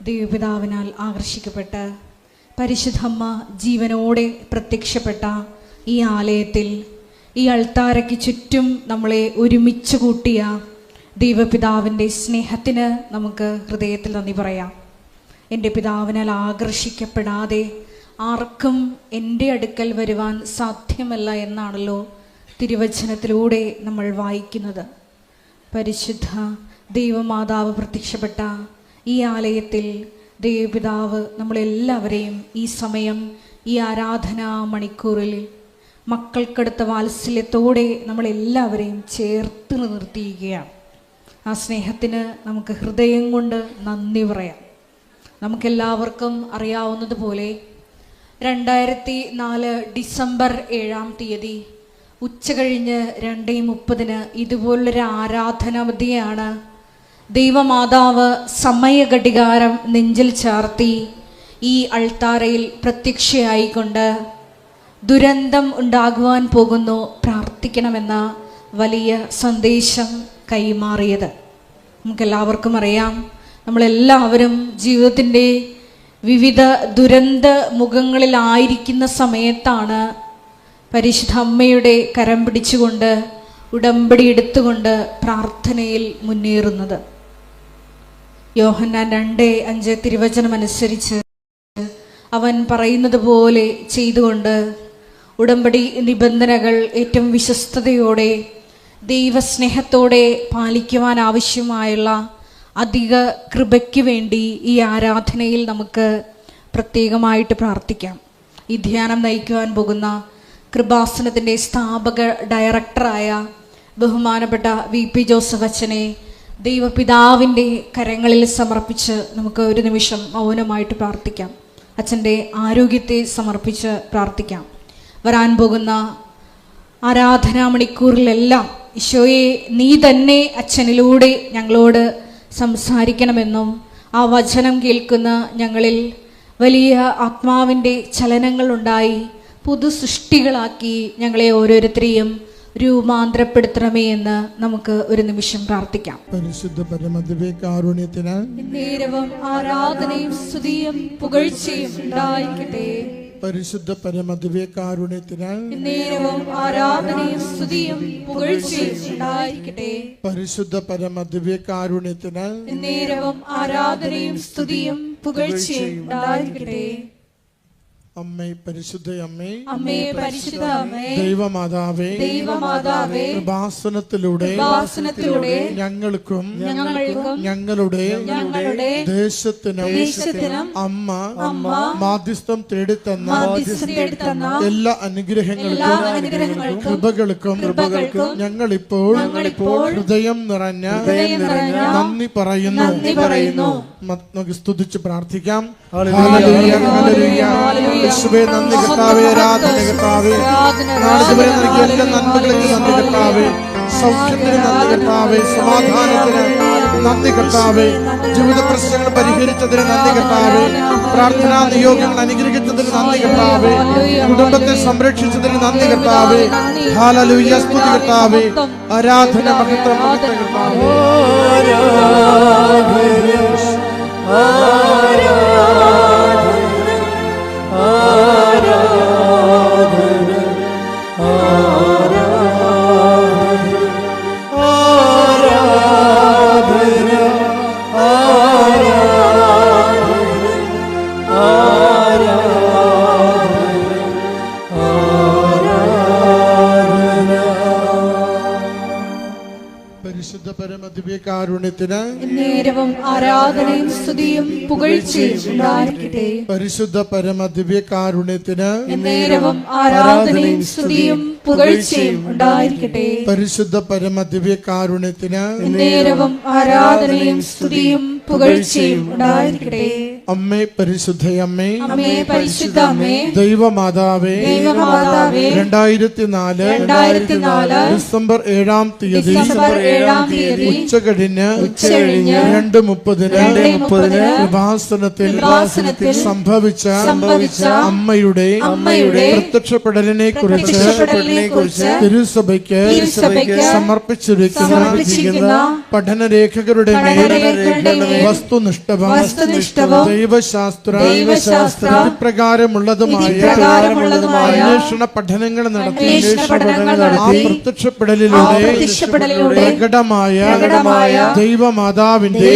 ദൈവപിതാവിനാൽ ആകർഷിക്കപ്പെട്ട് പരിശുദ്ധമ്മ ജീവനോടെ പ്രത്യക്ഷപ്പെട്ട ഈ ആലയത്തിൽ, ഈ അൾത്താരയ്ക്ക് ചുറ്റും നമ്മളെ ഒരുമിച്ച് കൂട്ടിയ ദൈവപിതാവിൻ്റെ സ്നേഹത്തിന് നമുക്ക് ഹൃദയത്തിൽ നന്ദി പറയാം. എൻ്റെ പിതാവിനാൽ ആകർഷിക്കപ്പെടാതെ ആർക്കും എൻ്റെ അടുക്കൽ വരുവാൻ സാധ്യമല്ല എന്നാണല്ലോ തിരുവചനത്തിലൂടെ നമ്മൾ വായിക്കുന്നത്. പരിശുദ്ധ ദൈവമാതാവ് പ്രത്യക്ഷപ്പെട്ട ഈ ആലയത്തിൽ ദൈവപിതാവ് നമ്മളെല്ലാവരെയും ഈ സമയം, ഈ ആരാധനാ മണിക്കൂറിൽ മക്കൾക്കടുത്ത വാത്സല്യത്തോടെ നമ്മളെല്ലാവരെയും ചേർത്ത് നിർത്തിയിരിക്കുകയാണ്. ആ സ്നേഹത്തിന് നമുക്ക് ഹൃദയം കൊണ്ട് നന്ദി പറയാം. നമുക്കെല്ലാവർക്കും അറിയാവുന്നതുപോലെ 2004 ഡിസംബർ 7 ഉച്ചകഴിഞ്ഞ് 2:30 ഇതുപോലൊരു ആരാധനാമധ്യയാണ് ദൈവമാതാവ് സമയഘടികാരം നെഞ്ചിൽ ചാർത്തി ഈ അൾത്താരയിൽ പ്രത്യക്ഷയായിക്കൊണ്ട് ദുരന്തം ഉണ്ടാകുവാൻ പോകുന്നു, പ്രാർത്ഥിക്കണമെന്ന വലിയ സന്ദേശം കൈമാറിയത്. നമുക്കെല്ലാവർക്കും അറിയാം, നമ്മളെല്ലാവരും ജീവിതത്തിൻ്റെ വിവിധ ദുരന്ത മുഖങ്ങളിലായിരിക്കുന്ന സമയത്താണ് പരിശുദ്ധ അമ്മയുടെ കരം പിടിച്ചുകൊണ്ട് ഉടമ്പടി എടുത്തുകൊണ്ട് പ്രാർത്ഥനയിൽ മുന്നേറുന്നത്. യോഹന്നാൻ 2:5 തിരുവചനമനുസരിച്ച് അവൻ പറയുന്നത് പോലെ ചെയ്തുകൊണ്ട് ഉടമ്പടി നിബന്ധനകൾ ഏറ്റവും വിശ്വസ്തയോടെ ദൈവസ്നേഹത്തോടെ പാലിക്കുവാൻ ആവശ്യമായുള്ള അധിക കൃപയ്ക്ക് വേണ്ടി ഈ ആരാധനയിൽ നമുക്ക് പ്രത്യേകമായിട്ട് പ്രാർത്ഥിക്കാം. ഈ ധ്യാനം നയിക്കുവാൻ പോകുന്ന കൃപാസനത്തിൻ്റെ സ്ഥാപക ഡയറക്ടറായ ബഹുമാനപ്പെട്ട VP ജോസഫ് അച്ഛനെ ദൈവപിതാവിൻ്റെ കരങ്ങളിൽ സമർപ്പിച്ച് നമുക്ക് ഒരു നിമിഷം മൗനമായിട്ട് പ്രാർത്ഥിക്കാം. അച്ഛൻ്റെ ആരോഗ്യത്തെ സമർപ്പിച്ച് പ്രാർത്ഥിക്കാം. വരാൻ പോകുന്ന ആരാധനാ മണിക്കൂറിലെല്ലാം ഈശോയെ നീ തന്നെ അച്ഛനിലൂടെ ഞങ്ങളോട് സംസാരിക്കണമെന്നും ആ വചനം കേൾക്കുന്ന ഞങ്ങളിൽ വലിയ ആത്മാവിൻ്റെ ചലനങ്ങളുണ്ടായി പുതു സൃഷ്ടികളാക്കി ഞങ്ങളെ ഓരോരുത്തരെയും രൂപാന്തരപ്പെടുത്തണമേ എന്ന് നമുക്ക് ഒരു നിമിഷം പ്രാർത്ഥിക്കാം. പരിശുദ്ധ പരമദിവ്യകാരുണ്യത്തിന് നേരവും ആരാധനയും സ്തുതിയും പുകഴ്ചയും ഉണ്ടായിരിക്കട്ടെ. പരിശുദ്ധ പരമദിവ്യകാരുണ്യത്തിന് നേരവും ആരാധനയും സ്തുതിയും പുകഴ്ചയും ഉണ്ടായിരിക്കട്ടെ. പരിശുദ്ധ പരമദിവ്യകാരുണ്യത്തിന് നേരവും ആരാധനയും സ്തുതിയും പുകഴ്ചയും ഉണ്ടായിരിക്കട്ടെ. അമ്മേ, പരിശുദ്ധ അമ്മേ, അമ്മേ പരിശുദ്ധ അമ്മേ, ദൈവമാതാവേ, ദൈവമാതാവേ, കൃപാസനത്തിലൂടെ ഞങ്ങൾക്കും ഞങ്ങളുടെ ദേശത്തിനും അമ്മ മാധ്യസ്ഥം തേടിത്തന്ന എല്ലാ അനുഗ്രഹങ്ങൾക്കും കൃപകൾക്കും ഞങ്ങളിപ്പോൾ ഹൃദയം നിറഞ്ഞ നന്ദി പറയുന്നു. നമുക്ക് സ്തുതിച്ച് പ്രാർത്ഥിക്കാം. ഹല്ലേലൂയ, ഹല്ലേലൂയ. യേശുവേ നന്ദി കർത്താവേ, ആരാധന കർത്താവേ, നാളിതുവരെ നൽകിയ എല്ലാ നന്മകൾക്ക് നന്ദി കർത്താവേ, സൗഖ്യത്തിന് നന്ദി കർത്താവേ, സമാധാനത്തിന് നന്ദി കർത്താവേ, ജീവിത പ്രശ്നങ്ങൾ പരിഹരിച്ചതിന് നന്ദി കർത്താവേ, പ്രാർത്ഥനാ നിയോഗങ്ങൾ അനുഗ്രഹിച്ചതിന് നന്ദി കർത്താവേ, കുടുംബത്തെ സംരക്ഷിച്ചതിന് നന്ദി കർത്താവേ. ഹല്ലേലൂയ, സ്തുതി കർത്താവേ, ആരാധന മഹത്വം കർത്താവേ. പരിശുദ്ധ പരമദിവ്യകാരുണ്യത്തിന് നേരവും ആരാധനയും സ്തുതിയും പുകഴ്ചയും ഉണ്ടായിരിക്കട്ടെ. പരിശുദ്ധ പരമദിവ്യകാരുണ്യത്തിന് നേരവും ആരാധനയും സ്തുതിയും പുകഴ്ചയും ഉണ്ടായിരിക്കട്ടെ. പരിശുദ്ധ പരമദിവ്യകാരുണ്യത്തിന് നേരവും ആരാധനയും സ്തുതിയും പുകഴ്ചയും ഉണ്ടായിരിക്കട്ടെ. അമ്മേ പരിശുദ്ധയമ്മേ, അമ്മേ പരിശുദ്ധ അമ്മേ, ദൈവമാതാവേ, ദൈവമാതാവേ, 2004 ഡിസംബർ 7-ാം തീയതി ഉച്ചകഴിഞ്ഞ് 2:30 കൃപാസനത്തിൽ സംഭവിച്ച അമ്മയുടെ പ്രത്യക്ഷപ്പെടലിനെ കുറിച്ച് തിരുസഭയ്ക്ക് സമർപ്പിച്ചിരിക്കുന്ന പഠനരേഖകളുടെ മേൽ വസ്തുനിഷ്ഠവും ദൈവശാസ്ത്ര പ്രകാരമുള്ളതുമായ അന്വേഷണ പഠനങ്ങൾ നടത്തി ആ പ്രത്യക്ഷപ്പെടലിലൂടെ പ്രകടമായ ദൈവമാതാവിന്റെ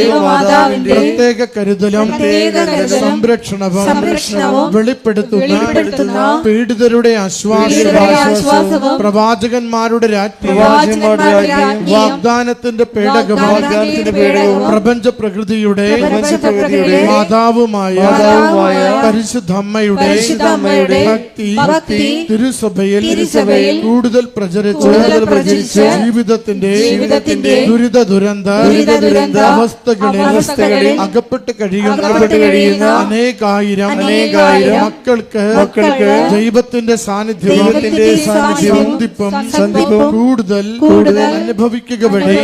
പ്രത്യേക കരുതലും സംരക്ഷണവും വെളിപ്പെടുത്തുന്ന പീഡിതരുടെ ആശ്വാസവും പ്രവാചകന്മാരുടെ രാജ്ഞിയും വാഗ്ദാനത്തിന്റെ പേടകവും പ്രപഞ്ച പ്രകൃതിയുടെ മാതാവുമായ പരിശുദ്ധ അമ്മയുടെ ഭക്തി തിരുസഭയിൽ കൂടുതൽ പ്രചരിച്ച് ജീവിതത്തിന്റെ ദുരന്ത അവസ്ഥകളിൽ അകപ്പെട്ട് കഴിയുന്ന അനേകായിരം മക്കൾക്ക് ദൈവത്തിന്റെ സാന്നിധ്യവും സന്ധിപ്പും കൂടുതൽ അനുഭവിക്കുക വഴി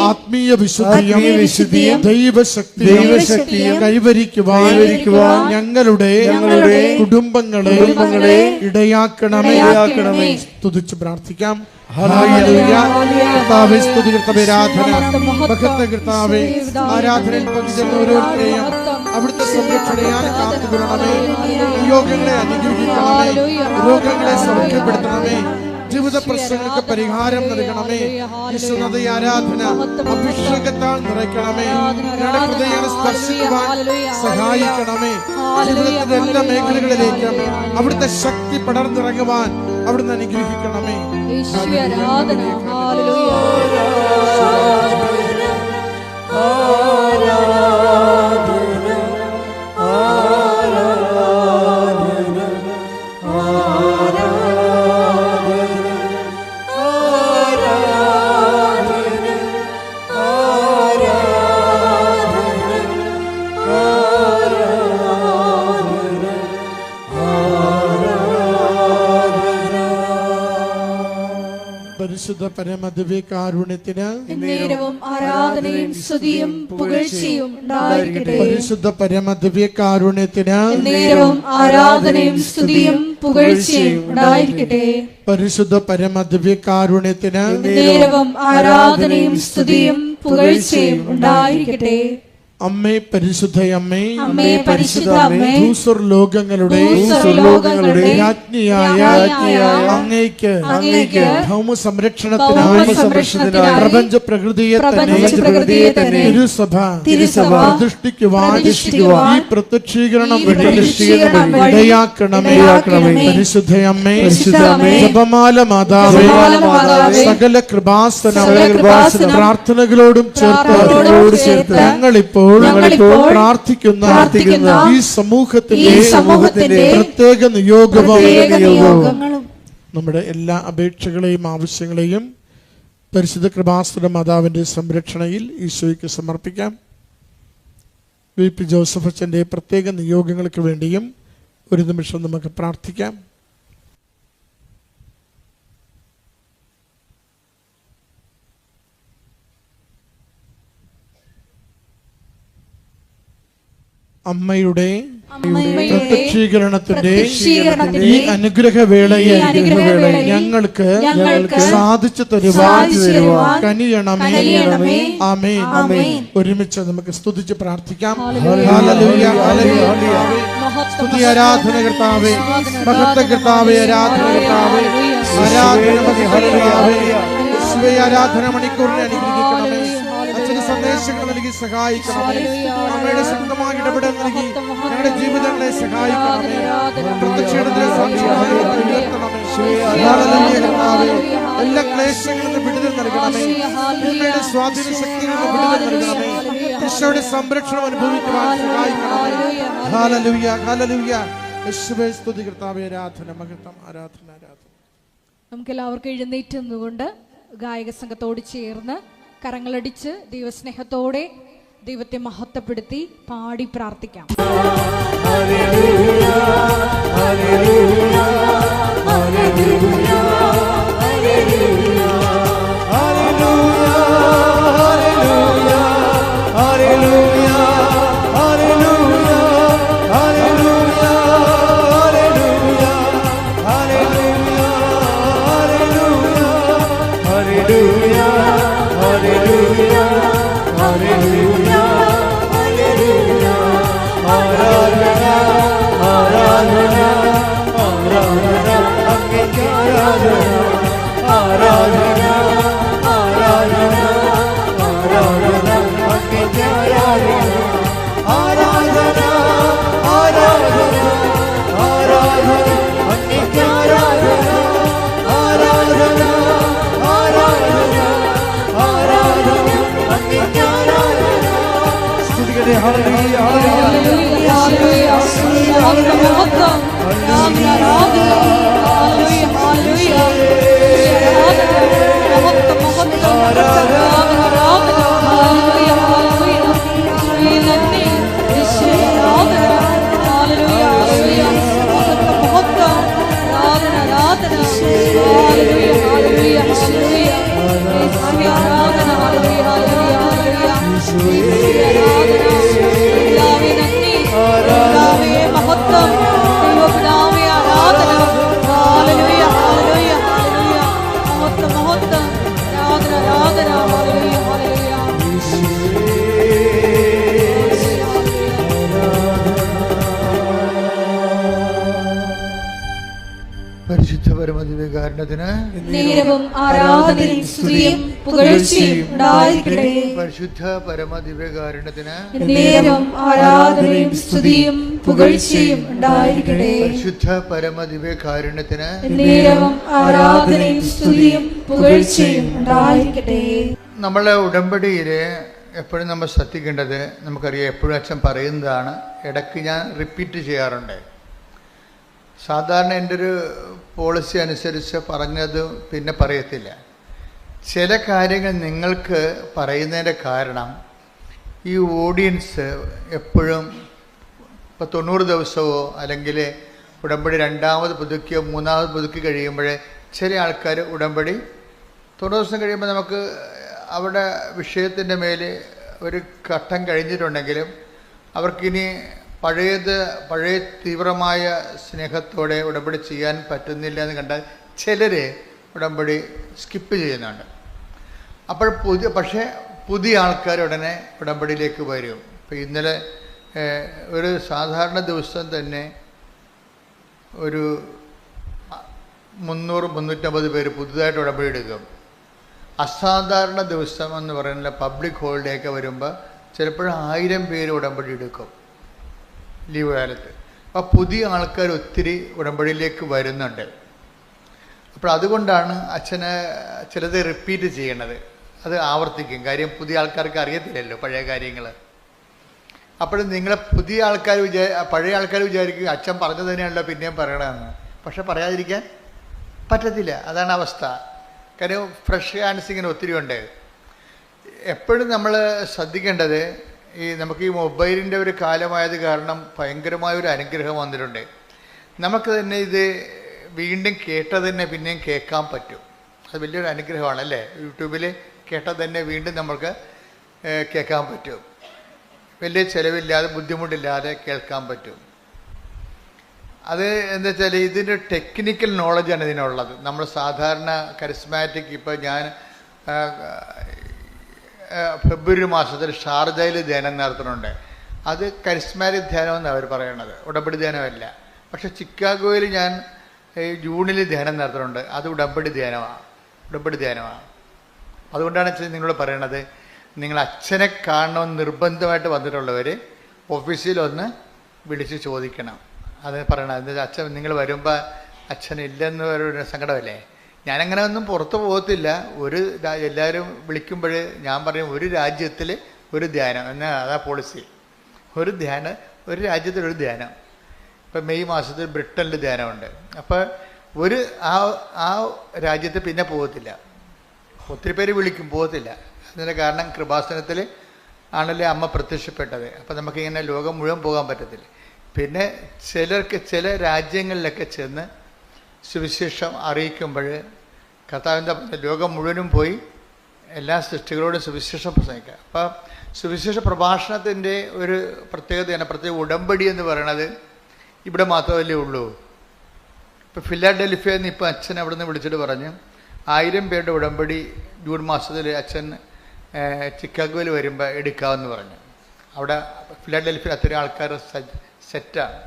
ആത്മീയ വിശുദ്ധിയും ദൈവശക്തിയും കൈവരിക്കുവാൻ ഞങ്ങളുടെ കുടുംബങ്ങളെ ഇടയാക്കണമേ. സ്തുതിച്ച് പ്രാർത്ഥിക്കാം. കർത്താവേ, സ്തുതി കർത്താവേ, ആരാധനയിൽ പങ്കുചേർന്ന ഓരോരുത്തരെയും അവിടുത്തെ സംരക്ഷണയാൽ കാത്തുകൊള്ളണമേ. രോഗങ്ങളെ അനുഗ്രഹിക്കണമേ, രോഗങ്ങളെ സൗഖ്യപ്പെടുത്തണമേ, ജീവിത പ്രശ്നങ്ങൾക്ക് പരിഹാരം നൽകണമേ. ഈശ്വരത ആരാധന അഭിഷേകത്താൽ നിറയ്ക്കണമേ. ഞങ്ങളുടെ ഹൃദയങ്ങളെ സ്പർശിക്കുവാൻ സഹായിക്കണമേ. ജീവിതത്തിന്റെ എല്ലാ മേഖലകളിലേക്കും അവിടുത്തെ ശക്തി പടർന്നിറങ്ങുവാൻ അവിടുന്ന് അനുഗ്രഹിക്കണമേ. പരിശുദ്ധ പരമദിവ്യകാരുണ്യത്തിന് എന്നേരവും ആരാധനയും സ്തുതിയും പുകഴ്ചയും ഉണ്ടായിരിക്കട്ടെ. പരിശുദ്ധ പരമദിവ്യകാരുണ്യത്തിന് എന്നേരവും ആരാധനയും സ്തുതിയും പുകഴ്ചയും ഉണ്ടായിരിക്കട്ടെ. പരിശുദ്ധ പരമദിവ്യകാരുണ്യത്തിന് എന്നേരവും ആരാധനയും സ്തുതിയും പുകഴ്ചയും ഉണ്ടായിരിക്കട്ടെ. അമ്മേ പരിശുദ്ധയമ്മേ, അമ്മേ പരിശുദ്ധ അമ്മേ, ഭൂസ്വർ ലോകങ്ങളുടെ രാജ്ഞിയായ അങ്ങേക്ക് ഭൗമ സംരക്ഷണത്തിനായി പ്രപഞ്ച പ്രകൃതിയെ തന്നെ തിരുസഭ പ്രതിഷ്ഠിക്കുവാൻ ഈ പ്രത്യക്ഷീകരണം ഇടയാക്കണമേ. പരിശുദ്ധയമ്മേ, ജപമാല മാതാവേ, സകല കൃപാസന പ്രാർത്ഥനകളോടും ചേർത്ത് ഞങ്ങളിപ്പോൾ പ്രാർത്ഥിക്കുന്ന ഈ സമൂഹത്തിന്റെ പ്രത്യേക നിയോഗവും നമ്മുടെ എല്ലാ അപേക്ഷകളെയും ആവശ്യങ്ങളെയും പരിശുദ്ധ കൃപാസന മാതാവിന്റെ സംരക്ഷണയിൽ ഈശോയ്ക്ക് സമർപ്പിക്കാം. VP ജോസഫ് അച്ഛന്റെ പ്രത്യേക നിയോഗങ്ങൾക്ക് വേണ്ടിയും ഒരു നിമിഷം നമുക്ക് പ്രാർത്ഥിക്കാം. അമ്മയുടെ പ്രത്യക്ഷീകരണത്തിന്റെ ഈ അനുഗ്രഹവേളയെ ഞങ്ങൾക്ക് സാധിച്ചു തരുവാൻ കനിയണമേ. ആമേൻ. ഒരുമിച്ച് നമുക്ക് സ്തുതിച്ച് പ്രാർത്ഥിക്കാം. Hallelujah, hallelujah. സ്തുതി ആരാധന കർത്താവേ, മഹത്വ കർത്താവേ, ആരാധന കർത്താവേ, ആരാധന കർത്താവേ. യേശുവേ, ആരാധന മണിക്കൂറിനെ അനുഗ്രഹിക്കണമേ. അച്ഛന് സന്ദേശങ്ങൾ നൽകി സഹായിക്കണമേ. അമ്മയുടെ ശക്തമായ ഇടപെടൽ നൽകി ഞങ്ങളുടെ ജീവിതങ്ങളെ സഹായിക്കണമേ. പ്രത്യക്ഷീകരണത്തിലെ സാക്ഷികളായി ഉയർത്തണമേ. ഹല്ലേലൂയ കർത്താവേ, എല്ലാ ക്ലേശങ്ങളിൽ നിന്ന് വിടുതൽ നൽകണമേ. അമ്മയുടെ സ്വാധീന ശക്തികളിൽ നിന്ന് വിടുതൽ നൽകണമേ. ഈശോയുടെ സംരക്ഷണം അനുഭവിക്കുവാൻ സഹായിക്കണമേ. ഹല്ലേലൂയ, ഹല്ലേലൂയ. യേശുവേ, സ്തുതി കർത്താവേ, ആരാധന മഹത്വം, ആരാധന, ആരാധന. നമുക്കെല്ലാവർക്കും എഴുന്നേറ്റ് നിന്നുകൊണ്ട് ഗായക സംഘത്തോട് ചേർന്ന് കരങ്ങളടിച്ച് ദൈവസ്നേഹത്തോടെ ദൈവത്തെ മഹത്വപ്പെടുത്തി പാടി പ്രാർത്ഥിക്കാം. പരിശുദ്ധ പരമദിവ്യകാരുണ്യത്തിന് നേരവും ആരാധനയും സ്തുതിയും പുകഴ്ചയും ഉണ്ടായിരിക്കട്ടെ. പരിശുദ്ധ പരമദിവ്യകാരുണ്യത്തിന് നേരവും ആരാധനയും സ്തുതിയും പുകഴ്ചയും ഉണ്ടായിരിക്കട്ടെ. പരിശുദ്ധ പരമദിവ്യകാരുണ്യത്തിന് നേരവും ആരാധനയും സ്തുതിയും പുകഴ്ചയും ഉണ്ടായിരിക്കട്ടെ. നമ്മളെ ഉടമ്പടിയില് എപ്പോഴും നമ്മൾ ശ്രദ്ധിക്കേണ്ടത്, നമുക്കറിയാം എപ്പോഴും അച്ഛൻ പറയുന്നതാണ്, ഇടയ്ക്ക് ഞാൻ റിപ്പീറ്റ് ചെയ്യാറുണ്ട്. സാധാരണ എൻ്റെ ഒരു പോളിസി അനുസരിച്ച് പറഞ്ഞത് പിന്നെ പറയത്തില്ല. ചില കാര്യങ്ങൾ നിങ്ങൾക്ക് പറയുന്നതിൻ്റെ കാരണം ഈ ഓഡിയൻസ് എപ്പോഴും ഇപ്പോൾ 90 ദിവസമോ അല്ലെങ്കിൽ ഉടമ്പടി രണ്ടാമത് പുതുക്കിയോ മൂന്നാമത് പുതുക്കി കഴിയുമ്പോഴേ ചില ആൾക്കാർ ഉടമ്പടി 90 ദിവസം കഴിയുമ്പോൾ നമുക്ക് അവിടെ വിഷയത്തിൻ്റെ മേൽ ഒരു ഘട്ടം കഴിഞ്ഞിട്ടുണ്ടെങ്കിലും അവർക്കിനി പഴയ തീവ്രമായ സ്നേഹത്തോടെ ഉടമ്പടി ചെയ്യാൻ പറ്റുന്നില്ല എന്ന് കണ്ടാൽ ചിലർ ഉടമ്പടി സ്കിപ്പ് ചെയ്യുന്നുണ്ട്. അപ്പോൾ പക്ഷേ പുതിയ ആൾക്കാർ ഉടനെ ഉടമ്പടിയിലേക്ക് വരും. ഇപ്പോൾ ഇന്നലെ ഒരു സാധാരണ ദിവസം തന്നെ ഒരു 300-350 പേര് പുതുതായിട്ട് ഉടമ്പടി എടുക്കും. അസാധാരണ ദിവസം എന്ന് പറയുന്ന പബ്ലിക് ഹോളിഡേ ഒക്കെ വരുമ്പോൾ ചിലപ്പോഴും 1000 പേര് ഉടമ്പടി എടുക്കും ലീവ് കാലത്ത്. അപ്പോൾ പുതിയ ആൾക്കാർ ഒത്തിരി ഉടമ്പടിയിലേക്ക് വരുന്നുണ്ട്. അപ്പോൾ അതുകൊണ്ടാണ് അച്ഛന് ചിലത് റിപ്പീറ്റ് ചെയ്യണത്, അത് ആവർത്തിക്കും. കാര്യം പുതിയ ആൾക്കാർക്ക് അറിയത്തില്ലല്ലോ പഴയ കാര്യങ്ങൾ. അപ്പോഴും നിങ്ങളെ പഴയ ആൾക്കാർ വിചാരിക്കും അച്ഛൻ പറഞ്ഞു തന്നെയാണല്ലോ പിന്നെയും പറയണമെന്ന്. പക്ഷെ പറയാതിരിക്കാൻ പറ്റത്തില്ല, അതാണ് അവസ്ഥ. കാര്യം ഫ്രഷ് ഹാൻഡ്സ് ഇങ്ങനെ ഒത്തിരി ഉണ്ട്. എപ്പോഴും നമ്മൾ ശ്രദ്ധിക്കേണ്ടത്, നമുക്ക് ഈ മൊബൈലിൻ്റെ ഒരു കാലമായത് കാരണം ഭയങ്കരമായൊരു അനുഗ്രഹം വന്നിട്ടുണ്ട്. നമുക്ക് തന്നെ ഇത് വീണ്ടും കേട്ടത് തന്നെ പിന്നെയും കേൾക്കാൻ പറ്റും. അത് വലിയൊരു അനുഗ്രഹമാണല്ലേ. യൂട്യൂബിൽ കേട്ടത് തന്നെ വീണ്ടും നമുക്ക് കേൾക്കാൻ പറ്റും. വലിയ ചിലവില്ലാതെ ബുദ്ധിമുട്ടില്ലാതെ കേൾക്കാൻ പറ്റും. അത് എന്താ വെച്ചാൽ ഇതിൻ്റെ ടെക്നിക്കൽ നോളജാണ് ഇതിനുള്ളത്. നമ്മൾ സാധാരണ കരിസ്മാറ്റിക്, ഇപ്പോൾ ഞാൻ ഫെബ്രുവരി മാസത്തിൽ ഷാർജയിൽ ധ്യാനം നടത്തുന്നുണ്ട്. അത് കരിസ്മാറ്റിക് ധ്യാനം എന്നാണ് അവർ പറയണത്, ഉടമ്പടി ധ്യാനമല്ല. പക്ഷെ ചിക്കാഗോയിൽ ഞാൻ ജൂണിൽ ധ്യാനം നടത്തുന്നുണ്ട്, അത് ഉടമ്പടി ധ്യാനമാണ്. അതുകൊണ്ടാണ് നിങ്ങളോട് പറയണത്, നിങ്ങൾ അച്ഛനെ കാണണമെന്ന് നിർബന്ധമായിട്ട് വന്നിട്ടുള്ളവർ ഓഫീസിലൊന്ന് വിളിച്ച് ചോദിക്കണം. അത് പറയണം. എന്താ അച്ഛൻ നിങ്ങൾ വരുമ്പോൾ അച്ഛനില്ലെന്ന് ഒരു സങ്കടമല്ലേ. ഞാനങ്ങനെ ഒന്നും പുറത്ത് പോകത്തില്ല. എല്ലാവരും വിളിക്കുമ്പോൾ ഞാൻ പറയും, ഒരു രാജ്യത്തിൽ ഒരു ധ്യാനം എന്നാൽ അതാ പോളിസി. ഒരു രാജ്യത്തിലൊരു ധ്യാനം. ഇപ്പം മെയ് മാസത്തിൽ ബ്രിട്ടനിൽ ധ്യാനമുണ്ട്. അപ്പോൾ ആ രാജ്യത്ത് പിന്നെ പോകത്തില്ല. ഒത്തിരി പേര് വിളിക്കും, പോകത്തില്ല. അതിൻ്റെ കാരണം കൃപാസനത്തിൽ ആണല്ലേ അമ്മ പ്രത്യക്ഷപ്പെട്ടത്. അപ്പം നമുക്കിങ്ങനെ ലോകം മുഴുവൻ പോകാൻ പറ്റത്തില്ല. പിന്നെ ചില രാജ്യങ്ങളിലൊക്കെ ചെന്ന് സുവിശേഷം അറിയിക്കുമ്പോൾ കർത്താവിൻ്റെ ലോകം മുഴുവനും പോയി എല്ലാ സൃഷ്ടികളോടും സുവിശേഷം പ്രസംഗിക്കുക. അപ്പം സുവിശേഷ പ്രഭാഷണത്തിൻ്റെ ഒരു പ്രത്യേകതയാണ്, പ്രത്യേക ഉടമ്പടി എന്ന് പറയണത് ഇവിടെ മാത്രമല്ലേ ഉള്ളൂ. ഇപ്പോൾ ഫിലാഡൽഫിയയിൽ നിന്ന് ഇപ്പോൾ അച്ഛൻ അവിടെ നിന്ന് വിളിച്ചിട്ട് പറഞ്ഞു 1000 പേരുടെ ഉടമ്പടി ജൂൺ മാസത്തിൽ അച്ഛൻ ചിക്കാഗോയിൽ വരുമ്പോൾ എടുക്കാമെന്ന് പറഞ്ഞു. അവിടെ ഫിലാഡൽഫിയയിൽ അത്രയും ആൾക്കാർ സെറ്റാണ്.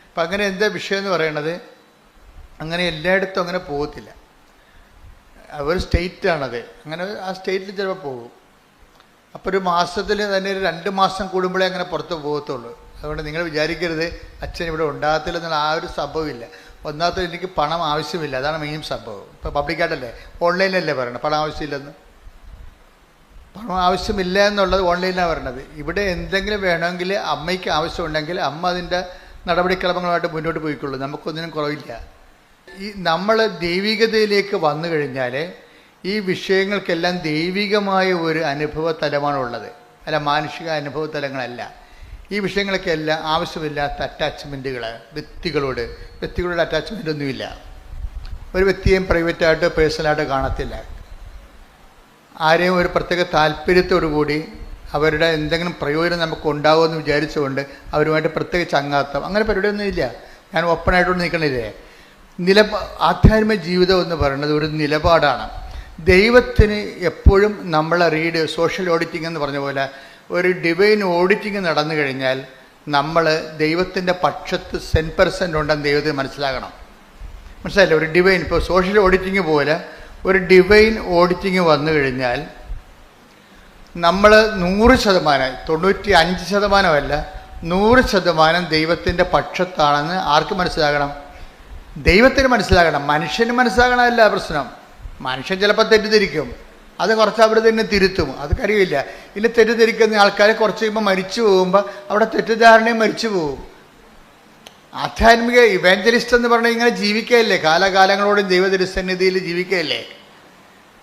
അപ്പം അങ്ങനെ എന്താ വിഷയം എന്ന് പറയണത്, അങ്ങനെ എല്ലായിടത്തും അങ്ങനെ പോകത്തില്ല. ഒരു സ്റ്റേറ്റാണത്. അങ്ങനെ ആ സ്റ്റേറ്റിൽ ചിലപ്പോൾ പോകും. അപ്പോൾ ഒരു മാസത്തിൽ തന്നെ 2 മാസം കൂടുമ്പോഴേ അങ്ങനെ പുറത്ത് പോകത്തുള്ളൂ. അതുകൊണ്ട് നിങ്ങൾ വിചാരിക്കരുത് അച്ഛൻ ഇവിടെ ഉണ്ടാകത്തില്ല എന്നുള്ള ആ ഒരു സംഭവമില്ല. ഒന്നാമത്തെ എനിക്ക് പണം ആവശ്യമില്ല, അതാണ് മെയിൻ സംഭവം. ഇപ്പോൾ പബ്ലിക്കായിട്ടല്ലേ, ഓൺലൈനിലല്ലേ പറയണത് പണം ആവശ്യമില്ലെന്ന്. പണം ആവശ്യമില്ല എന്നുള്ളത് ഓൺലൈനിലാണ് പറയണത്. ഇവിടെ എന്തെങ്കിലും വേണമെങ്കിൽ അമ്മയ്ക്ക് ആവശ്യമുണ്ടെങ്കിൽ അമ്മ അതിൻ്റെ നടപടിക്രമങ്ങളുമായിട്ട് മുന്നോട്ട് പോയിക്കൊള്ളൂ. നമുക്കൊന്നിനും കുറവില്ല. ഈ നമ്മൾ ദൈവികതയിലേക്ക് വന്നു കഴിഞ്ഞാൽ ഈ വിഷയങ്ങൾക്കെല്ലാം ദൈവികമായ ഒരു അനുഭവ തലമാണുള്ളത്, അല്ല മാനുഷിക അനുഭവ തലങ്ങളല്ല. ഈ വിഷയങ്ങളൊക്കെ എല്ലാം ആവശ്യമില്ലാത്ത അറ്റാച്ച്മെൻറ്റുകൾ വ്യക്തികളോട് അറ്റാച്ച്മെൻ്റ് ഒന്നുമില്ല. ഒരു വ്യക്തിയെയും പ്രൈവറ്റായിട്ട് പേഴ്സണലായിട്ട് കാണത്തില്ല. ആരെയും ഒരു പ്രത്യേക താല്പര്യത്തോടു കൂടി അവരുടെ എന്തെങ്കിലും പ്രയോജനം നമുക്ക് ഉണ്ടാകുമെന്ന് വിചാരിച്ചുകൊണ്ട് അവരുമായിട്ട് പ്രത്യേക ചങ്ങാത്തം അങ്ങനെ പരിപാടിയൊന്നും ഇല്ല. ഞാൻ ഓപ്പണായിട്ടൊന്നും നിൽക്കണില്ലേ. ആധ്യാത്മിക ജീവിതം എന്ന് പറയുന്നത് ഒരു നിലപാടാണ്. ദൈവത്തിന് എപ്പോഴും നമ്മളെ സോഷ്യൽ ഓഡിറ്റിംഗ് എന്ന് പറഞ്ഞ പോലെ ഒരു ഡിവൈൻ ഓഡിറ്റിംഗ് നടന്നു കഴിഞ്ഞാൽ നമ്മൾ ദൈവത്തിൻ്റെ പക്ഷത്ത് 100% ഉണ്ടെന്ന് ദൈവത്തിന് മനസ്സിലാക്കണം. മനസ്സിലായില്ലേ? ഒരു ഡിവൈൻ, ഇപ്പോൾ സോഷ്യൽ ഓഡിറ്റിംഗ് പോലെ ഒരു ഡിവൈൻ ഓഡിറ്റിംഗ് വന്നു കഴിഞ്ഞാൽ നമ്മൾ 100%, 95%അല്ല, 100% ദൈവത്തിൻ്റെ പക്ഷത്താണെന്ന് ആർക്ക് മനസ്സിലാകണം? ദൈവത്തിന് മനസ്സിലാകണം. മനുഷ്യന് മനസ്സിലാകണമല്ല പ്രശ്നം. മനുഷ്യൻ ചിലപ്പോൾ തെറ്റിദ്ധരിക്കും, അത് കുറച്ച് അവിടെ തന്നെ തിരുത്തും, അത് കാര്യമില്ല. ഇനി തെറ്റിദ്ധരിക്കുന്ന ആൾക്കാർ കുറച്ച് കഴിയുമ്പോൾ മരിച്ചു പോകുമ്പോൾ അവിടെ തെറ്റിദ്ധാരണയും മരിച്ചു പോകും. ആധ്യാത്മിക ഇവാഞ്ചലിസ്റ്റ് എന്ന് പറഞ്ഞാൽ ഇങ്ങനെ ജീവിക്കുകയല്ലേ, കാലാകാലങ്ങളോടും ദൈവതിരുസന്നിധിയിൽ ജീവിക്കുകയല്ലേ.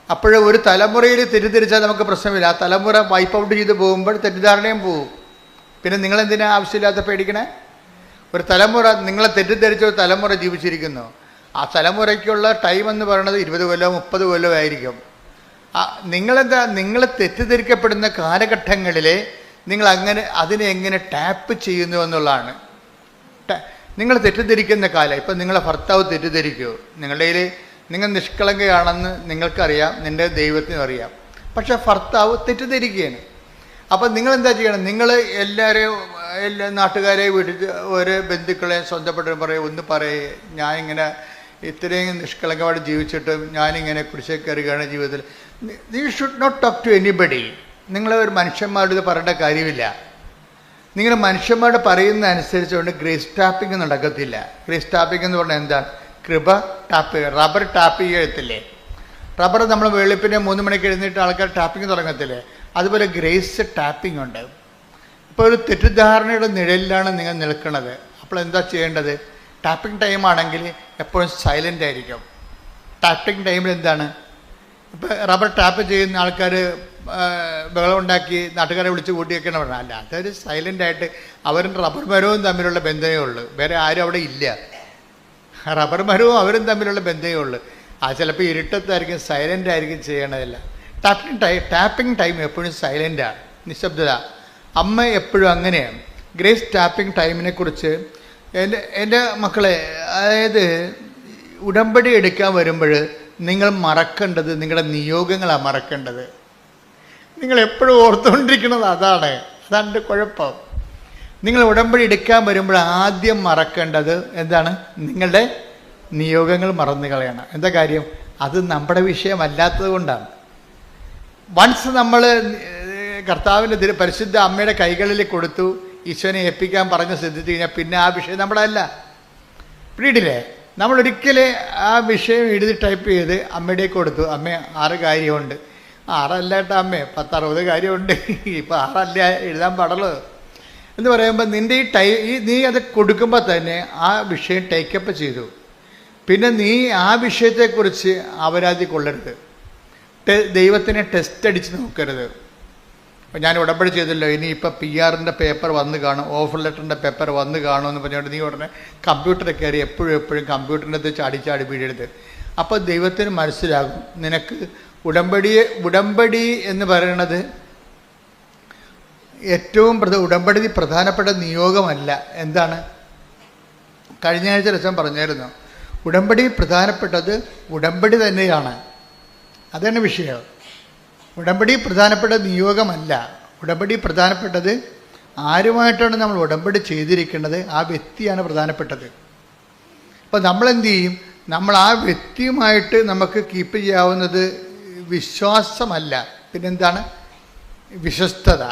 അപ്പോൾ ഒരു തലമുറയിൽ തെറ്റിദ്ധരിച്ചാൽ നമുക്ക് പ്രശ്നമില്ല. ആ തലമുറ വൈപ്പ് ഔട്ട് ചെയ്ത് പോകുമ്പോൾ തെറ്റിദ്ധാരണയും പോകും. പിന്നെ നിങ്ങളെന്തിനാ ആവശ്യമില്ലാത്ത പേടിക്കണേ? ഒരു തലമുറ, നിങ്ങളെ തെറ്റിദ്ധരിച്ച ഒരു തലമുറ ജീവിച്ചിരിക്കുന്നു. ആ തലമുറയ്ക്കുള്ള ടൈം എന്ന് പറയുന്നത് 20 കൊല്ലം 30 കൊല്ലം ആയിരിക്കും. നിങ്ങൾ തെറ്റിദ്ധരിക്കപ്പെടുന്ന കാലഘട്ടങ്ങളിൽ നിങ്ങൾ അതിനെ എങ്ങനെ ടാപ്പ് ചെയ്യുന്നു എന്നുള്ളതാണ്. നിങ്ങൾ തെറ്റിദ്ധരിക്കുന്ന കാലം, ഇപ്പം നിങ്ങളെ ഭർത്താവ് തെറ്റിദ്ധരിക്കുമോ? നിങ്ങൾ നിഷ്കളങ്കയാണെന്ന് നിങ്ങൾക്കറിയാം, നിൻ്റെ ദൈവത്തിനും അറിയാം. പക്ഷെ ഭർത്താവ് തെറ്റിദ്ധരിക്കുകയാണ്. അപ്പം നിങ്ങളെന്താ ചെയ്യണം? നിങ്ങൾ എല്ലാ നാട്ടുകാരെയും വിളിച്ച് ഒരു ബന്ധുക്കളെ സ്വന്തപ്പെട്ടവരും പറയും, ഒന്ന് പറയേ, ഞാനിങ്ങനെ ഇത്രയും നിഷ്കളങ്കമായിട്ട് ജീവിച്ചിട്ട് ഞാനിങ്ങനെ കുരിശേ കയറുകയാണ് ജീവിതത്തിൽ. You should not talk to anybody. നിങ്ങൾ ഒരു മനുഷ്യന്മാരോട് ഇത് പറയേണ്ട കാര്യമില്ല. നിങ്ങൾ മനുഷ്യന്മാരോട് പറയുന്ന അനുസരിച്ചുകൊണ്ട് ഗ്രേസ് ടാപ്പിംഗ് നടക്കത്തില്ല. ഗ്രേസ് ടാപ്പിംഗ് എന്ന് പറഞ്ഞാൽ എന്താണ്? കൃപ ടാപ്പ്, റബ്ബർ ടാപ്പ് ചെയ്യത്തില്ലേ? റബ്ബർ നമ്മൾ വെളുപ്പിനെ 3 മണിക്ക് എഴുന്നേറ്റ് ആൾക്കാർ ടാപ്പിംഗ് തുടങ്ങത്തില്ലേ? അതുപോലെ ഗ്രേസ് ടാപ്പിംഗ് ഉണ്ട്. ഇപ്പോൾ ഒരു തെറ്റിദ്ധാരണയുടെ നിഴലിലാണ് നിങ്ങൾ നിൽക്കുന്നത്. അപ്പോൾ എന്താ ചെയ്യേണ്ടത്? ടാപ്പിംഗ് ടൈം ആണെങ്കിൽ എപ്പോഴും സൈലൻ്റ് ആയിരിക്കും. ടാപ്പിംഗ് ടൈമിൽ എന്താണ്? ഇപ്പോൾ റബ്ബർ ടാപ്പ് ചെയ്യുന്ന ആൾക്കാർ ബഹളം ഉണ്ടാക്കി നാട്ടുകാരെ വിളിച്ച് കൂട്ടിയൊക്കെയാണ് പറഞ്ഞത്. അല്ല, അതൊരു സൈലൻ്റായിട്ട് അവരും റബ്ബർ മരവും തമ്മിലുള്ള ബന്ധമേ ഉള്ളൂ, വേറെ ആരും അവിടെ ഇല്ല. റബ്ബർ മരവും അവരും തമ്മിലുള്ള ബന്ധമേ ഉള്ളൂ. അത് ചിലപ്പോൾ ഇരുട്ടത്തായിരിക്കും, സൈലൻ്റ് ആയിരിക്കും ചെയ്യണതല്ല. ടാപ്പിംഗ് ടൈം എപ്പോഴും സൈലൻ്റാണ്, നിശബ്ദത. അമ്മ എപ്പോഴും അങ്ങനെയാണ്. ഗ്രേസ് ടാപ്പിംഗ് ടൈമിനെ കുറിച്ച് എൻ്റെ മക്കളെ, അതായത് ഉടമ്പടി എടുക്കാൻ വരുമ്പോൾ നിങ്ങൾ മറക്കേണ്ടത് നിങ്ങളുടെ നിയോഗങ്ങളാണ് മറക്കേണ്ടത്. നിങ്ങൾ എപ്പോഴും ഓർത്തുകൊണ്ടിരിക്കുന്നത് അതാണ് എൻ്റെ കുഴപ്പം. നിങ്ങൾ ഉടമ്പടി എടുക്കാൻ വരുമ്പോൾ ആദ്യം മറക്കേണ്ടത് എന്താണ്? നിങ്ങളുടെ നിയോഗങ്ങൾ മറന്നു കളയണം. എന്താ കാര്യം? അത് നമ്മുടെ വിഷയമല്ലാത്തത് കൊണ്ടാണ്. വൺസ് നമ്മൾ കർത്താവിൻ്റെ പരിശുദ്ധ അമ്മയുടെ കൈകളിൽ കൊടുത്തു, ഈശോനെ ഏൽപ്പിക്കാൻ പറഞ്ഞ് ശ്രദ്ധിച്ചു കഴിഞ്ഞാൽ പിന്നെ ആ വിഷയം നമ്മുടെ അല്ല. പിടിയില്ലേ? നമ്മളൊരിക്കലും ആ വിഷയം എഴുതി ടൈപ്പ് ചെയ്ത് അമ്മയുടെ കൊടുത്തു, അമ്മ 6 കാര്യമുണ്ട്. 6 അല്ല കേട്ടോ അമ്മേ, 10-60 കാര്യമുണ്ട്, ഇപ്പം 6 അല്ല എഴുതാൻ പാടുള്ളൂ എന്ന് പറയുമ്പോൾ നിൻ്റെ നീ അത് കൊടുക്കുമ്പോൾ തന്നെ ആ വിഷയം ടേക്കപ്പ് ചെയ്തു. പിന്നെ നീ ആ വിഷയത്തെക്കുറിച്ച് അപരാധി കൊള്ളരുത്, ദൈവത്തിനെ ടെസ്റ്റ് അടിച്ച് നോക്കരുത്. അപ്പോൾ ഞാൻ ഉടമ്പടി ചെയ്തല്ലോ, ഇനിയിപ്പോൾ PR-ൻ്റെ പേപ്പർ വന്ന് കാണും, ഓഫർ ലെറ്ററിൻ്റെ പേപ്പർ വന്ന് കാണുമെന്ന് പറഞ്ഞുകൊണ്ട് നീ ഉടനെ കമ്പ്യൂട്ടറിൽ കയറി എപ്പോഴും കമ്പ്യൂട്ടറിൻ്റെ അത് ചാടി വീഴരുത്. അപ്പോൾ ദൈവത്തിന് മനസ്സിലാകും നിനക്ക് ഉടമ്പടി എന്ന് പറയുന്നത് ഏറ്റവും ഉടമ്പടി പ്രധാനപ്പെട്ട നിയോഗമല്ല. എന്താണ്? കഴിഞ്ഞ ആഴ്ച രസം പറഞ്ഞായിരുന്നു, ഉടമ്പടി പ്രധാനപ്പെട്ടത് ഉടമ്പടി തന്നെയാണ്. അതാണ് വിഷയം. ഉടമ്പടി പ്രധാനപ്പെട്ട നിയോഗമല്ല. ഉടമ്പടി പ്രധാനപ്പെട്ടത് ആരുമായിട്ടാണ് നമ്മൾ ഉടമ്പടി ചെയ്തിരിക്കുന്നത്, ആ വ്യക്തിയാണ് പ്രധാനപ്പെട്ടത്. അപ്പോൾ നമ്മളെന്ത് ചെയ്യും? നമ്മൾ ആ വ്യക്തിയുമായിട്ട് നമുക്ക് കീപ്പ് ചെയ്യാവുന്നത് വിശ്വാസമല്ല, പിന്നെന്താണ്? വിശ്വസ്തത.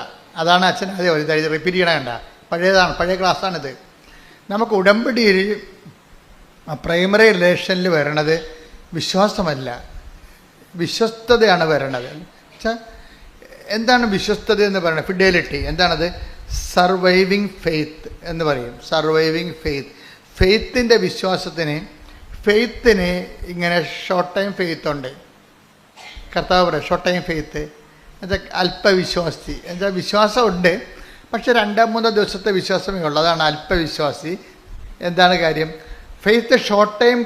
അതാണ് അച്ഛൻ അതേ റിപ്പീറ്റ് ചെയ്യണ കണ്ട, പഴയ ക്ലാസ്സാണിത്. നമുക്ക് ഉടമ്പടിയിൽ പ്രൈമറി റിലേഷനിൽ വരണത് വിശ്വാസമല്ല, വിശ്വസ്തതയാണ് വരണത്. എന്താണ് വിശ്വസ്തത എന്ന് പറയുന്നത്? ഫിഡലിറ്റി. എന്താണത്? സർവൈവിങ് ഫെയ്ത്ത് എന്ന് പറയും. Surviving faith. ഫെയ്ത്തിൻ്റെ ഫെയ്ത്തിന് ഇങ്ങനെ ഷോർട്ട് ടൈം ഫെയ്ത്ത് ഉണ്ട്. കർത്താവ് പറയും ഷോർട്ട് ടൈം ഫെയ്ത്ത് എന്നുവെച്ചാൽ അല്പവിശ്വാസി. എന്നുവെച്ചാൽ വിശ്വാസമുണ്ട്, പക്ഷെ 2-3 ദിവസത്തെ വിശ്വാസമേ ഉള്ളൂ. അതാണ് അല്പവിശ്വാസി. എന്താണ് കാര്യം? ഫെയ്ത്ത് ഷോർട്ട് ടൈം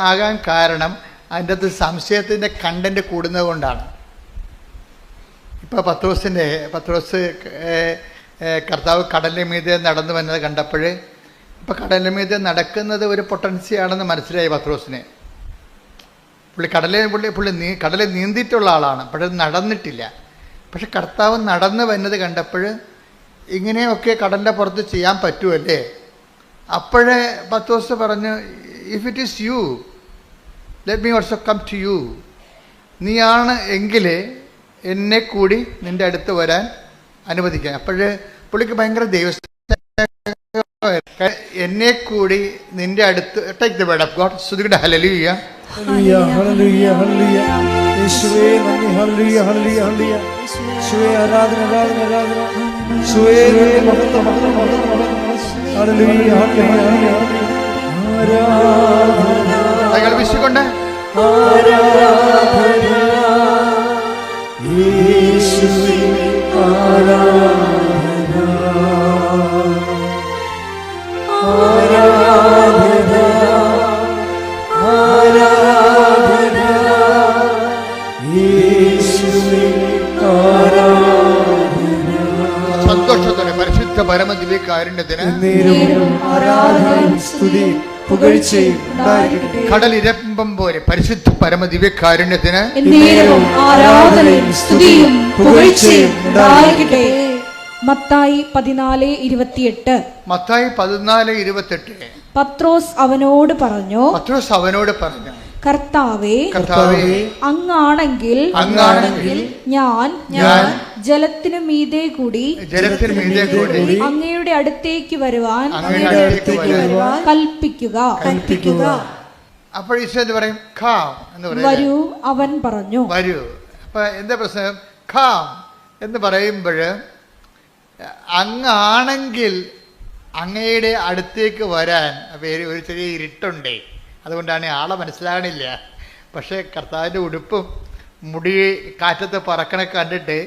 ആകാൻ കാരണം അതിൻ്റെ അകത്ത് സംശയത്തിൻ്റെ കണ്ടൻറ്റ് കൂടുന്നത് കൊണ്ടാണ്. ഇപ്പോൾ പത്രോസ് കർത്താവ് കടലിന് മീതെ നടന്നു വന്നത് കണ്ടപ്പോൾ, ഇപ്പോൾ കടലിന് മീതെ നടക്കുന്നത് ഒരു പൊട്ടൻസിയാണെന്ന് മനസ്സിലായി പത്രോസിന്. പുള്ളി കടലിൽ നീന്തിയിട്ടുള്ള ആളാണ്, പക്ഷെ നടന്നിട്ടില്ല. പക്ഷെ കർത്താവ് നടന്നു വന്നത് കണ്ടപ്പോൾ ഇങ്ങനെയൊക്കെ കടലിൻ്റെ പുറത്ത് ചെയ്യാൻ പറ്റുമല്ലേ? അപ്പോഴേ പത്രോസ് പറഞ്ഞു, if it is you let me also come to you. നീയാണ് എങ്കിൽ എന്നെ കൂടി നിൻ്റെ അടുത്ത് വരാൻ അനുവദിക്കാം. അപ്പോഴേ പുള്ളിക്ക് ഭയങ്കര എന്നെ കൂടി നിൻ്റെ അടുത്ത്. Take the word of God. സ്തുതിക്കട്ടെ. ഹല്ലേലൂയ. ഹല്ലേലൂയ ഹല്ലേലൂയ ഹല്ലേലൂയ. യേശുവേ നന്ദി. ഹല്ലേലൂയ ഹല്ലേലൂയ ഹല്ലേലൂയ. യേശുവേ ആരാധന ആരാധന ആരാധന. യേശുവേ മഹത്വം മഹത്വം മഹത്വം. ഹല്ലേലൂയ ഹല്ലേലൂയ ഹല്ലേലൂയ. ആരാധന. കൈകൾ വീശിക്കൊണ്ട് ആരാധന. യേശുവേ ആരാധന. ആരാധന ആരാധന. യേശുവേ ആരാധന. സന്തോഷത്തോടെ പരിശുദ്ധ പരമദിവ്യകാരുണ്യത്തിന് ആരാധനയും സ്തുതിയും പുകഴ്ചയും ഉണ്ടായിരിക്കട്ടെ. കടലിരമ്പം പോലെ പരിശുദ്ധ പരമദിവ്യകാരുണ്യത്തിന് ആരാധനയും സ്തുതിയും പുകഴ്ചയും ഉണ്ടായിരിക്കട്ടെ. മത്തായി 14:28. മത്തായി 14:28. പത്രോസ് അവനോട് പറഞ്ഞു, കർത്താവേ, അങ്ങാണെങ്കിൽ ഞാൻ ജലത്തിനു മീതെ കൂടി അങ്ങയുടെ അടുത്തേക്ക് വരുവാൻ കൽപ്പിക്കുക. അപ്പോൾ ഈശോ എന്ത് പറയും? ഖാം എന്ന് പറയും. വരൂ അവൻ പറഞ്ഞു. വരൂ. അപ്പൊ എന്താ പ്രശ്നം? ഖാം എന്ന് പറയുമ്പോൾ അങ്ങാണെങ്കിൽ അങ്ങയുടെ അടുത്തേക്ക് വരാൻ ഒരു ചെറിയ ഇരുട്ടുണ്ടേ, അതുകൊണ്ടാണ് ആളെ മനസ്സിലാകണില്ല. പക്ഷേ കർത്താവിൻ്റെ ഉടുപ്പും മുടി കാറ്റത്ത് പറക്കണ കണ്ടിട്ട്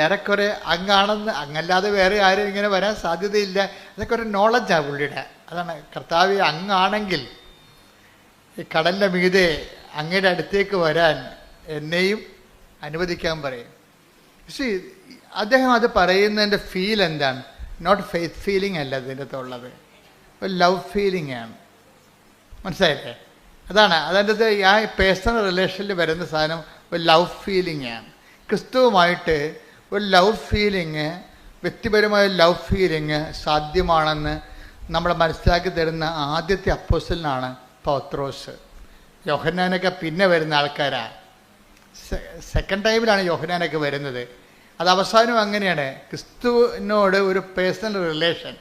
ഏറെക്കുറെ അങ്ങാണെന്ന്, അങ്ങല്ലാതെ വേറെ ആരും ഇങ്ങനെ വരാൻ സാധ്യതയില്ല. അതൊക്കെ ഒരു നോളജാണ് പുള്ളിയുടെ. അതാണ് കർത്താവ് അങ്ങാണെങ്കിൽ ഈ കടലിൻ്റെ മീതെ അങ്ങയുടെ അടുത്തേക്ക് വരാൻ എന്നെയും അനുവദിക്കാൻ പറയും. പക്ഷേ അദ്ദേഹം അത് പറയുന്നതിൻ്റെ ഫീൽ എന്താണ്? നോട്ട് ഫെയ്ത്ത് ഫീലിംഗ് അല്ല അതിൻ്റെ അകത്തുള്ളത്, ഒരു ലവ് ഫീലിംഗ് ആണ്. മനസ്സിലായില്ലേ? അതാണ് അതിൻ്റെ ആ പേഴ്സണൽ റിലേഷനിൽ വരുന്ന സാധനം ഒരു ലവ് ഫീലിംഗ് ആണ്. ക്രിസ്തുവുമായിട്ട് ഒരു ലവ് ഫീലിംഗ്, വ്യക്തിപരമായ ലവ് ഫീലിംഗ് സാധ്യമാണെന്ന് നമ്മൾ മനസ്സിലാക്കി തരുന്ന ആദ്യത്തെ അപ്പോസ്തലനാണ് പത്രോസ്. യോഹന്നാനൊക്കെ പിന്നെ വരുന്ന ആൾക്കാരാണ്. സെക്കൻഡ് ടൈമിലാണ് യോഹന്നാനൊക്കെ വരുന്നത്. അത് അവസാനം അങ്ങനെയാണ്. ക്രിസ്തുവിനോട് ഒരു പേഴ്സണൽ റിലേഷൻ,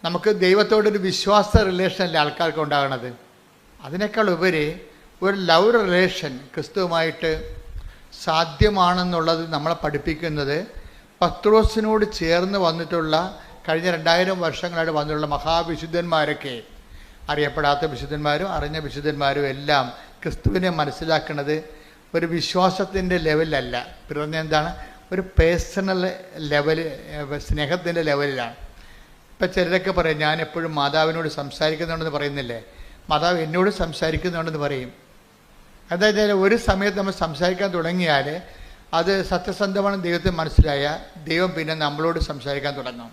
നമുക്ക് ദൈവത്തോടൊരു വിശ്വാസ റിലേഷനല്ലേ ആൾക്കാർക്ക് ഉണ്ടാകണത്. അതിനേക്കാൾ ഉപരി ഒരു ലവ് റിലേഷൻ ക്രിസ്തുവുമായിട്ട് സാധ്യമാണെന്നുള്ളത് നമ്മളെ പഠിപ്പിക്കുന്നത് പത്രോസിനോട് ചേർന്ന് വന്നിട്ടുള്ള കഴിഞ്ഞ 2000 വർഷങ്ങളായിട്ട് വന്നിട്ടുള്ള മഹാവിശുദ്ധന്മാരൊക്കെ, അറിയപ്പെടാത്ത വിശുദ്ധന്മാരും അറിഞ്ഞ വിശുദ്ധന്മാരും എല്ലാം ക്രിസ്തുവിനെ മനസ്സിലാക്കുന്നത് ഒരു വിശ്വാസത്തിൻ്റെ ലെവലല്ല. പിന്നെ എന്താണ്? ഒരു പേഴ്സണൽ ലെവൽ, സ്നേഹത്തിൻ്റെ ലെവലിലാണ്. ഇപ്പം ചിലരൊക്കെ പറയും ഞാൻ എപ്പോഴും മാതാവിനോട് സംസാരിക്കുന്നുണ്ടെന്ന് പറയുന്നില്ലേ, മാതാവ് എന്നോട് സംസാരിക്കുന്നുണ്ടെന്ന് പറയും. അതായത് ഒരു സമയത്ത് നമ്മൾ സംസാരിക്കാൻ തുടങ്ങിയാൽ അത് സത്യസന്ധമാണ് ദൈവത്തിന് മനസ്സിലായ ദൈവം പിന്നെ നമ്മളോട് സംസാരിക്കാൻ തുടങ്ങും.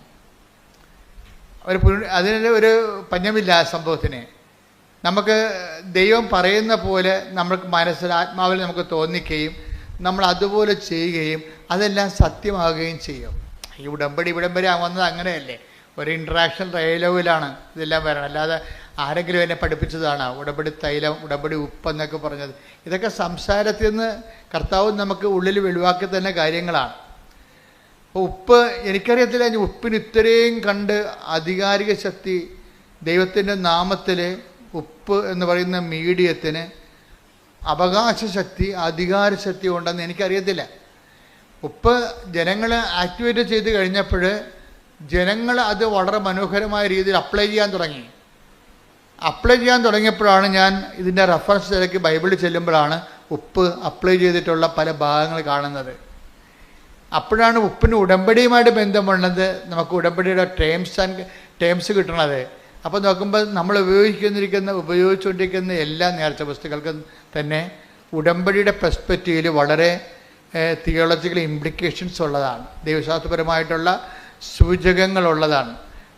അതിന് ഒരു പഞ്ഞമില്ല ആ സംഭവത്തിന്. നമുക്ക് ദൈവം പറയുന്ന പോലെ നമുക്ക് മനസ്സിൽ ആത്മാവിൽ നമുക്ക് തോന്നിക്കുകയും നമ്മൾ അതുപോലെ ചെയ്യുകയും അതെല്ലാം സത്യമാകുകയും ചെയ്യും. ഈ ഉടമ്പടി ഇവിടം വരെ വന്നത് അങ്ങനെയല്ലേ, ഒരു ഇൻട്രാക്ഷൻ ഡയലോഗിലാണ് ഇതെല്ലാം വരണം. അല്ലാതെ ആരെങ്കിലും എന്നെ പഠിപ്പിച്ചതാണ് ഉടമ്പടി തൈലം, ഉടമ്പടി ഉപ്പെന്നൊക്കെ പറഞ്ഞത്. ഇതൊക്കെ സംസാരത്തിൽ നിന്ന് കർത്താവ് നമുക്ക് ഉള്ളിൽ വെളിവാക്കി തന്നെ കാര്യങ്ങളാണ്. അപ്പോൾ ഉപ്പ് എനിക്കറിയത്തില്ല, ഉപ്പിന് ഇത്രയും കണ്ട് ആധികാരിക ശക്തി ദൈവത്തിൻ്റെ നാമത്തിൽ ഉപ്പ് എന്ന് പറയുന്ന മീഡിയത്തിന് അവകാശ ശക്തി, അധികാര ശക്തി ഉണ്ടെന്ന് എനിക്കറിയത്തില്ല. ഉപ്പ് ജനങ്ങൾ ആക്ടിവേറ്റ് ചെയ്ത് കഴിഞ്ഞപ്പോൾ ജനങ്ങൾ അത് വളരെ മനോഹരമായ രീതിയിൽ അപ്ലൈ ചെയ്യാൻ തുടങ്ങിയപ്പോഴാണ് ഞാൻ ഇതിൻ്റെ റെഫറൻസ് തിരക്ക് ബൈബിളിൽ ചെല്ലുമ്പോഴാണ് ഉപ്പ് അപ്ലൈ ചെയ്തിട്ടുള്ള പല ഭാഗങ്ങൾ കാണുന്നത്. അപ്പോഴാണ് ഉപ്പിന് ഉടമ്പടിയുമായിട്ട് ബന്ധമുള്ളത് നമുക്ക് ഉടമ്പടിയുടെ ടേംസ് കിട്ടണത്. അപ്പോൾ നോക്കുമ്പോൾ നമ്മൾ ഉപയോഗിച്ചുകൊണ്ടിരിക്കുന്ന എല്ലാ നേർച്ച വസ്തുക്കൾക്കും തന്നെ ഉടമ്പടിയുടെ പെർസ്പെക്റ്റീവിൽ വളരെ തിയോളജിക്കൽ ഇംപ്ലിക്കേഷൻസ് ഉള്ളതാണ്, ദൈവശാസ്ത്രപരമായിട്ടുള്ള സൂചകങ്ങളുള്ളതാണ്.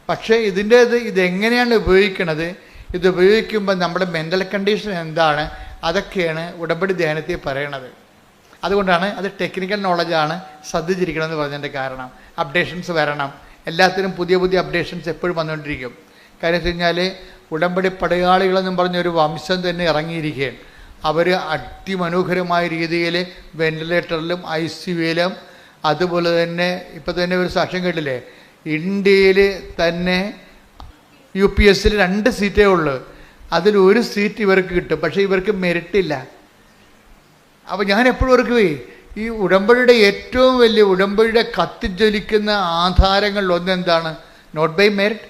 പക്ഷേ ഇതെങ്ങനെയാണ് ഉപയോഗിക്കുന്നത്, ഇത് ഉപയോഗിക്കുമ്പോൾ നമ്മുടെ മെൻ്റൽ കണ്ടീഷൻ എന്താണ്, അതൊക്കെയാണ് ഉടമ്പടി ധ്യാനത്തിൽ പറയണത്. അതുകൊണ്ടാണ് അത് ടെക്നിക്കൽ നോളജാണ്, ശ്രദ്ധിച്ചിരിക്കണമെന്ന് പറഞ്ഞതിൻ്റെ കാരണം. അപ്ഡേഷൻസ് വരണം, എല്ലാത്തിനും പുതിയ പുതിയ അപ്ഡേഷൻസ് എപ്പോഴും വന്നുകൊണ്ടിരിക്കും. കാര്യം വെച്ച് കഴിഞ്ഞാൽ ഉടമ്പടി പടയാളികളെന്നും പറഞ്ഞൊരു വംശം തന്നെ ഇറങ്ങിയിരിക്കുകയാണ്. അവർ അതിമനോഹരമായ രീതിയിൽ വെന്റിലേറ്ററിലും ICUവിലും അതുപോലെ തന്നെ ഇപ്പം തന്നെ ഒരു സാക്ഷ്യം കേട്ടില്ലേ, ഇന്ത്യയിൽ തന്നെ UPSൽ 2 സീറ്റേ ഉള്ളൂ, അതിലൊരു സീറ്റ് ഇവർക്ക് കിട്ടും. പക്ഷേ ഇവർക്ക് മെറിറ്റില്ല. അപ്പോൾ ഞാൻ എപ്പോഴും ഓർക്കുകയെ ഈ ഉടമ്പടിയുടെ ഏറ്റവും വലിയ ഉടമ്പടിയുടെ കത്തിജ്വലിക്കുന്ന ആധാരങ്ങളിൽ ഒന്നെന്താണ്? Not by merit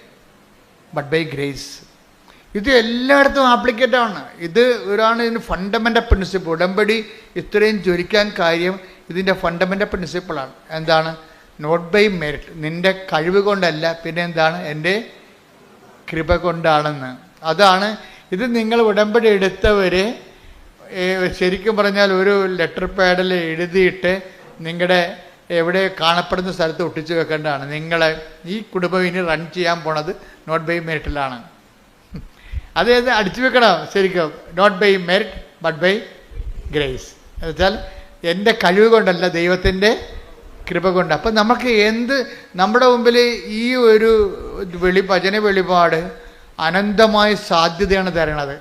but by grace. ഇത് എല്ലായിടത്തും ആപ്ലിക്കേറ്റാണ്. ഇതിന് ഫണ്ടമെൻ്റൽ പ്രിൻസിപ്പിൾ. ഉടമ്പടി ഇത്രയും ജ്വലിക്കാൻ കാര്യം ഇതിൻ്റെ ഫണ്ടമെൻ്റൽ പ്രിൻസിപ്പിളാണ്. എന്താണ്? നോട്ട് ബൈ മെറിറ്റ്, നിൻ്റെ കഴിവ് കൊണ്ടല്ല, പിന്നെ എന്താണ്? എൻ്റെ കൃപ കൊണ്ടാണെന്ന്. അതാണ് ഇത്. നിങ്ങൾ ഉടമ്പടി എടുത്തവർ ശരിക്കും പറഞ്ഞാൽ ഒരു ലെറ്റർ പാഡിൽ എഴുതിയിട്ട് നിങ്ങളുടെ എവിടെ കാണപ്പെടുന്ന സ്ഥലത്ത് ഒട്ടിച്ച് വെക്കേണ്ടതാണ്. നിങ്ങളെ ഈ കുടുംബം ഇനി റൺ ചെയ്യാൻ പോണത് നോട്ട് ബൈ മെറിറ്റിലാണ്. അതായത് അടിച്ചു വെക്കണം ശരിക്കും, not by merit but by grace. എന്നുവെച്ചാൽ എൻ്റെ കഴിവ് കൊണ്ടല്ല, ദൈവത്തിൻ്റെ കൃപ കൊണ്ട്. അപ്പം നമുക്ക് നമ്മുടെ മുമ്പിൽ ഈ ഒരു വചന വെളിപാട് അനന്തമായ സാധ്യതയാണ് തരണത്.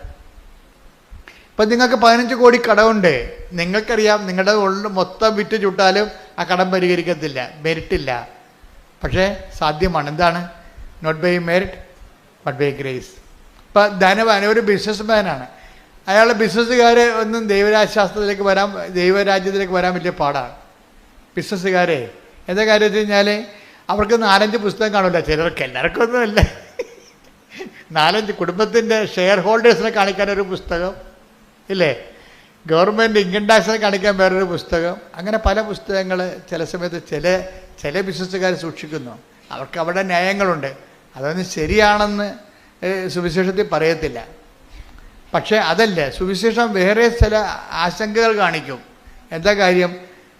ഇപ്പം നിങ്ങൾക്ക് 15 കോടി കടമുണ്ട്, നിങ്ങൾക്കറിയാം നിങ്ങളുടെ ഉള്ളിൽ മൊത്തം വിറ്റ് ചുട്ടാലും ആ കടം പരിഹരിക്കത്തില്ല, മെറിറ്റില്ല. പക്ഷേ സാധ്യമാണ്. എന്താണ്? Not by merit but by grace. ഇപ്പം ധനവാൻ ഒരു ബിസിനസ്മാനാണ്, അയാളുടെ ബിസിനസ്സുകാർ ഒന്നും ദൈവരാജ്യത്തിലേക്ക് വരാൻ വലിയ പാടാണ്. ബിസിനസ്സുകാരെ എന്താ കാര്യം വെച്ച് കഴിഞ്ഞാൽ അവർക്ക് 4-5 പുസ്തകം കാണില്ല. ചിലർക്ക്, എല്ലാവർക്കും ഒന്നുമല്ല, 4-5 കുടുംബത്തിൻ്റെ ഷെയർ ഹോൾഡേഴ്സിനെ കാണിക്കാനൊരു പുസ്തകം ഇല്ലേ, ഗവൺമെൻറ് ഇൻകം ടാക്സിനെ കാണിക്കാൻ വേറൊരു പുസ്തകം, അങ്ങനെ പല പുസ്തകങ്ങൾ ചില സമയത്ത് ചില ബിസിനസ്സുകാർ സൂക്ഷിക്കുന്നു. അവർക്ക് അവിടെ ന്യായങ്ങളുണ്ട്, അതൊന്നും ശരിയാണെന്ന് സുവിശേഷത്തിൽ പറയത്തില്ല. പക്ഷേ അതല്ല, സുവിശേഷം വേറെ ചില ആശങ്കകൾ കാണിക്കും. എന്താ കാര്യം?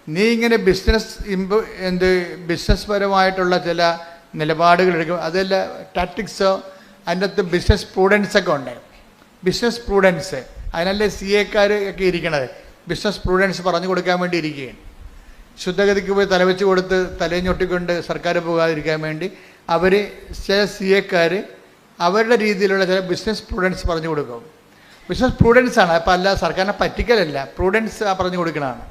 നീ ഇങ്ങനെ ബിസിനസ് പരമായിട്ടുള്ള ചില നിലപാടുകൾ എടുക്കും, അതല്ല ടാക്ടിക്സോ, അതിൻ്റെ അകത്ത് ബിസിനസ് പ്രൂഡൻസൊക്കെ ഉണ്ട്. ബിസിനസ് പ്രൂഡൻസ്, അതിനല്ലേ CA ഒക്കെ ഇരിക്കണത്. ബിസിനസ് പ്രൂഡൻസ് പറഞ്ഞു കൊടുക്കാൻ വേണ്ടി ഇരിക്കുകയാണ്. ശുദ്ധഗതിക്ക് പോയി തലവെച്ച് കൊടുത്ത് തലഞ്ഞൊട്ടിക്കൊണ്ട് സർക്കാർ പോകാതിരിക്കാൻ വേണ്ടി അവർ ചില CA അവരുടെ രീതിയിലുള്ള ചില ബിസിനസ് പ്രൂഡൻസ് പറഞ്ഞു കൊടുക്കും. ബിസിനസ് പ്രൂഡൻസാണ്. അപ്പം അല്ല സർക്കാരിനെ പറ്റിക്കലല്ല, പ്രൂഡൻസ് പറഞ്ഞു കൊടുക്കണതാണ്.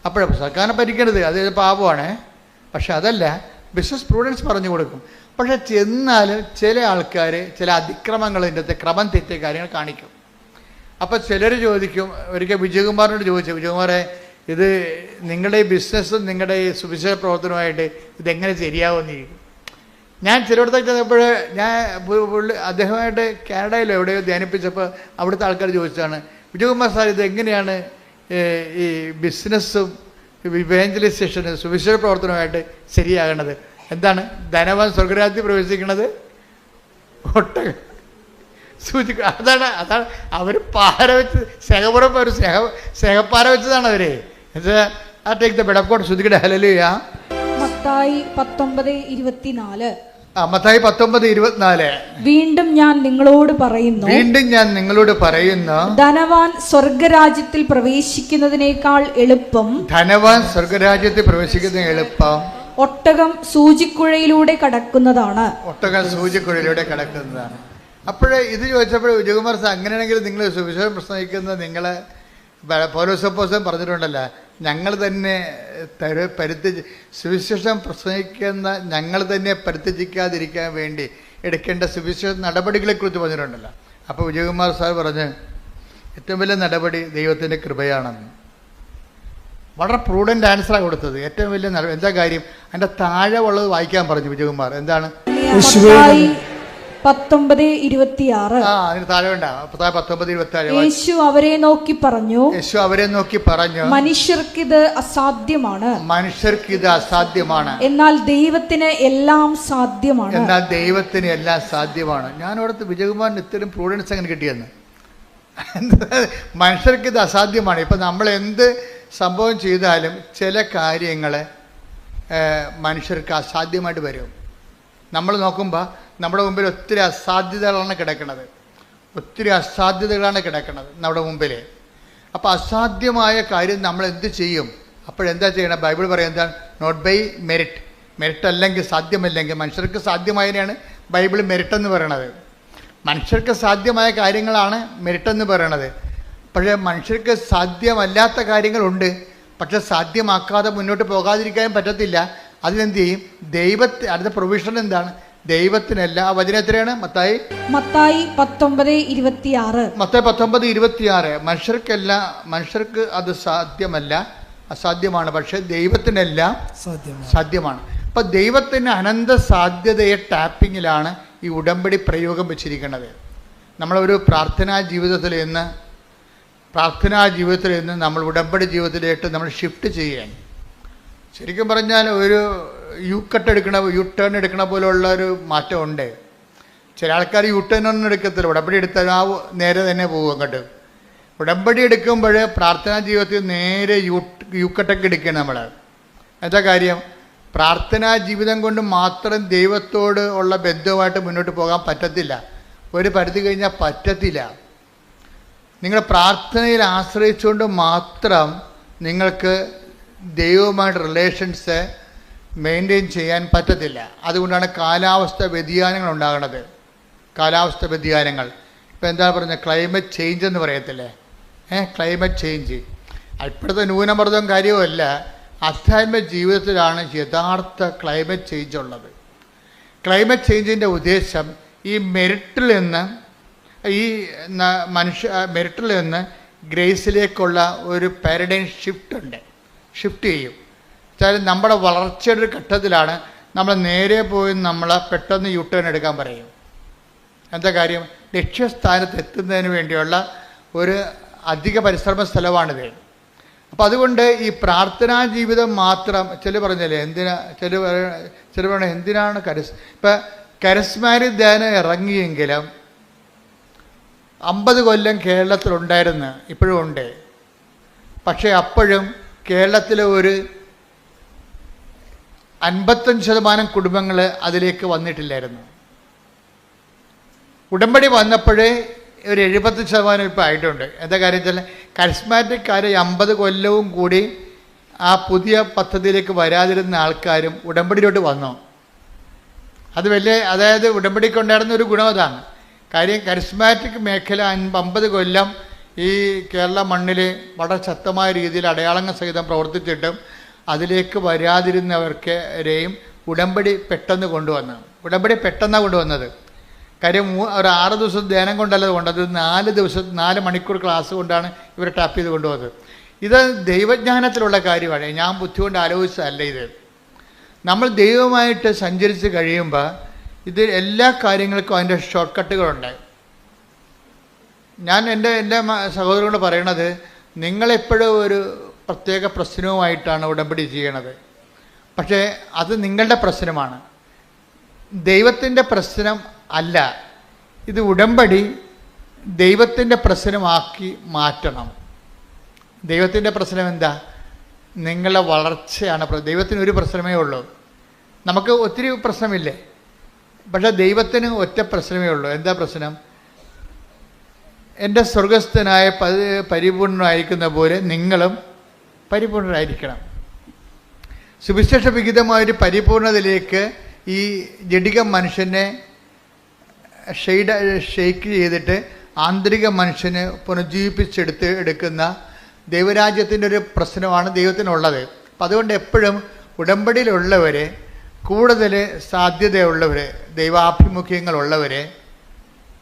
അപ്പോഴും സർക്കാരിനെ പറ്റിക്കരുത്, അത് പാപമാണ്. പക്ഷെ അതല്ല, ബിസിനസ് പ്രൂഡൻസ് പറഞ്ഞു കൊടുക്കും. പക്ഷെ ചെന്നാലും ചില ആൾക്കാർ ചില അതിക്രമങ്ങളിൻ്റെ അകത്ത് ക്രമം തെറ്റിയ കാര്യങ്ങൾ കാണിക്കും. അപ്പോൾ ചിലർ ചോദിക്കും, ഒരിക്കൽ വിജയകുമാറിനോട് ചോദിച്ചു, വിജയകുമാറെ ഇത് നിങ്ങളുടെ ഈ ബിസിനസ്സും നിങ്ങളുടെ ഈ സുവിശേഷ പ്രവർത്തനവുമായിട്ട് ഇതെങ്ങനെ ശരിയാവുമെന്ന് ചോദിക്കും. ഞാൻ ചിലയിടത്തൊക്കെ ചെന്നപ്പോൾ അദ്ദേഹമായിട്ട് കാനഡയിലോ എവിടെയോ ധ്യാനിപ്പിച്ചപ്പോൾ അവിടുത്തെ ആൾക്കാർ ചോദിച്ചതാണ്, വിജയകുമാർ സാർ ഇതെങ്ങനെയാണ് ഈ ബിസിനസ്സും ഇവാഞ്ചലൈസേഷന് സുവിശേഷ പ്രവർത്തനമായിട്ട് ശരിയാകേണ്ടത് എന്താണ്? ധനവാൻ സ്വർഗരാജ്യത്തിൽ പ്രവേശിക്കുന്നത് ഒട്ടകം സൂചിക്ക. അതാണ് അവർ പാര വെച്ച് സ്നേഹപൂർവ്വം ഒരു സ്നേഹപ്പാര വെച്ചതാണ് അവര്. Take the bed of God. ശ്രുതിക്കട്ടെ ഹല്ലേലൂയ. മത്തായി 19:24. മത്തായി 19:24. വീണ്ടും ഞാൻ നിങ്ങളോട് പറയുന്നു, ധനവാൻ സ്വർഗരാജ്യത്തിൽ പ്രവേശിക്കുന്നതിനേക്കാൾ എളുപ്പം ഒട്ടകം സൂചിക്കുഴയിലൂടെ കടക്കുന്നതാണ്. അപ്പോഴേ ഇത് ചോദിച്ചപ്പോൾ വിജയകുമാർ സാർ, അങ്ങനെയാണെങ്കിൽ നിങ്ങൾ സുവിശേഷം പ്രസംഗിക്കുന്ന നിങ്ങളെ പൗലോസപ്പോസ്തലൻ പറഞ്ഞിട്ടുണ്ടല്ലോ, ഞങ്ങൾ തന്നെ സുവിശേഷം പ്രസംഗിക്കുന്ന ഞങ്ങൾ തന്നെ പരിത്യജിക്കാതിരിക്കാൻ വേണ്ടി എടുക്കേണ്ട സുവിശേഷ നടപടികളെക്കുറിച്ച് പറഞ്ഞിട്ടുണ്ടല്ലോ. അപ്പോൾ വിജയകുമാർ സാർ പറഞ്ഞ് ഏറ്റവും വലിയ നടപടി ദൈവത്തിൻ്റെ കൃപയാണെന്ന്. വളരെ പ്രൂഡൻ്റ് ആൻസറാണ് കൊടുത്തത്. ഏറ്റവും വലിയ എന്താ കാര്യം? അതിൻ്റെ താഴെ ഉള്ളത് വായിക്കാൻ പറഞ്ഞു വിജയകുമാർ. എന്താണ്? 19:26. അതിന് താഴെ ഉണ്ടാകും. 19:26. യേശു അവരെ നോക്കി പറഞ്ഞു, മനുഷ്യർക്കിത് അസാധ്യമാണ്, എന്നാൽ ദൈവത്തിന് എല്ലാം സാധ്യമാണ്. ഞാൻ ഓർത്ത് വിജയകുമാറിന് ഇത്രയും പ്രൂഡൻസ് എങ്ങനെ കിട്ടിയെന്ന്. മനുഷ്യർക്കിത് അസാധ്യമാണ്. ഇപ്പം നമ്മൾ എന്ത് സംഭവം ചെയ്താലും ചില കാര്യങ്ങൾ മനുഷ്യർക്ക് അസാധ്യമായിട്ട് വരും. നമ്മൾ നോക്കുമ്പോൾ നമ്മുടെ മുമ്പിൽ ഒത്തിരി അസാധ്യതകളാണ് കിടക്കുന്നത് നമ്മുടെ മുമ്പിൽ. അപ്പോൾ അസാധ്യമായ കാര്യം നമ്മൾ എന്ത് ചെയ്യും? അപ്പോഴെന്താ ചെയ്യണം? ബൈബിൾ പറയും എന്താണ്? നോട്ട് ബൈ മെറിറ്റ് അല്ലെങ്കിൽ സാധ്യമല്ലെങ്കിൽ. മനുഷ്യർക്ക് സാധ്യമായതിനെയാണ് ബൈബിൾ മെറിറ്റ് എന്ന് പറയണത്. മനുഷ്യർക്ക് സാധ്യമായ കാര്യങ്ങളാണ് മെറിറ്റ് എന്ന് പറയണത്. പക്ഷേ മനുഷ്യർക്ക് സാധ്യമല്ലാത്ത കാര്യങ്ങളുണ്ട്. പക്ഷെ സാധ്യമാക്കാതെ മുന്നോട്ട് പോകാതിരിക്കാൻ പറ്റത്തില്ല. അതിനെന്ത് ചെയ്യും? അടുത്ത പ്രൊവിഷൻ എന്താണ്? ദൈവത്തിനല്ല. ആ വചനം എത്രയാണ്? മത്തായി 19:26. മനുഷ്യർക്ക് അത് അസാധ്യമാണ്. പക്ഷെ ദൈവത്തിനെല്ലാം സാധ്യമാണ്. അപ്പൊ ദൈവത്തിന് അനന്ത സാധ്യതയെ ടാപ്പിങ്ങിലാണ് ഈ ഉടമ്പടി പ്രയോഗം വെച്ചിരിക്കുന്നത്. നമ്മളൊരു പ്രാർത്ഥനാ ജീവിതത്തിൽ നിന്ന് നമ്മൾ ഉടമ്പടി ജീവിതത്തിലേക്ക് നമ്മൾ ഷിഫ്റ്റ് ചെയ്യാൻ, ശരിക്കും പറഞ്ഞാൽ ഒരു യു ടേൺ എടുക്കണ പോലുള്ള ഒരു മാറ്റമുണ്ട്. ചില ആൾക്കാർ യു ടേൺ ഒന്നും എടുക്കത്തില്ല. ഉടമ്പടി എടുത്താൽ നേരെ തന്നെ പോകും അങ്ങോട്ട്. ഉടമ്പടി എടുക്കുമ്പോൾ പ്രാർത്ഥനാ ജീവിതത്തിൽ നേരെ യു കട്ടൊക്കെ എടുക്കണം നമ്മൾ. എന്താ കാര്യം? പ്രാർത്ഥനാ ജീവിതം കൊണ്ട് മാത്രം ദൈവത്തോട് ഉള്ള ബന്ധവുമായിട്ട് മുന്നോട്ട് പോകാൻ പറ്റത്തില്ല. ഒരു പരിധി കഴിഞ്ഞാൽ പറ്റത്തില്ല. നിങ്ങൾ പ്രാർത്ഥനയിൽ ആശ്രയിച്ചുകൊണ്ട് മാത്രം നിങ്ങൾക്ക് ദൈവവുമായിട്ട് റിലേഷൻസ് മെയിൻറ്റെയിൻ ചെയ്യാൻ പറ്റത്തില്ല. അതുകൊണ്ടാണ് കാലാവസ്ഥ വ്യതിയാനങ്ങൾ ഉണ്ടാകുന്നത്. ഇപ്പം എന്താ പറഞ്ഞത്? ക്ലൈമറ്റ് ചേഞ്ച് എന്ന് പറയത്തില്ലേ? ക്ലൈമറ്റ് ചേഞ്ച് ഇപ്പോഴത്തെ ന്യൂനമർദ്ദം കാര്യവുമല്ല. ആധ്യാത്മിക ജീവിതത്തിലാണ് യഥാർത്ഥ ക്ലൈമറ്റ് ചേഞ്ച് ഉള്ളത്. ക്ലൈമറ്റ് ചേഞ്ചിൻ്റെ ഉദ്ദേശം ഈ മെറിറ്റിൽ നിന്ന് ഗ്രേസിലേക്കുള്ള ഒരു പാരഡൈം ഷിഫ്റ്റ് ചെയ്യും. വെച്ചാൽ നമ്മുടെ വളർച്ചയുടെ ഒരു ഘട്ടത്തിലാണ് നമ്മൾ നേരെ പോയി നമ്മളെ പെട്ടെന്ന് യു ടേൺ എടുക്കാൻ പറയും. എന്താ കാര്യം? ലക്ഷ്യസ്ഥാനത്ത് എത്തുന്നതിന് വേണ്ടിയുള്ള ഒരു അധിക പരിശ്രമ സ്ഥലമാണിത്. അപ്പം അതുകൊണ്ട് ഈ പ്രാർത്ഥനാ ജീവിതം മാത്രം ചില പറഞ്ഞല്ലേ എന്തിനാണ് ഇപ്പം കരസ്മാരിക് ധ്യാനം ഇറങ്ങിയെങ്കിലും 50 കൊല്ലം കേരളത്തിലുണ്ടായിരുന്നു, ഇപ്പോഴും ഉണ്ട്. പക്ഷേ അപ്പോഴും കേരളത്തിലെ ഒരു 55% കുടുംബങ്ങൾ അതിലേക്ക് വന്നിട്ടില്ലായിരുന്നു. ഉടമ്പടി വന്നപ്പോഴേ ഒരു 75% ഇപ്പോൾ ആയിട്ടുണ്ട്. എന്താ കാര്യം വെച്ചാൽ കരിസ്മാറ്റിക്കാർ 50 കൊല്ലവും കൂടി ആ പുതിയ പദ്ധതിയിലേക്ക് വരാതിരുന്ന ആൾക്കാരും ഉടമ്പടിയിലോട്ട് വന്നു. അതായത് ഉടമ്പടിക്കുണ്ടായിരുന്ന ഒരു ഗുണം അതാണ്. കാര്യം കരിസ്മാറ്റിക് മേഖല 50 കൊല്ലം ഈ കേരള മണ്ണിൽ വളരെ ശക്തമായ രീതിയിൽ അടയാളങ്ങൾ സഹിതം പ്രവർത്തിച്ചിട്ടും അതിലേക്ക് വരാതിരുന്നവർക്കെയും ഉടമ്പടി പെട്ടെന്ന് കൊണ്ടുവന്നത്. കാര്യം ഒരു 6 ദിവസം ധ്യാനം കൊണ്ടല്ല കൊണ്ടത്, 4 മണിക്കൂർ ക്ലാസ് കൊണ്ടാണ് ഇവരെ ടാപ്പ് ചെയ്ത് കൊണ്ടുപോകുന്നത്. ഇത് ദൈവജ്ഞാനത്തിലുള്ള കാര്യമാണ്. ഞാൻ ബുദ്ധി കൊണ്ട് ആലോചിച്ചതല്ല ഇത്. നമ്മൾ ദൈവമായിട്ട് സഞ്ചരിച്ച് കഴിയുമ്പോൾ ഇത് എല്ലാ കാര്യങ്ങൾക്കും അതിൻ്റെ ഷോർട്ട് കട്ടുകളുണ്ട്. ഞാൻ എൻ്റെ സഹോദരനോട് പറയണത്, നിങ്ങളെപ്പോഴും ഒരു പ്രത്യേക പ്രശ്നവുമായിട്ടാണ് ഉടമ്പടി ചെയ്യണത്. പക്ഷേ അത് നിങ്ങളുടെ പ്രശ്നമാണ്, ദൈവത്തിൻ്റെ പ്രശ്നം അല്ല. ഇത് ഉടമ്പടി ദൈവത്തിൻ്റെ പ്രശ്നമാക്കി മാറ്റണം. ദൈവത്തിൻ്റെ പ്രശ്നം എന്താ? നിങ്ങളുടെ വളർച്ചയാണ്. ദൈവത്തിന് ഒരു പ്രശ്നമേ ഉള്ളൂ. നമുക്ക് ഒത്തിരി പ്രശ്നമില്ലേ, പക്ഷേ ദൈവത്തിന് ഒറ്റ പ്രശ്നമേ ഉള്ളൂ. എന്താ പ്രശ്നം? എൻ്റെ സ്വർഗസ്ഥനായ പരിപൂർണനായിരിക്കുന്ന പോലെ നിങ്ങളും പരിപൂർണരായിരിക്കണം. സുവിശേഷ വിഹിതമായൊരു പരിപൂർണതയിലേക്ക് ഈ ജഡിക മനുഷ്യനെ ഷെയ്ക്ക് ചെയ്തിട്ട് ആന്തരിക മനുഷ്യന് പുനർജീവിപ്പിച്ചെടുക്കുന്ന ദൈവരാജ്യത്തിൻ്റെ ഒരു പ്രശ്നമാണ് ദൈവത്തിനുള്ളത്. അപ്പം അതുകൊണ്ട് എപ്പോഴും ഉടമ്പടിയിലുള്ളവരെ, കൂടുതൽ സാധ്യതയുള്ളവർ, ദൈവാഭിമുഖ്യങ്ങളുള്ളവരെ,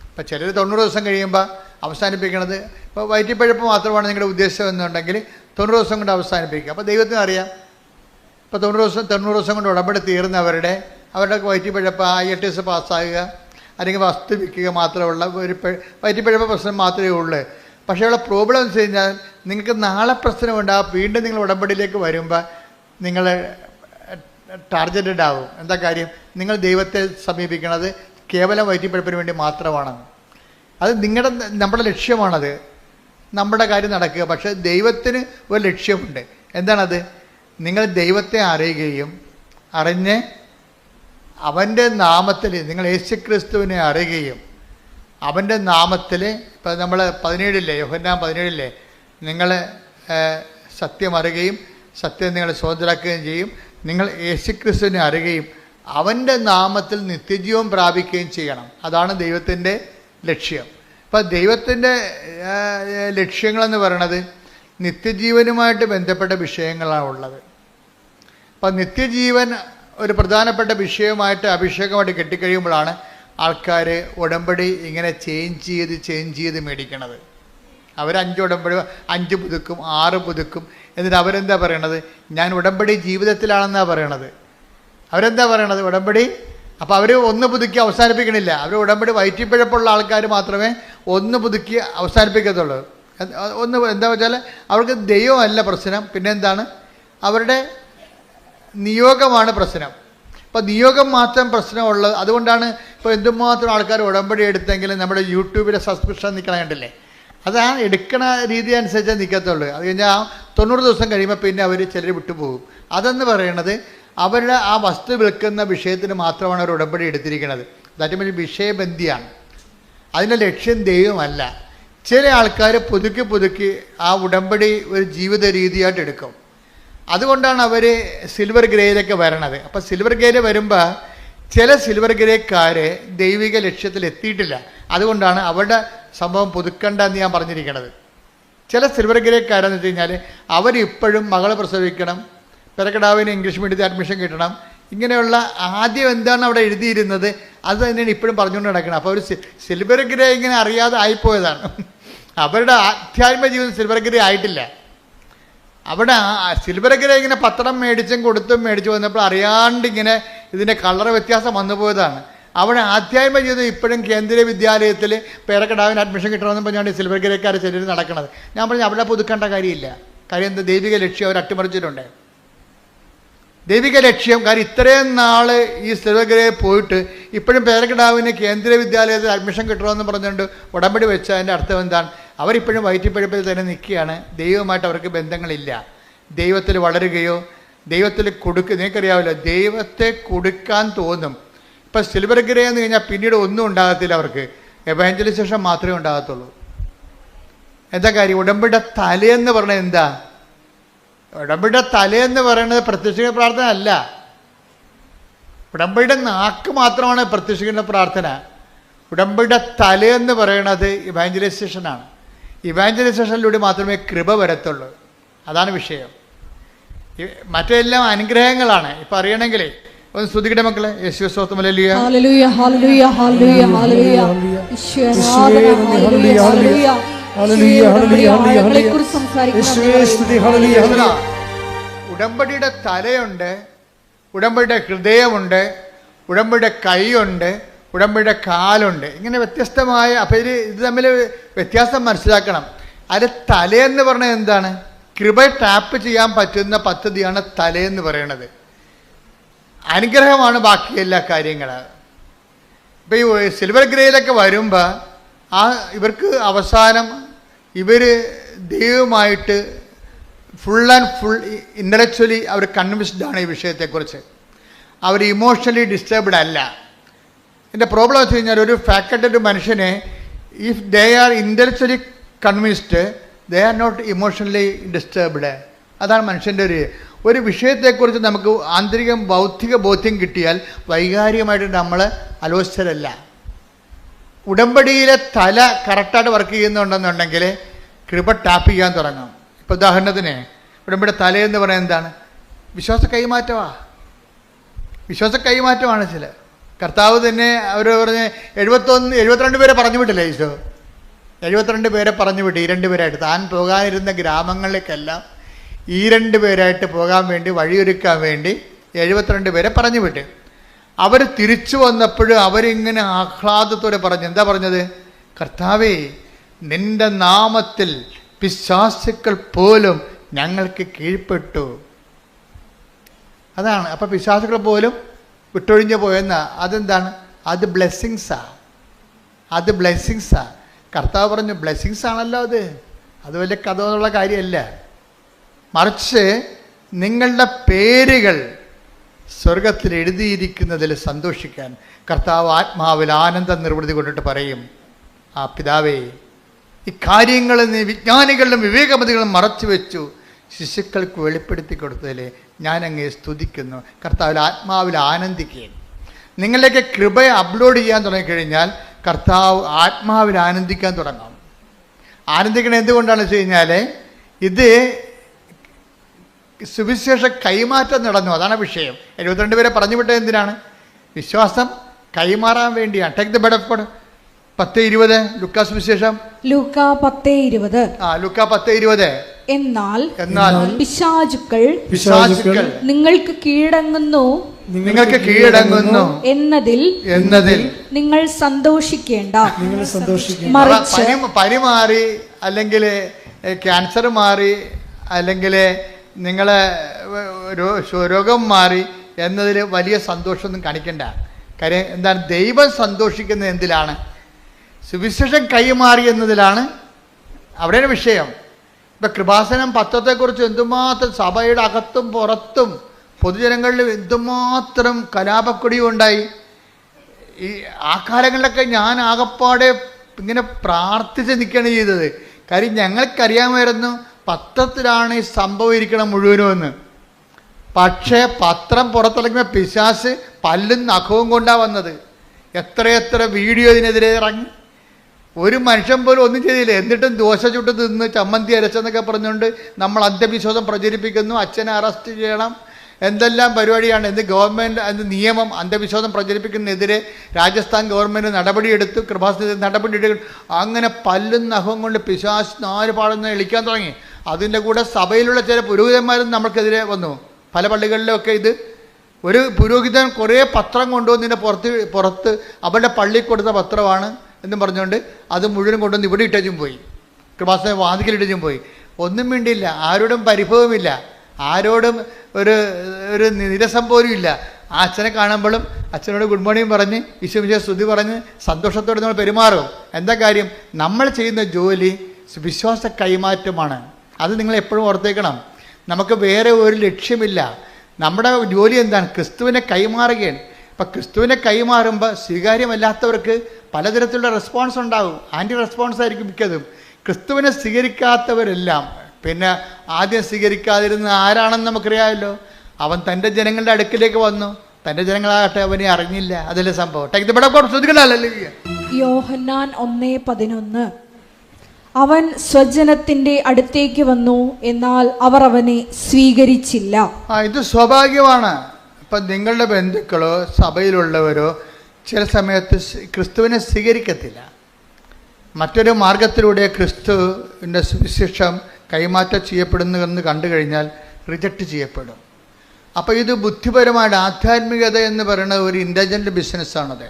ഇപ്പം ചിലർ 90 ദിവസം കഴിയുമ്പോൾ അവസാനിപ്പിക്കണത്, ഇപ്പോൾ വയറ്റിപ്പഴപ്പ് മാത്രമാണ് നിങ്ങളുടെ ഉദ്ദേശം എന്നുണ്ടെങ്കിൽ 90 ദിവസം കൊണ്ട് അവസാനിപ്പിക്കുക. അപ്പോൾ ദൈവത്തിന് അറിയാം. ഇപ്പോൾ 90 ദിവസം കൊണ്ട് ഉടമ്പടി തീർന്നവരുടെ വയറ്റിപ്പഴപ്പ് 8 ദിവസം പാസ്സാകുക അല്ലെങ്കിൽ വസ്തു വിൽക്കുക മാത്രമുള്ള ഒരു വയറ്റിപ്പഴപ്പ് പ്രശ്നം മാത്രമേ ഉള്ളൂ. പക്ഷേ ഉള്ള പ്രോബ്ലം എന്ന് വെച്ച് കഴിഞ്ഞാൽ നിങ്ങൾക്ക് നാളെ പ്രശ്നമുണ്ടാകും. വീണ്ടും നിങ്ങൾ ഉടമ്പടിയിലേക്ക് വരുമ്പോൾ നിങ്ങൾ ടാർഗറ്റഡ് ആവും. എന്താ കാര്യം? നിങ്ങൾ ദൈവത്തെ സമീപിക്കുന്നത് കേവലം വയറ്റിപ്പഴപ്പിന് വേണ്ടി മാത്രമാണ്. അത് നമ്മുടെ ലക്ഷ്യമാണത്, നമ്മുടെ കാര്യം നടക്കുക. പക്ഷേ ദൈവത്തിന് ഒരു ലക്ഷ്യമുണ്ട്. എന്താണത്? നിങ്ങൾ ദൈവത്തെ അറിയുകയും അറിഞ്ഞ് അവൻ്റെ നാമത്തിൽ, നിങ്ങൾ യേശുക്രിസ്തുവിനെ അറിയുകയും അവൻ്റെ നാമത്തിൽ, ഇപ്പം നമ്മൾ 17 യോഹന്നാൻ 17 നിങ്ങൾ സത്യം അറിയുകയും സത്യം നിങ്ങൾ സ്വതന്ത്രരാക്കുകയും ചെയ്യും. നിങ്ങൾ യേശുക്രിസ്തുവിനെ അറിയുകയും അവൻ്റെ നാമത്തിൽ നിത്യജീവൻ പ്രാപിക്കുകയും ചെയ്യണം. അതാണ് ദൈവത്തിൻ്റെ ലക്ഷ്യം. അപ്പം ദൈവത്തിൻ്റെ ലക്ഷ്യങ്ങളെന്ന് പറയണത് നിത്യജീവനുമായിട്ട് ബന്ധപ്പെട്ട വിഷയങ്ങളാണ് ഉള്ളത്. അപ്പം നിത്യജീവൻ ഒരു പ്രധാനപ്പെട്ട വിഷയമായിട്ട് അഭിഷേകമായിട്ട് കെട്ടിക്കഴിയുമ്പോഴാണ് ആൾക്കാർ ഉടമ്പടി ഇങ്ങനെ ചേഞ്ച് ചെയ്ത് മേടിക്കണത്. അവർ 5 ഉടമ്പടി 5 പുതുക്കും 6 പുതുക്കും. എന്നിട്ട് അവരെന്താ പറയണത്? ഞാൻ ഉടമ്പടി ജീവിതത്തിലാണെന്നാണ് പറയണത്. അവരെന്താ പറയണത്? ഉടമ്പടി. അപ്പോൾ അവർ 1 പുതുക്കി അവസാനിപ്പിക്കണില്ല. അവർ ഉടമ്പടി വയറ്റിപ്പിഴപ്പുള്ള ആൾക്കാർ മാത്രമേ 1 പുതുക്കി അവസാനിപ്പിക്കത്തുള്ളൂ. എന്താ വെച്ചാൽ അവർക്ക് ദൈവമല്ല പ്രശ്നം, പിന്നെ എന്താണ്? അവരുടെ നിയോഗമാണ് പ്രശ്നം. അപ്പോൾ നിയോഗം മാത്രം പ്രശ്നമുള്ളത്. അതുകൊണ്ടാണ് ഇപ്പോൾ എന്തുമാത്രം ആൾക്കാർ ഉടമ്പടി എടുത്തെങ്കിലും നമ്മുടെ യൂട്യൂബിലെ സബ്സ്ക്രിപ്ഷൻ നിൽക്കണ കണ്ടില്ലേ? അത് ആ എടുക്കണ രീതി അനുസരിച്ചേ നിൽക്കത്തുള്ളൂ. അത് കഴിഞ്ഞാൽ 90 ദിവസം കഴിയുമ്പോൾ പിന്നെ അവർ ചിലർ വിട്ടുപോകും. അതെന്ന് പറയണത് അവരുടെ ആ വസ്തു വിൽക്കുന്ന വിഷയത്തിന് മാത്രമാണ് അവർ ഉടമ്പടി എടുത്തിരിക്കുന്നത്. ദാറ്റ് മീൻസ് വിഷയബന്ധിയാണ്. അതിൻ്റെ ലക്ഷ്യം ദൈവമല്ല. ചില ആൾക്കാർ പുതുക്കി ആ ഉടമ്പടി ഒരു ജീവിത രീതിയായിട്ട് എടുക്കും. അതുകൊണ്ടാണ് അവർ സിൽവർ ഗ്രേയിലൊക്കെ വരണത്. അപ്പോൾ സിൽവർ ഗ്രേയിൽ വരുമ്പോൾ ചില സിൽവർ ഗ്രേക്കാർ ദൈവിക ലക്ഷ്യത്തിൽ എത്തിയിട്ടില്ല. അതുകൊണ്ടാണ് അവരുടെ സംഭവം പുതുക്കണ്ടെന്ന് ഞാൻ പറഞ്ഞിരിക്കുന്നത്. ചില സിൽവർ ഗ്രേക്കാരെന്ന് വെച്ച് കഴിഞ്ഞാൽ അവരിപ്പോഴും മകളെ പ്രസവിക്കണം, പെരക്കടാവിന് ഇംഗ്ലീഷ് മീഡിയത്തിൽ അഡ്മിഷൻ കിട്ടണം, ഇങ്ങനെയുള്ള ആദ്യം എന്താണ് അവിടെ എഴുതിയിരുന്നത് അത് തന്നെയാണ് ഇപ്പോഴും പറഞ്ഞുകൊണ്ട് നടക്കുന്നത്. അപ്പോൾ ഒരു സിൽവർ ഗ്രേ ഇങ്ങനെ അറിയാതെ ആയിപ്പോയതാണ്. അവരുടെ ആധ്യാത്മിക ജീവിതം സിൽവർ ഗ്രേ ആയിട്ടില്ല. അവിടെ സിൽവർ ഗ്രേ ഇങ്ങനെ പത്രം മേടിച്ചു വന്നപ്പോൾ അറിയാണ്ട് ഇങ്ങനെ ഇതിൻ്റെ കളർ വ്യത്യാസം വന്നു പോയതാണ്. അവിടെ ആധ്യാത്മിക ജീവിതം ഇപ്പോഴും കേന്ദ്രീയ വിദ്യാലയത്തിൽ പേരക്കടാവിന് അഡ്മിഷൻ കിട്ടണമെന്ന് പറഞ്ഞാണ് സിൽവർ ഗ്രേക്കാർ ചിലർ നടക്കുന്നത്. ഞാൻ പറഞ്ഞു അവിടെ പുതുക്കേണ്ട കാര്യമില്ല. കാര്യം എന്താ? ദൈവിക ലക്ഷ്യം അവർ അട്ടിമറിച്ചിട്ടുണ്ട്. ദൈവിക ലക്ഷ്യം. കാര്യം ഇത്രയും നാൾ ഈ സിൽവർ ഗ്രേ പോയിട്ട് ഇപ്പോഴും പേരക്കടാവിന് കേന്ദ്രീയ വിദ്യാലയത്തിൽ അഡ്മിഷൻ കിട്ടണമെന്ന് പറഞ്ഞുകൊണ്ട് ഉടമ്പടി വെച്ച അതിൻ്റെ അർത്ഥം എന്താണ്? അവരിപ്പോഴും വയറ്റിപ്പഴപ്പിൽ തന്നെ നിൽക്കുകയാണ്. ദൈവമായിട്ട് അവർക്ക് ബന്ധങ്ങളില്ല. ദൈവത്തിൽ വളരുകയോ ദൈവത്തിൽ നിങ്ങൾക്കറിയാമല്ലോ, ദൈവത്തെ കൊടുക്കാൻ തോന്നും. ഇപ്പം സിൽവർ ഗ്രേ എന്ന് കഴിഞ്ഞാൽ പിന്നീട് ഒന്നും ഉണ്ടാകത്തില്ല. അവർക്ക് എവാഞ്ചലൈസേഷൻ മാത്രമേ ഉണ്ടാകത്തുള്ളൂ. എന്താ കാര്യം? ഉടമ്പടിയുടെ തലയെന്ന് പറഞ്ഞത് എന്താ? ഉടമ്പടിയുടെ തലയെന്ന് പറയുന്നത് പ്രത്യക്ഷിക്കുന്ന പ്രാർത്ഥന അല്ല. ഉടമ്പടിയുടെ നാക്ക് മാത്രമാണ് പ്രത്യക്ഷിക്കുന്ന പ്രാർത്ഥന. ഉടമ്പടിയുടെ തലയെന്ന് പറയുന്നത് ഇവാഞ്ചലൈസേഷനാണ്. ഇവാഞ്ചലൈസേഷനിലൂടെ മാത്രമേ കൃപ വരത്തുള്ളൂ. അതാണ് വിഷയം. മറ്റെല്ലാം അനുഗ്രഹങ്ങളാണ്. ഇപ്പം അറിയണമെങ്കിലേ ഒന്ന് സ്തുതിക്കട്ടെ മക്കളെ. യേശുവേ സ്തോത്രം. ഹല്ലേലൂയ ഹല്ലേലൂയ ഹല്ലേലൂയ ഹല്ലേലൂയ ഹല്ലേലൂയ യേശുവേ ഹല്ലേലൂയ ഹല്ലേലൂയ ഹല്ലേലൂയ ഹല്ലേലൂയ. ഉടമ്പടിയുടെ തലയുണ്ട്, ഉടമ്പടിയുടെ ഹൃദയമുണ്ട്, ഉടമ്പടിയുടെ കൈയുണ്ട്, ഉടമ്പടിയുടെ കാലുണ്ട്. ഇങ്ങനെ വ്യത്യസ്തമായ. അപ്പോൾ ഇത് തമ്മിൽ വ്യത്യാസം മനസ്സിലാക്കണം. അതിൽ തലയെന്ന് പറഞ്ഞത് എന്താണ്? കൃപ ടാപ്പ് ചെയ്യാൻ പറ്റുന്ന പദ്ധതിയാണ് തലയെന്ന് പറയുന്നത്. അനുഗ്രഹമാണ് ബാക്കി എല്ലാ കാര്യങ്ങൾ. ഇപ്പം ഈ സിൽവർ ഗ്രേയിലൊക്കെ വരുമ്പോൾ ഇവർക്ക് അവസാനം ഇവർ ദൈവമായിട്ട് ഫുൾ ആൻഡ് ഫുൾ ഇൻ്റലക്ച്വലി അവർ കൺവിൻസ്ഡ് ആണ് ഈ വിഷയത്തെക്കുറിച്ച്. അവർ ഇമോഷണലി ഡിസ്റ്റർബ്ഡ് അല്ല. എൻ്റെ പ്രോബ്ലം വെച്ച് കഴിഞ്ഞാൽ ഒരു ഫാക്കൽറ്റഡ് മനുഷ്യനെ if they are intellectually convinced they are not emotionally disturbed. അതാണ് മനുഷ്യൻ്റെ ഒരു വിഷയത്തെക്കുറിച്ച് നമുക്ക് ആന്തരികം ബൗദ്ധിക ബോധ്യം കിട്ടിയാൽ വൈകാരികമായിട്ട് നമ്മൾ അലോചിച്ചതല്ല. ഉടമ്പടിയിലെ തല കറക്റ്റായിട്ട് വർക്ക് ചെയ്യുന്നുണ്ടെന്നുണ്ടെങ്കിൽ കൃപ ടാപ്പ് ചെയ്യാൻ തുടങ്ങും. ഇപ്പോൾ ഉദാഹരണത്തിന് ഉടമ്പടി തലയെന്ന് പറയുന്നത് എന്താണ്? വിശ്വാസ കൈമാറ്റമാണ്. ചില കർത്താവ് തന്നെ അവർ പറഞ്ഞ് 72 പേരെ പറഞ്ഞു വിട്ടില്ലേ ഈശോ? 72 പേരെ പറഞ്ഞു വിട്ട് ഈ 2 പേരായിട്ട് താൻ പോകാനിരുന്ന ഗ്രാമങ്ങളിലേക്കെല്ലാം ഈ 2 പേരായിട്ട് പോകാൻ വേണ്ടി വഴിയൊരുക്കാൻ വേണ്ടി 72 പേരെ പറഞ്ഞു വിട്ട്. അവർ തിരിച്ചു വന്നപ്പോഴും അവരിങ്ങനെ ആഹ്ലാദത്തോടെ പറഞ്ഞു. എന്താ പറഞ്ഞത്? കർത്താവേ, നിന്റെ നാമത്തിൽ പിശാചുക്കൾ പോലും ഞങ്ങൾക്ക് കീഴ്പ്പെട്ടു. അതാണ്. അപ്പം പിശാചുക്കൾ പോലും വിട്ടൊഴിഞ്ഞു പോയെന്ന അതെന്താണ്? അത് ബ്ലെസ്സിങ്സാ. കർത്താവ് പറഞ്ഞു ബ്ലെസ്സിങ്സ് ആണല്ലോ അത് വലിയ കഥ എന്നുള്ള കാര്യമല്ല. മറിച്ച് നിങ്ങളുടെ പേരുകൾ സ്വർഗത്തിൽ എഴുതിയിരിക്കുന്നതിൽ സന്തോഷിക്കാൻ കർത്താവ് ആത്മാവിൽ ആനന്ദ നിർവൃതി കൊണ്ടിട്ട് പറയും, ആ പിതാവേ, ഈ കാര്യങ്ങൾ നീ വിജ്ഞാനികളിലും വിവേകമതികളും മറച്ചു വെച്ചു ശിശുക്കൾക്ക് വെളിപ്പെടുത്തി കൊടുത്തതിൽ ഞാൻ അങ്ങേ സ്തുതിക്കുന്നു. കർത്താവിൽ ആത്മാവിൽ ആനന്ദിക്കുകയും നിങ്ങളിലേക്ക് കൃപയെ അപ്ലോഡ് ചെയ്യാൻ തുടങ്ങിക്കഴിഞ്ഞാൽ കർത്താവ് ആത്മാവിൽ ആനന്ദിക്കാൻ തുടങ്ങും. ആനന്ദിക്കണം എന്തുകൊണ്ടാണെന്ന് വെച്ച് കഴിഞ്ഞാൽ ഇത് സുവിശേഷ കൈമാറ്റം നടന്നു. അതാണ് വിഷയം. 72 പേരെ പറഞ്ഞു വിട്ടത് എന്തിനാണ്? വിശ്വാസം കൈമാറാൻ വേണ്ടിയാണ്. Take the bed of God. 10:20 ലൂക്കാ സുവിശേഷം. ലൂക്കാ 10:20. ലൂക്കാ 10:20. എന്നാൽ പിശാചുക്കൾ നിങ്ങൾക്ക് കീഴടങ്ങുന്നു എന്നതിൽ നിങ്ങൾ സന്തോഷിക്കേണ്ട. മറിച്ച് പനി മാറി, അല്ലെങ്കിൽ ക്യാൻസർ മാറി, അല്ലെങ്കിൽ നിങ്ങളെ രോഗം മാറി എന്നതിൽ വലിയ സന്തോഷമൊന്നും കാണിക്കണ്ട. കാര്യം എന്താണ്? ദൈവം സന്തോഷിക്കുന്നത് എന്തിലാണ്? സുവിശേഷം കൈമാറി എന്നതിലാണ്. അവിടെയാണ് വിഷയം. ഇപ്പം കൃപാസനം പത്രത്തെക്കുറിച്ച് എന്തുമാത്രം സഭയുടെ അകത്തും പുറത്തും പൊതുജനങ്ങളിൽ എന്തുമാത്രം കലാപക്കൊടിയും ഉണ്ടായി. ആ കാലങ്ങളിലൊക്കെ ഞാൻ ആകപ്പാടെ ഇങ്ങനെ പ്രാർത്ഥിച്ച് നിൽക്കുകയാണ് ചെയ്തത്. കാര്യം ഞങ്ങൾക്കറിയാമായിരുന്നു പത്രത്തിലാണ് ഈ സംഭവം ഇരിക്കണം മുഴുവനുമെന്ന്. പക്ഷേ പത്രം പുറത്തിറങ്ങുമ്പോൾ പിശാച് പല്ലും നഖവും കൊണ്ടാണ് വന്നത്. എത്രയെത്ര വീഡിയോ ഇതിനെതിരെ ഇറങ്ങി. ഒരു മനുഷ്യൻ പോലും ഒന്നും ചെയ്തില്ല. എന്നിട്ടും ദോശ ചുട്ട് തിന്ന് ചമ്മന്തി അരച്ചെന്നൊക്കെ പറഞ്ഞുകൊണ്ട് നമ്മൾ അന്ധവിശ്വാസം പ്രചരിപ്പിക്കുന്നു. അച്ഛനെ അറസ്റ്റ് ചെയ്യണം, എന്തെല്ലാം പരിപാടിയാണ്. എന്ത് ഗവൺമെൻറ് എന്ത് നിയമം അന്ധവിശ്വാസം പ്രചരിപ്പിക്കുന്നതിനെതിരെ രാജസ്ഥാൻ ഗവൺമെൻറ് നടപടിയെടുത്തു. കൃപാസനത്തിൽ നടപടിയെടുക്കും. അങ്ങനെ പല്ലും നഖവും കൊണ്ട് പിശാച് 4 പാടുന്ന എളിക്കാൻ തുടങ്ങി. അതിൻ്റെ കൂടെ സഭയിലുള്ള ചില പുരോഹിതന്മാരും നമ്മൾക്കെതിരെ വന്നു. പല പള്ളികളിലൊക്കെ ഇത് ഒരു പുരോഹിതൻ കുറേ പത്രം കൊണ്ടുവന്നതിൻ്റെ പുറത്ത് അവരുടെ പള്ളി കൊടുത്ത പത്രമാണ് എന്നും പറഞ്ഞുകൊണ്ട് അത് മുഴുവൻ കൊണ്ടുവന്ന് ഇവിടെ ഇട്ടും പോയി. കൃപാസന വാതിക്കലിട്ടും പോയി. ഒന്നും വേണ്ടിയില്ല. ആരോടും പരിഭവമില്ല. ആരോടും ഒരു നിരസം പോലും ഇല്ല. ആ അച്ഛനെ കാണുമ്പോഴും അച്ഛനോട് ഗുഡ് മോർണിംഗ് പറഞ്ഞ് ഈശോമിശിഹായെ സ്തുതി പറഞ്ഞ് സന്തോഷത്തോടെ നമ്മൾ പെരുമാറും. എന്താ കാര്യം? നമ്മൾ ചെയ്യുന്ന ജോലി വിശ്വാസ കൈമാറ്റമാണ്. അത് നിങ്ങൾ എപ്പോഴും ഓർത്തേക്കണം. നമുക്ക് വേറെ ഒരു ലക്ഷ്യമില്ല. നമ്മുടെ ജോലി എന്താണ്? ക്രിസ്തുവിനെ കൈമാറുകയാണ്. അപ്പം ക്രിസ്തുവിനെ കൈമാറുമ്പോൾ സ്വീകാര്യമല്ലാത്തവർക്ക് പലതരത്തിലുള്ള റെസ്പോൺസ് ഉണ്ടാകും. ആൻറ്റി റെസ്പോൺസ് ആയിരിക്കും മിക്കതും. ക്രിസ്തുവിനെ സ്വീകരിക്കാത്തവരെല്ലാം പിന്നെ ആദ്യം സ്വീകരിക്കാതിരുന്ന ആരാണെന്ന് നമുക്കറിയാമല്ലോ. അവൻ തൻ്റെ ജനങ്ങളുടെ അടുക്കിലേക്ക് വന്നു. തൻ്റെ ജനങ്ങളാകട്ടെ അവനെ അറിഞ്ഞില്ല. അതല്ലേ സംഭവം. യോഹന്നാൻ 1:11. അവൻ സ്വജനത്തിന്റെ അടുത്തേക്ക് വന്നു, എന്നാൽ അവർ അവനെ സ്വീകരിച്ചില്ല. ഇത് സ്വാഭാവികമാണ്. ഇപ്പം നിങ്ങളുടെ ബന്ധുക്കളോ സഭയിലുള്ളവരോ ചില സമയത്ത് ക്രിസ്തുവിനെ സ്വീകരിക്കത്തില്ല. മറ്റൊരു മാർഗത്തിലൂടെ ക്രിസ്തുവിൻ്റെ സുവിശേഷം കൈമാറ്റം ചെയ്യപ്പെടുന്നുവെന്ന് കണ്ടു കഴിഞ്ഞാൽ റിജക്റ്റ് ചെയ്യപ്പെടും. അപ്പോൾ ഇത് ബുദ്ധിപരമായിട്ട് ആധ്യാത്മികത എന്ന് പറയുന്നത് ഒരു ഇൻ്റലിജൻ്റ് ബിസിനസ്സാണത്.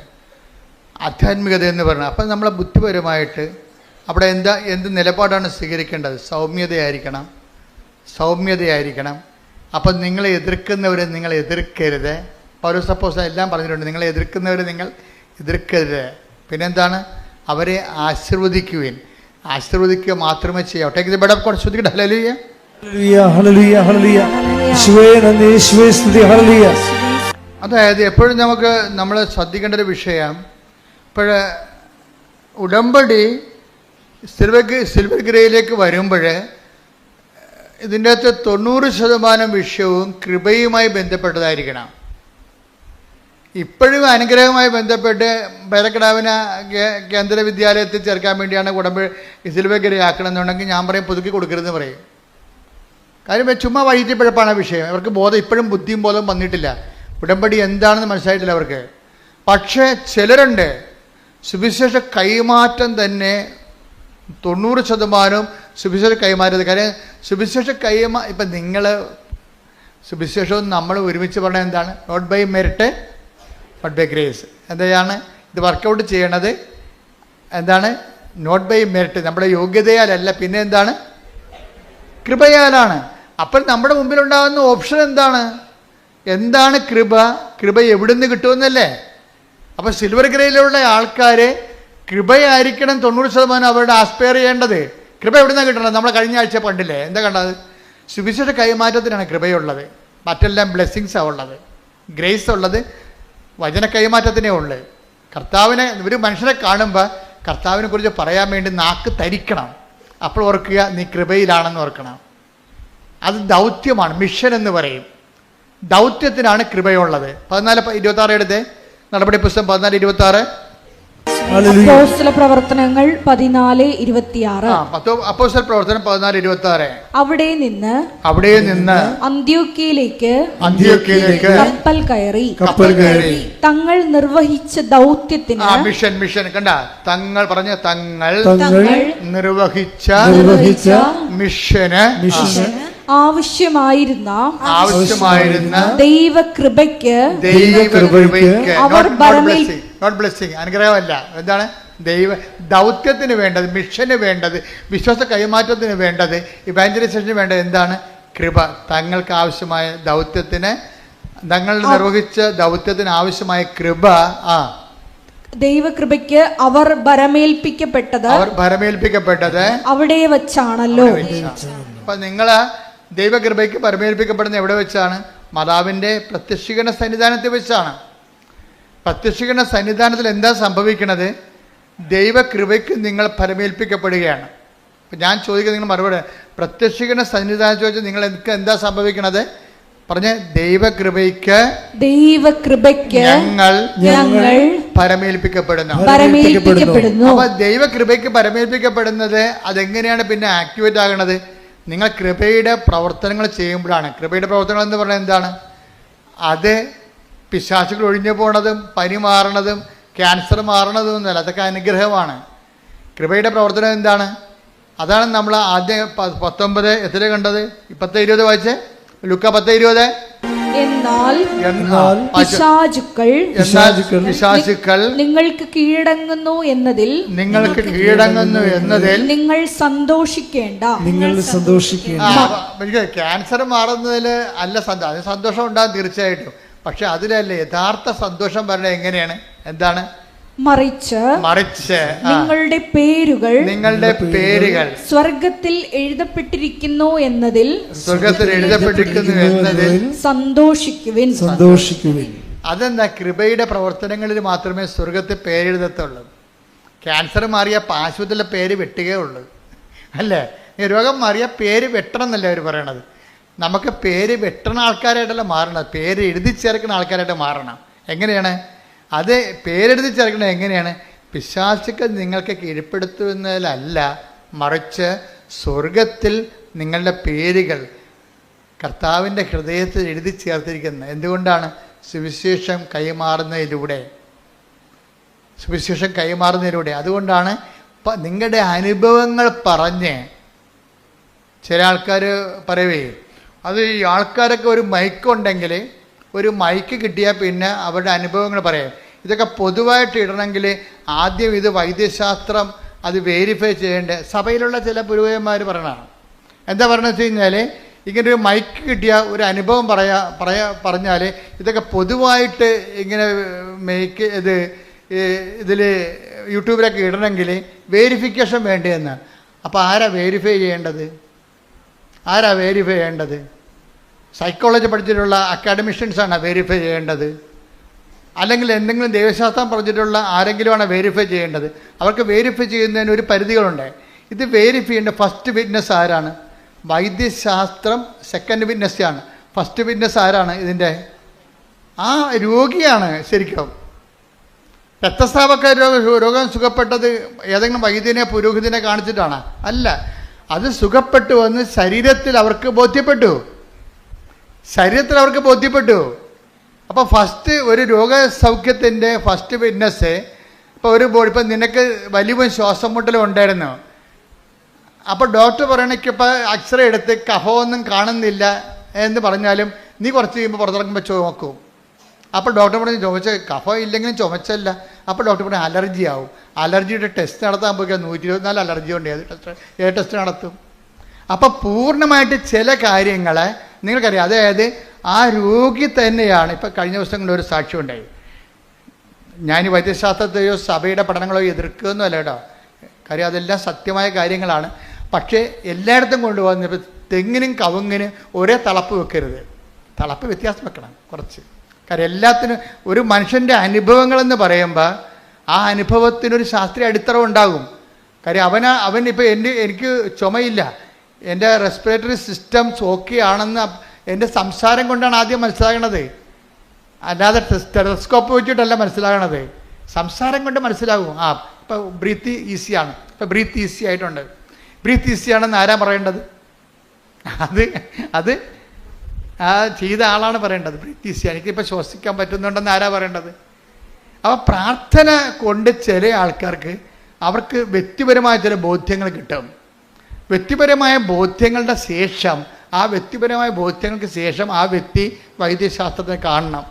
ആധ്യാത്മികത എന്ന് പറയുന്നത്. അപ്പം നമ്മളെ ബുദ്ധിപരമായിട്ട് അവിടെ എന്ത് നിലപാടാണ് സ്വീകരിക്കേണ്ടത്? സൗമ്യതയായിരിക്കണം, സൗമ്യതയായിരിക്കണം. അപ്പം നിങ്ങളെ എതിർക്കുന്നവരെ നിങ്ങൾ എതിർക്കരുത്. പൗലോസ് അപ്പോസ്തലൻ എല്ലാം പറഞ്ഞിട്ടുണ്ട്. നിങ്ങളെ എതിർക്കുന്നവരെ നിങ്ങൾ എതിർക്കരുത്. പിന്നെന്താണ്? അവരെ ആശീർവദിക്കുവിൻ. ആശീർവദിക്കുക മാത്രമേ ചെയ്യാവൂ. Take the bed of God. ശ്രദ്ധിക്കട്ടെ. ഹല്ലേലൂയ, ഹല്ലേലൂയ, ഹല്ലേലൂയ. യേശുവേ നന്ദി, യേശുവേ സ്തുതി. ഹല്ലേലൂയ. അതായത് എപ്പോഴും നമ്മൾ ശ്രദ്ധിക്കേണ്ട ഒരു വിഷയം, ഇപ്പോൾ ഉടമ്പടി സിൽവർ ഗ്രേയിലേക്ക് വരുമ്പോൾ ഇതിൻ്റെ അകത്ത് 90% വിഷയവും കൃപയുമായി ബന്ധപ്പെട്ടതായിരിക്കണം. ഇപ്പോഴും അനുഗ്രഹവുമായി ബന്ധപ്പെട്ട് പേരക്കിടാവിനെ കേന്ദ്ര വിദ്യാലയത്തിൽ ചേർക്കാൻ വേണ്ടിയാണ് ഉടമ്പടി സിൽവർ ഗ്രേ ആക്കണം എന്നുണ്ടെങ്കിൽ ഞാൻ പറയും പുതുക്കി കൊടുക്കരുതെന്ന് പറയും. കാര്യം ചുമ്മാ വൈകിട്ടപ്പോഴപ്പാണ് വിഷയം. അവർക്ക് ബോധം ഇപ്പോഴും ബുദ്ധിയും ബോധം വന്നിട്ടില്ല. ഉടമ്പടി എന്താണെന്ന് മനസ്സിലായിട്ടില്ല അവർക്ക്. പക്ഷേ ചിലരുണ്ട് സുവിശേഷ കൈമാറ്റം തന്നെ 90% സുവിശേഷ കൈമാറ്റത്. കാര്യം സുവിശേഷ ഇപ്പം നിങ്ങൾ സുവിശേഷവും നമ്മൾ ഒരുമിച്ച് പറഞ്ഞാൽ എന്താണ്? Not by merit but by grace. എന്താണ് ഇത് വർക്കൗട്ട് ചെയ്യണത്? എന്താണ്? നോട്ട് ബൈ മെറിറ്റ്, നമ്മുടെ യോഗ്യതയാലല്ല, പിന്നെ എന്താണ്? കൃപയാലാണ്. അപ്പോൾ നമ്മുടെ മുമ്പിലുണ്ടാകുന്ന ഓപ്ഷൻ എന്താണ്? എന്താണ് കൃപ? കൃപ എവിടുന്ന് കിട്ടുമെന്നല്ലേ? അപ്പോൾ സിൽവർ ഗ്രേയിലുള്ള ആൾക്കാർ കൃപയായിരിക്കണം 90% അവരുടെ ആസ്പയർ ചെയ്യേണ്ടത്. കൃപ എവിടുന്നാണ് കിട്ടണത്? നമ്മൾ കഴിഞ്ഞ ആഴ്ച കണ്ടില്ലേ? എന്താ കണ്ടത്? സുവിശേഷ കൈമാറ്റത്തിനാണ് കൃപയുള്ളത്. മറ്റെല്ലാം ബ്ലെസ്സിങ്സാണ് ഉള്ളത്. ഗ്രേസ് ഉള്ളത് വചന കൈമാറ്റത്തിനേ ഉള്ളു. കർത്താവിനെ ഒരു മനുഷ്യനെ കാണുമ്പോൾ കർത്താവിനെ കുറിച്ച് പറയാൻ വേണ്ടി നാക്ക് തരിക്കണം. അപ്പോൾ ഓർക്കുക, നീ കൃപയിലാണെന്ന് ഓർക്കണം. അത് ദൗത്യമാണ്, മിഷൻ എന്ന് പറയും. ദൗത്യത്തിനാണ് കൃപയുള്ളത്. 14:26 എടുത്തേ. നടപടി പുസ്തകം 14:26. അപ്പോസ്തല പ്രവർത്തനങ്ങൾ 14:26. അപ്പോസ്തല പ്രവർത്തനം 14:26. അവിടെ നിന്ന് അന്ത്യോക്യയിലേക്ക് കപ്പൽ കയറി തങ്ങൾ നിർവഹിച്ച ദൗത്യത്തിന് മിഷൻ കണ്ട, തങ്ങൾ നിർവഹിച്ച മിഷന് ആവശ്യമായിരുന്ന ദൈവകൃപയ്ക്ക് അവർ നോട്ട് ബ്ലെസ്സിങ്, അനുഗ്രഹമല്ല. എന്താണ്? ദൗത്യത്തിന് വേണ്ടത്, മിഷന് വേണ്ടത്, വിശ്വാസ കൈമാറ്റത്തിന് വേണ്ടത്, ഇവാഞ്ചലൈസേഷന് വേണ്ടത് എന്താണ്? കൃപ. തങ്ങൾക്ക് ആവശ്യമായ ദൗത്യത്തിന്, തങ്ങൾ നിർവഹിച്ച ദൗത്യത്തിന് ആവശ്യമായ കൃപ. ദൈവകൃപയ്ക്ക് അവർ ഭരമേൽപ്പിക്കപ്പെട്ടത് അവിടെ വച്ചാണല്ലോ. അപ്പൊ നിങ്ങള് ദൈവകൃപയ്ക്ക് പരമേൽപ്പിക്കപ്പെടുന്ന എവിടെ വെച്ചാണ്? മാതാവിൻ്റെ പ്രത്യക്ഷീകരണ സന്നിധാനത്തിൽ വെച്ചാണ്. പ്രത്യക്ഷീകരണ സന്നിധാനത്തിൽ എന്താ സംഭവിക്കുന്നത്? ദൈവകൃപയ്ക്ക് നിങ്ങൾ പരമേൽപ്പിക്കപ്പെടുകയാണ്. അപ്പം ഞാൻ ചോദിക്കുന്നത് നിങ്ങൾ മറുപടി, പ്രത്യക്ഷീകരണ സന്നിധാനം ചോദിച്ചാൽ നിങ്ങൾ എന്താ സംഭവിക്കണത്? പറഞ്ഞ്, ദൈവകൃപയ്ക്ക് ഞങ്ങൾ പരമേൽപ്പിക്കപ്പെടുന്നു. അപ്പൊ ദൈവകൃപയ്ക്ക് പരമേൽപ്പിക്കപ്പെടുന്നത് അതെങ്ങനെയാണ് പിന്നെ ആക്ടിവേറ്റ് ആകണത്? നിങ്ങൾ കൃപയുടെ പ്രവർത്തനങ്ങൾ ചെയ്യുമ്പോഴാണ്. കൃപയുടെ പ്രവർത്തനങ്ങൾ എന്ന് പറഞ്ഞാൽ എന്താണ്? അത് പിശാചുകൾ ഒഴിഞ്ഞു പോണതും പനി മാറണതും ക്യാൻസർ മാറണതും ഒന്നുമല്ല, അതൊക്കെ അനുഗ്രഹമാണ്. കൃപയുടെ പ്രവർത്തനം എന്താണ്? അതാണ് നമ്മൾ ആദ്യം 19 എത്ര കണ്ടത്? 10:20 വായിച്ചേ. ലുക്ക 10:20. എന്നാൽ പിശാചുക്കൾ നിങ്ങൾക്ക് കീഴടങ്ങുന്നു എന്നതിൽ നിങ്ങൾ സന്തോഷിക്കേണ്ട. ക്യാൻസർ മാറുന്നതിൽ അല്ല സന്തോഷം ഉണ്ടാകും തീർച്ചയായിട്ടും. പക്ഷെ അതിലല്ല യഥാർത്ഥ സന്തോഷം പറയുന്നത് എങ്ങനെയാണ്? എന്താണ്? മറിച്ച് നിങ്ങളുടെ പേരുകൾ സ്വർഗത്തിൽ എഴുതപ്പെട്ടിരിക്കുന്നു എന്നതിൽ സന്തോഷിക്കുവിൻ. അതെന്താ? കൃപയുടെ പ്രവർത്തനങ്ങളിൽ മാത്രമേ സ്വർഗത്തിൽ പേരെഴുതത്തുള്ളൂ. ക്യാൻസർ മാറിയ ആശുപത്രിയിലെ പേര് വെട്ടുകയുള്ളൂ, അല്ലേ? രോഗം മാറിയ പേര് വെട്ടണം എന്നല്ലേ അവർ പറയണത്. നമുക്ക് പേര് വെട്ടണ ആൾക്കാരായിട്ടല്ല മാറണം, പേര് എഴുതി ചേർക്കുന്ന ആൾക്കാരായിട്ട് മാറണം. എങ്ങനെയാണ് അത് പേരെഴുതി ചേർക്കുന്നത്? എങ്ങനെയാണ്? പിശാചുക്കൾ നിങ്ങൾക്ക് കീഴ്പ്പെടുത്തുന്നതിലല്ല, മറിച്ച് സ്വർഗത്തിൽ നിങ്ങളുടെ പേരുകൾ കർത്താവിൻ്റെ ഹൃദയത്തിൽ എഴുതി ചേർത്തിരിക്കുന്നത്. എന്തുകൊണ്ടാണ്? സുവിശേഷം കൈമാറുന്നതിലൂടെ. അതുകൊണ്ടാണ് നിങ്ങളുടെ അനുഭവങ്ങൾ പറഞ്ഞ് ചില ആൾക്കാർ പറയവേ, അത് ഈ ആൾക്കാരൊക്കെ ഒരു മൈക്കുണ്ടെങ്കിൽ, ഒരു മൈക്ക് കിട്ടിയാൽ പിന്നെ അവരുടെ അനുഭവങ്ങൾ പറയാം. ഇതൊക്കെ പൊതുവായിട്ട് ഇടണമെങ്കിൽ ആദ്യം ഇത് വൈദ്യശാസ്ത്രം അത് വെരിഫൈ ചെയ്യേണ്ട സഭയിലുള്ള ചില പുരോഹിതന്മാർ പറയണതാണ്. എന്താ പറയണമെന്ന് വെച്ച് കഴിഞ്ഞാൽ, ഇങ്ങനൊരു മൈക്ക് കിട്ടിയ ഒരു അനുഭവം പറഞ്ഞാൽ ഇതൊക്കെ പൊതുവായിട്ട് ഇങ്ങനെ ഇതിൽ യൂട്യൂബിലൊക്കെ ഇടണമെങ്കിൽ വേരിഫിക്കേഷൻ വേണ്ടതെന്നാണ്. അപ്പോൾ ആരാ വെരിഫൈ ചെയ്യേണ്ടത്? സൈക്കോളജി പഠിച്ചിട്ടുള്ള അക്കാഡമിഷ്യൻസാണ് വെരിഫൈ ചെയ്യേണ്ടത്? അല്ലെങ്കിൽ എന്തെങ്കിലും ദൈവശാസ്ത്രം പറഞ്ഞിട്ടുള്ള ആരെങ്കിലുമാണ് വെരിഫൈ ചെയ്യേണ്ടത്? അവർക്ക് വെരിഫൈ ചെയ്യുന്നതിന് ഒരു പരിധികളുണ്ട്. ഇത് വെരിഫൈ ചെയ്യേണ്ട ഫസ്റ്റ് വിറ്റ്നസ് ആരാണ്? വൈദ്യശാസ്ത്രം സെക്കൻഡ് വിറ്റ്നസ് ആണ്. ഫസ്റ്റ് വിറ്റ്നസ് ആരാണ് ഇതിൻ്റെ? ആ രോഗിയാണ്. ശരിക്കും രക്തസ്രാവൊക്കെ രോഗം സുഖപ്പെട്ടത് ഏതെങ്കിലും വൈദ്യനെ പുരോഹിതനെ കാണിച്ചിട്ടാണ്? അല്ല, അത് സുഖപ്പെട്ടു വന്ന് ശരീരത്തിൽ അവർക്ക് ബോധ്യപ്പെട്ടു. അപ്പോൾ ഫസ്റ്റ് ഒരു രോഗസൗഖ്യത്തിൻ്റെ ഫസ്റ്റ് വിറ്റ്നസ് ഇപ്പം നിനക്ക് വലിയ ശ്വാസം മുട്ടലും ഉണ്ടായിരുന്നു. അപ്പോൾ ഡോക്ടർ പറയണക്കിപ്പോൾ എക്സ്റേ എടുത്ത് കഫമൊന്നും കാണുന്നില്ല എന്ന് പറഞ്ഞാലും നീ കുറച്ച് കഴിയുമ്പോൾ പുറത്തിറങ്ങുമ്പോൾ ചുമക്കും. അപ്പോൾ ഡോക്ടർ പറഞ്ഞ് കഫം ഇല്ലെങ്കിലും ചുമച്ചല്ല. അപ്പോൾ ഡോക്ടർ പറഞ്ഞ അലർജി ആവും. അലർജിയുടെ ടെസ്റ്റ് നടത്താൻ പോയി 124 അലർജി ഉണ്ട്. ഏത് ടെസ്റ്റ് നടത്തും? അപ്പോൾ പൂർണ്ണമായിട്ട് ചില കാര്യങ്ങളെ നിങ്ങൾക്കറിയാം. അതായത് ആ രോഗി തന്നെയാണ്. ഇപ്പം കഴിഞ്ഞ ദിവസങ്ങളിൽ ഒരു സാക്ഷ്യം ഉണ്ടായി. ഞാൻ ഈ വൈദ്യശാസ്ത്രത്തെയോ സഭയുടെ പഠനങ്ങളോ എതിർക്കുകയൊന്നും അല്ല കേട്ടോ. കാര്യം അതെല്ലാം സത്യമായ കാര്യങ്ങളാണ്. പക്ഷേ എല്ലായിടത്തും കൊണ്ടുപോകുന്ന ഇപ്പം തെങ്ങിനും കവുങ്ങിനും ഒരേ തളപ്പ് വെക്കരുത്. തളപ്പ് വ്യത്യാസം വെക്കണം കുറച്ച്. കാര്യം എല്ലാത്തിനും ഒരു മനുഷ്യൻ്റെ അനുഭവങ്ങളെന്ന് പറയുമ്പോൾ ആ അനുഭവത്തിനൊരു ശാസ്ത്രീയ അടിത്തറ ഉണ്ടാകും. കാര്യം അവനിപ്പോൾ എനിക്ക് ചുമയില്ല, എൻ്റെ റെസ്പിറേറ്ററി സിസ്റ്റംസ് ഓക്കെ ആണെന്ന് എൻ്റെ സംസാരം കൊണ്ടാണ് ആദ്യം മനസ്സിലാകണത്. അല്ലാതെ ടെലസ്കോപ്പ് വെച്ചിട്ടല്ല മനസ്സിലാകണത്. സംസാരം കൊണ്ട് മനസ്സിലാകും. ഇപ്പോൾ ബ്രീത്ത് ഈസിയാണ്. ഇപ്പോൾ ബ്രീത്ത് ഈസി ആയിട്ടുണ്ട്. ബ്രീത്ത് ഈസി ആണെന്ന് ആരാ പറയേണ്ടത്? അത് ആ ചെയ്ത ആളാണ് പറയേണ്ടത്. ബ്രീത്ത് ഈസിയാണ്, എനിക്കിപ്പോൾ ശ്വസിക്കാൻ പറ്റുന്നുണ്ടെന്ന് ആരാ പറയേണ്ടത്? അപ്പോൾ പ്രാർത്ഥന കൊണ്ട് ചില ആൾക്കാർക്ക് അവർക്ക് വ്യക്തിപരമായ ചില ബോധ്യങ്ങൾ കിട്ടും. വ്യക്തിപരമായ ബോധ്യങ്ങളുടെ ശേഷം ആ വ്യക്തി വൈദ്യശാസ്ത്രത്തെ കാണണം.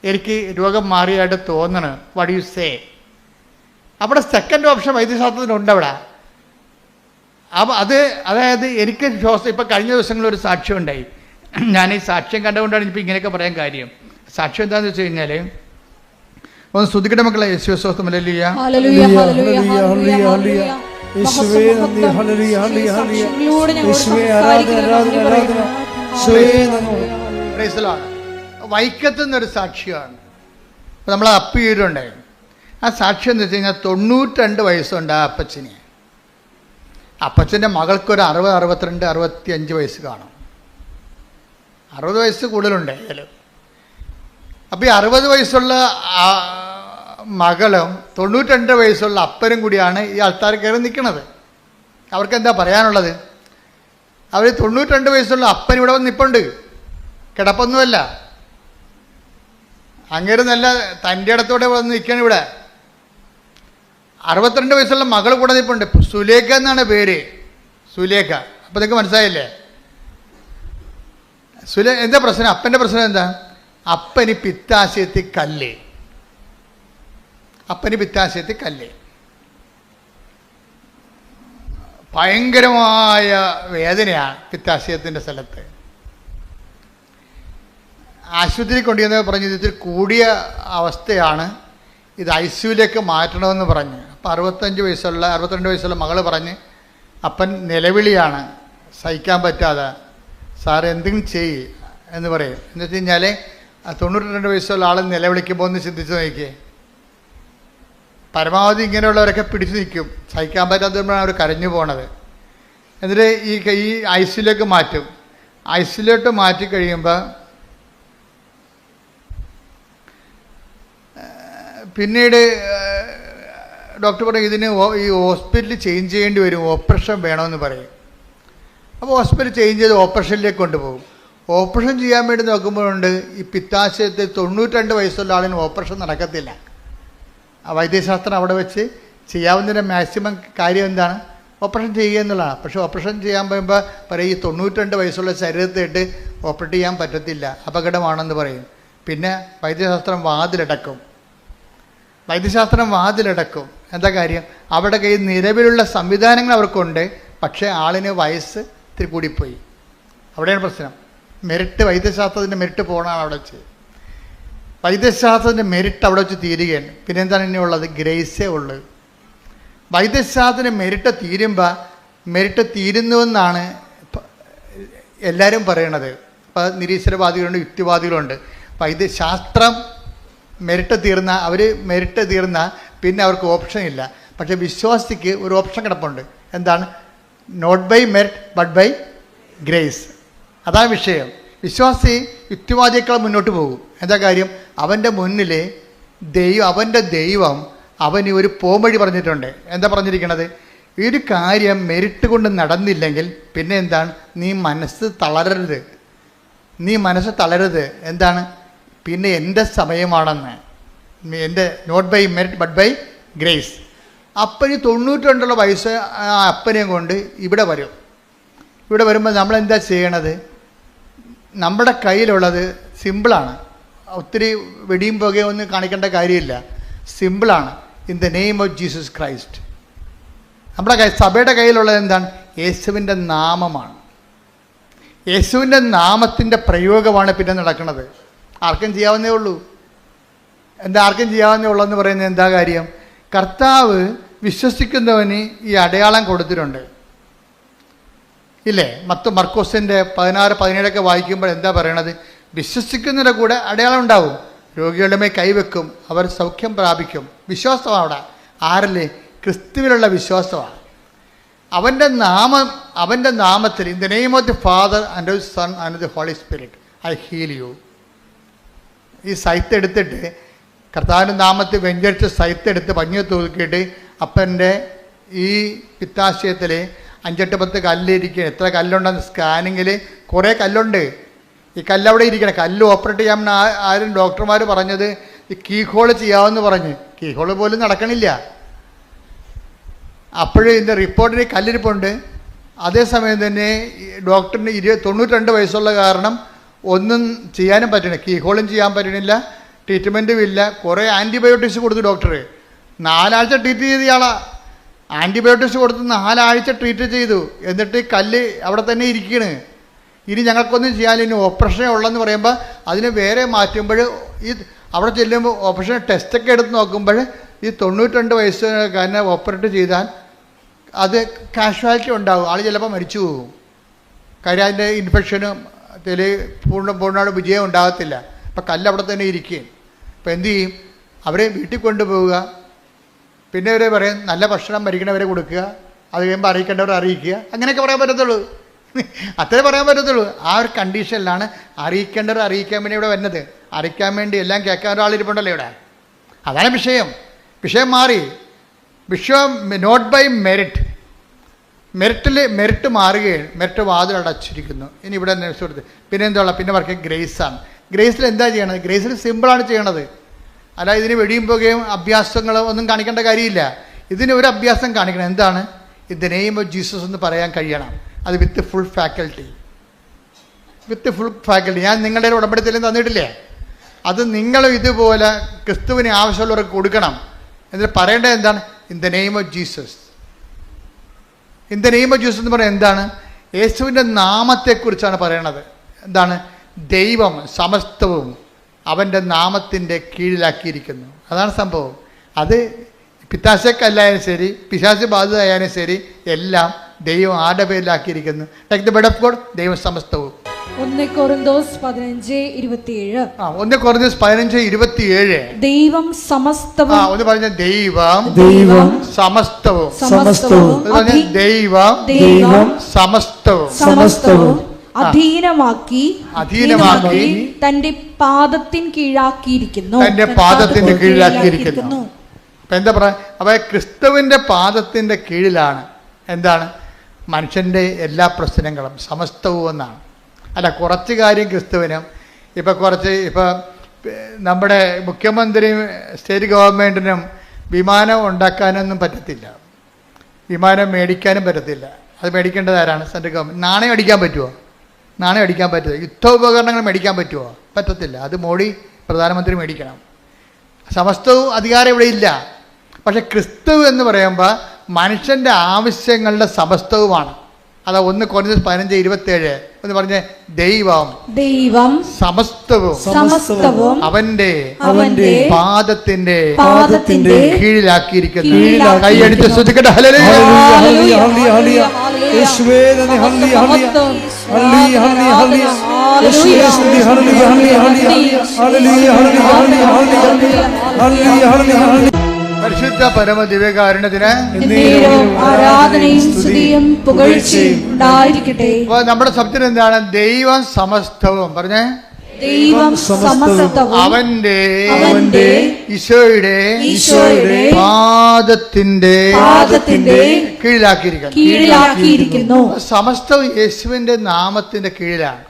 എനിക്ക് രോഗം മാറിയായിട്ട് തോന്നണം. What you say? അവിടെ സെക്കൻഡ് ഓപ്ഷൻ വൈദ്യശാസ്ത്രത്തിനുണ്ട് അവിടെ. അപ്പോൾ അതായത് എനിക്ക് ഇപ്പം കഴിഞ്ഞ ദിവസങ്ങളിൽ ഒരു സാക്ഷ്യം ഉണ്ടായി. ഞാൻ ഈ സാക്ഷ്യം കണ്ടുകൊണ്ടാണ് ഇപ്പോൾ ഇങ്ങനെയൊക്കെ പറയാൻ കാര്യം. സാക്ഷ്യം എന്താണെന്ന് വെച്ച് കഴിഞ്ഞാൽ ഒന്ന് സ്തുതിക്കട്ടെ മക്കളെ. യേശുസ്തോത്രം. ഹല്ലേലൂയ. വൈക്കത്തുനിന്നൊരു സാക്ഷിയാണ് നമ്മൾ അപ്പീരുണ്ടായി. ആ സാക്ഷ്യം എന്ന് വെച്ച് കഴിഞ്ഞാൽ 92 വയസ്സുണ്ട് ആ അപ്പച്ചന്. അപ്പച്ചൻ്റെ മകൾക്കൊരു 60, 62, 65 വയസ്സ് കാണും. 60 വയസ്സ് കൂടുതലുണ്ട് ഏതായാലും. അപ്പോൾ ഈ 60 വയസ്സുള്ള മകളും 92 വയസ്സുള്ള അപ്പനും കൂടിയാണ് ഈ ആൾക്കാർ കയറി നിൽക്കുന്നത്. അവർക്ക് എന്താ പറയാനുള്ളത്? അവർ 92 വയസ്സുള്ള അപ്പൻ ഇവിടെ വന്ന് നിൽപ്പുണ്ട്. കിടപ്പൊന്നുമല്ല, അങ്ങേര് നല്ല തൻ്റെ ഇടത്തോടെ വന്ന് നിൽക്കണം ഇവിടെ. 62 വയസ്സുള്ള മകൾ കൂടെ നിൽപ്പുണ്ട്. സുലേഖ എന്നാണ് പേര്. സുലേഖ. അപ്പോൾ നിങ്ങൾക്ക് മനസ്സിലായില്ലേ എന്താ പ്രശ്നം? അപ്പൻ്റെ പ്രശ്നം എന്താ? അപ്പന് പിത്താശയത്തിൽ കല്ല്. ഭയങ്കരമായ വേദനയാണ് പിത്താശയത്തിൻ്റെ സ്ഥലത്ത്. ആശുപത്രി കൊണ്ടുവന്ന് പറഞ്ഞു ഇതിൽ കൂടിയ അവസ്ഥയാണ്, ഇത് ICUലേക്ക് മാറ്റണമെന്ന് പറഞ്ഞ്. അപ്പോൾ 62 വയസ്സുള്ള മകൾ പറഞ്ഞ് അപ്പൻ നിലവിളിയാണ്, സഹിക്കാൻ പറ്റാതെ. സാർ എന്തെങ്കിലും ചെയ്യ് എന്ന് പറയും. എന്ന് വെച്ച് കഴിഞ്ഞാൽ 92 വയസ്സുള്ള ആൾ നിലവിളിക്കുമ്പോൾ ഒന്ന് ചിന്തിച്ച് നോക്കിയേ. പരമാവധി ഇങ്ങനെയുള്ളവരൊക്കെ പിടിച്ചു നിൽക്കും. സഹിക്കാൻ പറ്റാത്തതുകൊണ്ടാണ് അവർ കരഞ്ഞു പോണത്. എന്നിട്ട് ഈ ICUലേക്ക് മാറ്റും. ICUലോട്ട് മാറ്റി കഴിയുമ്പോൾ പിന്നീട് ഡോക്ടർ പറയും ഇതിന് ഈ ഹോസ്പിറ്റൽ ചേഞ്ച് ചെയ്യേണ്ടി വരും, ഓപ്പറേഷൻ വേണമെന്ന് പറയും. അപ്പോൾ ഹോസ്പിറ്റൽ ചേഞ്ച് ചെയ്ത് ഓപ്പറേഷനിലേക്ക് കൊണ്ടുപോകും. ഓപ്പറേഷൻ ചെയ്യാൻ വേണ്ടി നോക്കുമ്പോഴുണ്ട് ഈ പിത്താശയത്തിൽ 92 വയസ്സുള്ള ആളിന് ഓപ്പറേഷൻ നടക്കത്തില്ല. വൈദ്യശാസ്ത്രം അവിടെ വെച്ച് ചെയ്യാവുന്നതിൻ്റെ മാക്സിമം കാര്യം എന്താണ്? ഓപ്പറേഷൻ ചെയ്യുക എന്നുള്ളതാണ്. പക്ഷേ ഓപ്പറേഷൻ ചെയ്യാൻ പറയുമ്പോൾ പറയും ഈ 92 വയസ്സുള്ള ശരീരത്തിട്ട് ഓപ്പറേറ്റ് ചെയ്യാൻ പറ്റത്തില്ല, അപകടമാണെന്ന് പറയും. പിന്നെ വൈദ്യശാസ്ത്രം വാതിലടക്കും. എന്താ കാര്യം? അവിടെ നിലവിലുള്ള സംവിധാനങ്ങൾ അവർക്കുണ്ട്, പക്ഷേ ആളിന് വയസ്സ് ഇത്തിരി കൂടിപ്പോയി. അവിടെയാണ് പ്രശ്നം. മെറിറ്റ്, വൈദ്യശാസ്ത്രത്തിൻ്റെ മെറിറ്റ് പോകണമാണ് അവിടെ വെച്ച്. വൈദ്യശാസ്ത്രത്തിൻ്റെ മെറിറ്റ് അവിടെ വെച്ച് തീരുകയാണ്. പിന്നെ എന്താണ് ഇനി ഉള്ളത്? ഗ്രേസേ ഉള്ളത്. വൈദ്യശാസ്ത്രത്തിൻ്റെ മെറിറ്റ് തീരുമ്പോൾ മെറിറ്റ് തീരുന്നുവെന്നാണ് എല്ലാവരും പറയണത്. ഇപ്പോൾ നിരീശ്വരവാദികളുണ്ട്, യുക്തിവാദികളുണ്ട്. വൈദ്യശാസ്ത്രം മെറിറ്റ് തീർന്ന പിന്നെ അവർക്ക് ഓപ്ഷൻ ഇല്ല. പക്ഷേ വിശ്വാസിക്ക് ഒരു ഓപ്ഷൻ കിടപ്പുണ്ട്. എന്താണ്? Not by merit but by grace. അതാണ് വിഷയം. വിശ്വാസി യുക്തിവാദിയേക്കാൾ മുന്നോട്ട് പോകും. എന്താ കാര്യം? അവൻ്റെ മുന്നിൽ അവൻ്റെ ദൈവം അവന് ഒരു പോംവഴി പറഞ്ഞിട്ടുണ്ട്. എന്താ പറഞ്ഞിരിക്കണത്? ഈ ഒരു കാര്യം മെറിറ്റ് കൊണ്ട് നടന്നില്ലെങ്കിൽ പിന്നെ എന്താണ്? നീ മനസ്സ് തളരരുത്. എന്താണ്? പിന്നെ എൻ്റെ സമയമാണെന്ന്. എൻ്റെ not by merit but by grace. അപ്പന് 92 വയസ്സ് അപ്പനെയും കൊണ്ട് ഇവിടെ വരും. ഇവിടെ വരുമ്പോൾ നമ്മളെന്താ ചെയ്യണത്? നമ്മുടെ കയ്യിലുള്ളത് സിമ്പിളാണ്. ഒത്തിരി വെടിയും പുകയും ഒന്നും കാണിക്കേണ്ട കാര്യമില്ല. സിമ്പിളാണ്. In the name of Jesus Christ. നമ്മുടെ സഭയുടെ കയ്യിലുള്ളത് എന്താണ്? യേശുവിൻ്റെ നാമമാണ്. യേശുവിൻ്റെ നാമത്തിൻ്റെ പ്രയോഗമാണ് പിന്നെ നടക്കുന്നത്. ആർക്കും ചെയ്യാവുന്നേ ഉള്ളൂ. ആർക്കും ചെയ്യാവുന്നേ ഉള്ളൂ എന്ന് പറയുന്നത് എന്താ കാര്യം? കർത്താവ് വിശ്വസിക്കുന്നവന് ഈ അടയാളം കൊടുത്തിട്ടുണ്ട്, ഇല്ലേ? മർക്കോസിൻ്റെ 16-17 വായിക്കുമ്പോൾ എന്താ പറയണത്? വിശ്വസിക്കുന്നതിൻ്റെ കൂടെ അടയാളം ഉണ്ടാവും. രോഗികളുടെ മേൽ കൈവെക്കും, അവർ സൗഖ്യം പ്രാപിക്കും. വിശ്വാസമാണ് അവിടെ. ആരല്ലേ? ക്രിസ്തുവിലുള്ള വിശ്വാസമാണ്. അവൻ്റെ നാമത്തിൽ in the name of the father and the son and the holy spirit I heal you. ഈ സൈത്ത് എടുത്തിട്ട്, കർത്താവിൻ്റെ നാമത്തിൽ വെഞ്ചരിച്ച സൈത്ത് എടുത്ത് പഞ്ഞി തൂക്കിയിട്ട് അപ്പൻ്റെ ഈ പിത്താശയത്തിൽ 5-10 കല്ലിരിക്കുക. എത്ര കല്ലുണ്ടെന്ന് സ്കാനിങ്ങിൽ കുറേ കല്ലുണ്ട്. ഈ കല്ലവിടെ ഇരിക്കണം. കല്ല് ഓപ്പറേറ്റ് ചെയ്യാമെന്ന് ആരും ഡോക്ടർമാർ പറഞ്ഞത് ഈ കീഹോൾ ചെയ്യാമെന്ന് പറഞ്ഞ്. കീഹോൾ പോലും നടക്കണില്ല. അപ്പോഴും ഇതിൻ്റെ റിപ്പോർട്ടിന് കല്ലിരിപ്പുണ്ട്. അതേസമയം തന്നെ ഡോക്ടറിന് 92 വയസ്സുള്ള കാരണം ഒന്നും ചെയ്യാനും പറ്റണില്ല. കീഹോളും ചെയ്യാൻ പറ്റണില്ല, ട്രീറ്റ്മെൻറ്റും ഇല്ല. കുറേ ആൻറ്റിബയോട്ടിക്സ് കൊടുത്തു ഡോക്ടർ. 4 ആഴ്ച ട്രീറ്റ് ചെയ്ത ഇയാളാ. ആൻറ്റിബയോട്ടിക്സ് കൊടുത്ത് 4 ആഴ്ച ട്രീറ്റ് ചെയ്തു. എന്നിട്ട് കല്ല് അവിടെ തന്നെ ഇരിക്കുകയാണ്. ഇനി ഞങ്ങൾക്കൊന്നും ചെയ്യാനില്ല, ഇനി ഓപ്പറേഷൻ ഉള്ളതെന്ന് പറയുമ്പോൾ അതിന് വേറെ മാറ്റുമ്പോൾ ഈ അവിടെ ചെല്ലുമ്പോൾ ഓപ്പറേഷൻ ടെസ്റ്റൊക്കെ എടുത്ത് നോക്കുമ്പോൾ ഈ 92 വയസ്സുകാരനെ ഓപ്പറേറ്റ് ചെയ്താൽ അത് കാഷ്വാലിറ്റി ഉണ്ടാകും. ആൾ ചിലപ്പോൾ മരിച്ചു പോകും. കാര്യം അതിൻ്റെ ഇൻഫെക്ഷനും പൂർണ്ണമായിട്ട് വിജയം ഉണ്ടാകത്തില്ല. അപ്പം കല്ല് അവിടെ തന്നെ ഇരിക്കുകയും. അപ്പോൾ എന്തു ചെയ്യും? അവരെ വീട്ടിൽ കൊണ്ടുപോവുക. പിന്നെ അവരെ പറയും നല്ല ഭക്ഷണം മരിക്കണവരെ കൊടുക്കുക. അത് കഴിയുമ്പോൾ അറിയിക്കേണ്ടവരെ അറിയിക്കുക. അങ്ങനെയൊക്കെ പറയാൻ പറ്റത്തുള്ളൂ. അത്രേ പറയാൻ പറ്റത്തുള്ളൂ. ആ ഒരു കണ്ടീഷനിലാണ് അറിയിക്കേണ്ടവരെ അറിയിക്കാൻ വേണ്ടി ഇവിടെ വരുന്നത്. അറിയിക്കാൻ വേണ്ടി എല്ലാം കേൾക്കാൻ ഒരാളിരിപ്പുണ്ടല്ലോ ഇവിടെ. അതാണ് വിഷയം മാറി. വിഷയം നോട്ട് ബൈ മെറിറ്റ്. മെറിറ്റ് മാറുകയാണ്. മെറിറ്റ് വാതിൽ അടച്ചിരിക്കുന്നു. ഇനി ഇവിടെ കൊടുത്ത് പിന്നെ എന്താ? പിന്നെ വർക്ക് ഗ്രേസാണ്. ഗ്രേസിൽ എന്താ ചെയ്യണത്? ഗ്രേസിൽ സിമ്പിളാണ് ചെയ്യണത്. അല്ല ഇതിന് വെടിയും പോകുകയും അഭ്യാസങ്ങളും ഒന്നും കാണിക്കേണ്ട കാര്യമില്ല. ഇതിന് ഒരു അഭ്യാസം കാണിക്കണം. എന്താണ്? In the name of Jesus എന്ന് പറയാൻ കഴിയണം. അത് വിത്ത് ഫുൾ ഫാക്കൽറ്റി. ഞാൻ നിങ്ങളുടെ ഉടമ്പടിത്തലും തന്നിട്ടില്ലേ? അത് നിങ്ങളും ഇതുപോലെ ക്രിസ്തുവിന് ആവശ്യമുള്ളവർക്ക് കൊടുക്കണം. എന്നിട്ട് പറയേണ്ടത് എന്താണ്? In the name of Jesus. In the name of Jesus എന്ന് പറയുന്നത് എന്താണ്? യേശുവിൻ്റെ നാമത്തെക്കുറിച്ചാണ് പറയണത്. എന്താണ്? ദൈവം സമസ്തവും അവൻ്റെ നാമത്തിൻ്റെ കീഴിലാക്കിയിരിക്കുന്നു. അതാണ് സംഭവം. അത് പിത്താശക്കല്ലായാലും ശരി, പിശാച് ബാധിതയായാലും ശരി, എല്ലാം ദൈവം ആരുടെ പേരിലാക്കിയിരിക്കുന്നു. Like the bed of God, ദൈവം സമസ്തവും. 1 കൊറിന്തോസ് 15:27. 1 കൊറിന്തോസ് 15:27. ദൈവം സമസ്തവും. ഒന്ന് പറഞ്ഞ ദൈവം സമസ്തവും. ദൈവം സമസ്തവും അധീനമാക്കി തന്റെ പാദത്തിൻ കീഴാക്കിയിരിക്കുന്നു. അപ്പൊ എന്താ പറയാ? അപ്പൊ ക്രിസ്തുവിന്റെ പാദത്തിന്റെ കീഴിലാണ് എന്താണ്? മനുഷ്യന്റെ എല്ലാ പ്രശ്നങ്ങളും സമസ്തവും എന്നാണ്. അല്ല, കുറച്ച് കാര്യം ക്രിസ്തുവിനും ഇപ്പം നമ്മുടെ മുഖ്യമന്ത്രിയും സ്റ്റേറ്റ് ഗവൺമെൻറ്റിനും വിമാനം ഉണ്ടാക്കാനൊന്നും പറ്റത്തില്ല, വിമാനം മേടിക്കാനും പറ്റത്തില്ല. അത് മേടിക്കേണ്ടത് ആരാണ്? Central government. നാണയം അടിക്കാൻ പറ്റുമോ? നാണയം അടിക്കാൻ പറ്റുമോ? യുദ്ധോപകരണങ്ങൾ മേടിക്കാൻ പറ്റുമോ? പറ്റത്തില്ല. അത് മോഡി പ്രധാനമന്ത്രി മേടിക്കണം. സമസ്തവും അധികാരം ഇവിടെ ഇല്ല. പക്ഷെ ക്രിസ്തു എന്ന് പറയുമ്പോൾ മനുഷ്യൻ്റെ ആവശ്യങ്ങളുടെ സമസ്തവുമാണ്. അതാ 1 കൊരിന്ത്യർ 15:27 എന്ന് പറഞ്ഞ ദൈവം സമസ്തവും അവന്റെ പാദത്തിന്റെ കീഴിലാക്കിയിരിക്കുന്നു. കൈയടിച്ച് സ്തുതിക്കട്ടെ. ഹല്ലേലൂയ. യേശുവേ നന്ദി. ഹല്ലേലൂയ. ഹല്ലേലൂയ. ഹല്ലേലൂയ. യേശുവേ സ്തുതി. ഹല്ലേലൂയ. ഹല്ലേലൂയ. ഹല്ലേലൂയ. ഹല്ലേലൂയ. പരിശുദ്ധ പരമ ദിവ്യകാരുണ്യത്തിന് ആരാധനയും സ്തുതിയും പുകഴ്ചയും ഉണ്ടായിരിക്കട്ടെ. നമ്മുടെ സബ്ജക്ട് എന്താണ്? ദൈവം സമസ്തവും. പറഞ്ഞേ, ദൈവം സമസ്തവും അവന്റെ ഈശോയുടെ പാദത്തിന്റെ കീഴിലാക്കിയിരിക്കുന്നു. സമസ്തവും യേശുവിന്റെ നാമത്തിന്റെ കീഴിലാണ്.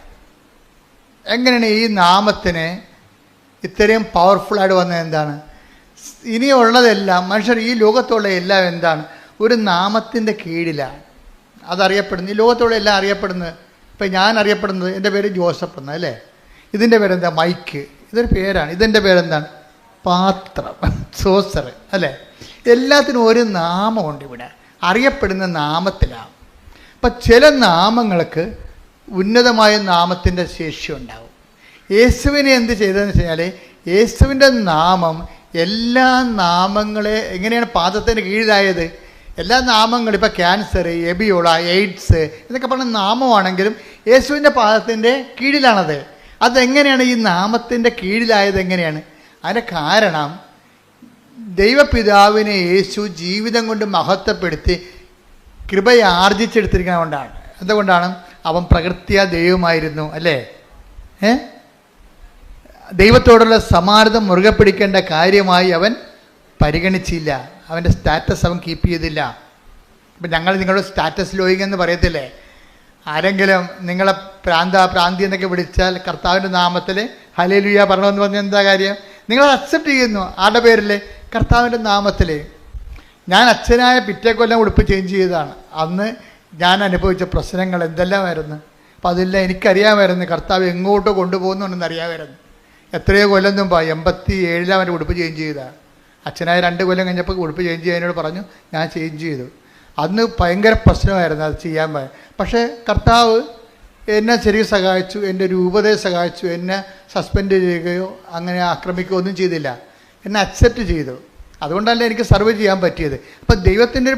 എങ്ങനെയാണ് ഈ നാമത്തിന് ഇത്രയും പവർഫുൾ ആയിട്ട് വന്നത്? എന്താണ്? ഇനിയുള്ളതെല്ലാം മനുഷ്യർ ഈ ലോകത്തുള്ള എല്ലാം എന്താണ്? ഒരു നാമത്തിൻ്റെ കീഴിലാണ് അതറിയപ്പെടുന്നത്. ഈ ലോകത്തുള്ള എല്ലാം അറിയപ്പെടുന്നത്. ഇപ്പം ഞാൻ അറിയപ്പെടുന്നത്, എൻ്റെ പേര് ജോസഫ് എന്ന്, അല്ലേ? ഇതിൻ്റെ പേരെന്താ? മൈക്ക്. ഇതൊരു പേരാണ്. ഇതിൻ്റെ പേരെന്താണ്? പാത്രം, സോസർ, അല്ലേ? എല്ലാത്തിനും ഒരു നാമമുണ്ട്. ഇവിടെ അറിയപ്പെടുന്ന നാമത്തിലാണ്. അപ്പം ചില നാമങ്ങൾക്ക് ഉന്നതമായ നാമത്തിൻ്റെ ശേഷി ഉണ്ടാവും. യേശുവിനെ എന്ത് ചെയ്തതെന്ന് വെച്ച് കഴിഞ്ഞാൽ, യേശുവിൻ്റെ നാമം എല്ലാ നാമങ്ങളെ എങ്ങനെയാണ് പാദത്തിന് കീഴിലായത്? എല്ലാ നാമങ്ങളും, ഇപ്പോൾ ക്യാൻസർ, എബിയോള, എയ്ഡ്സ് ഇതൊക്കെ പറഞ്ഞ നാമമാണെങ്കിലും യേശുവിൻ്റെ പാദത്തിൻ്റെ കീഴിലാണത്. അതെങ്ങനെയാണ് ഈ നാമത്തിൻ്റെ കീഴിലായത്? എങ്ങനെയാണ്? അതിൻ്റെ കാരണം ദൈവപിതാവിനെ യേശു ജീവിതം കൊണ്ട് മഹത്വപ്പെടുത്തി കൃപയെ ആർജിച്ചെടുത്തിരിക്കുന്നത് കൊണ്ടാണ്. അതുകൊണ്ടാണ് അവൻ പ്രകൃത്യാ ദൈവമായിരുന്നു, അല്ലേ? ദൈവത്തോടുള്ള സമാനത മുറുകെ പിടിക്കേണ്ട കാര്യമായി അവൻ പരിഗണിച്ചില്ല. അവൻ്റെ സ്റ്റാറ്റസ് അവൻ കീപ്പ് ചെയ്തില്ല. ഇപ്പം ഞങ്ങൾ നിങ്ങളുടെ സ്റ്റാറ്റസ് ലോയിങ്ങെന്ന് പറയത്തില്ലേ? ആരെങ്കിലും നിങ്ങളെ പ്രാന്തി എന്നൊക്കെ വിളിച്ചാൽ കർത്താവിൻ്റെ നാമത്തിൽ ഹല്ലേലൂയ പറയണമെന്ന് പറഞ്ഞാൽ എന്താ കാര്യം? നിങ്ങളത് അക്സെപ്റ്റ് ചെയ്യുന്നു. ആരുടെ പേരിൽ? കർത്താവിൻ്റെ നാമത്തിൽ. ഞാൻ അച്ഛനായ പിറ്റേ കൊല്ലം ഉടുപ്പ് ചേഞ്ച് ചെയ്തതാണ്. അന്ന് ഞാൻ അനുഭവിച്ച പ്രശ്നങ്ങൾ എന്തെല്ലാമായിരുന്നു. അപ്പം അതെല്ലാം എനിക്കറിയാമായിരുന്നു. കർത്താവ് എങ്ങോട്ടോ കൊണ്ടുപോകുന്നുണ്ടെന്ന് അറിയാമായിരുന്നു. എത്രയോ കൊല്ലം മുമ്പ് 87 അവൻ്റെ ഉടുപ്പ് ചേഞ്ച് ചെയ്തതാണ്. അച്ഛനായ 2 കൊല്ലം കഴിഞ്ഞപ്പോൾ ഉടുപ്പ് ചേഞ്ച് ചെയ്യാനോട് പറഞ്ഞു. ഞാൻ ചേഞ്ച് ചെയ്തു. അന്ന് ഭയങ്കര പ്രശ്നമായിരുന്നു അത് ചെയ്യാൻ. പക്ഷേ കർത്താവ് എന്നെ ശരിക്കും സഹായിച്ചു, എൻ്റെ രൂപതയെ സഹായിച്ചു. എന്നെ സസ്പെൻഡ് ചെയ്യുകയോ അങ്ങനെ ആക്രമിക്കുകയോ ഒന്നും ചെയ്തില്ല. എന്നെ അക്സെപ്റ്റ് ചെയ്തു. അതുകൊണ്ടല്ല എനിക്ക് സർവ് ചെയ്യാൻ പറ്റിയത്. അപ്പം ദൈവത്തിൻ്റെ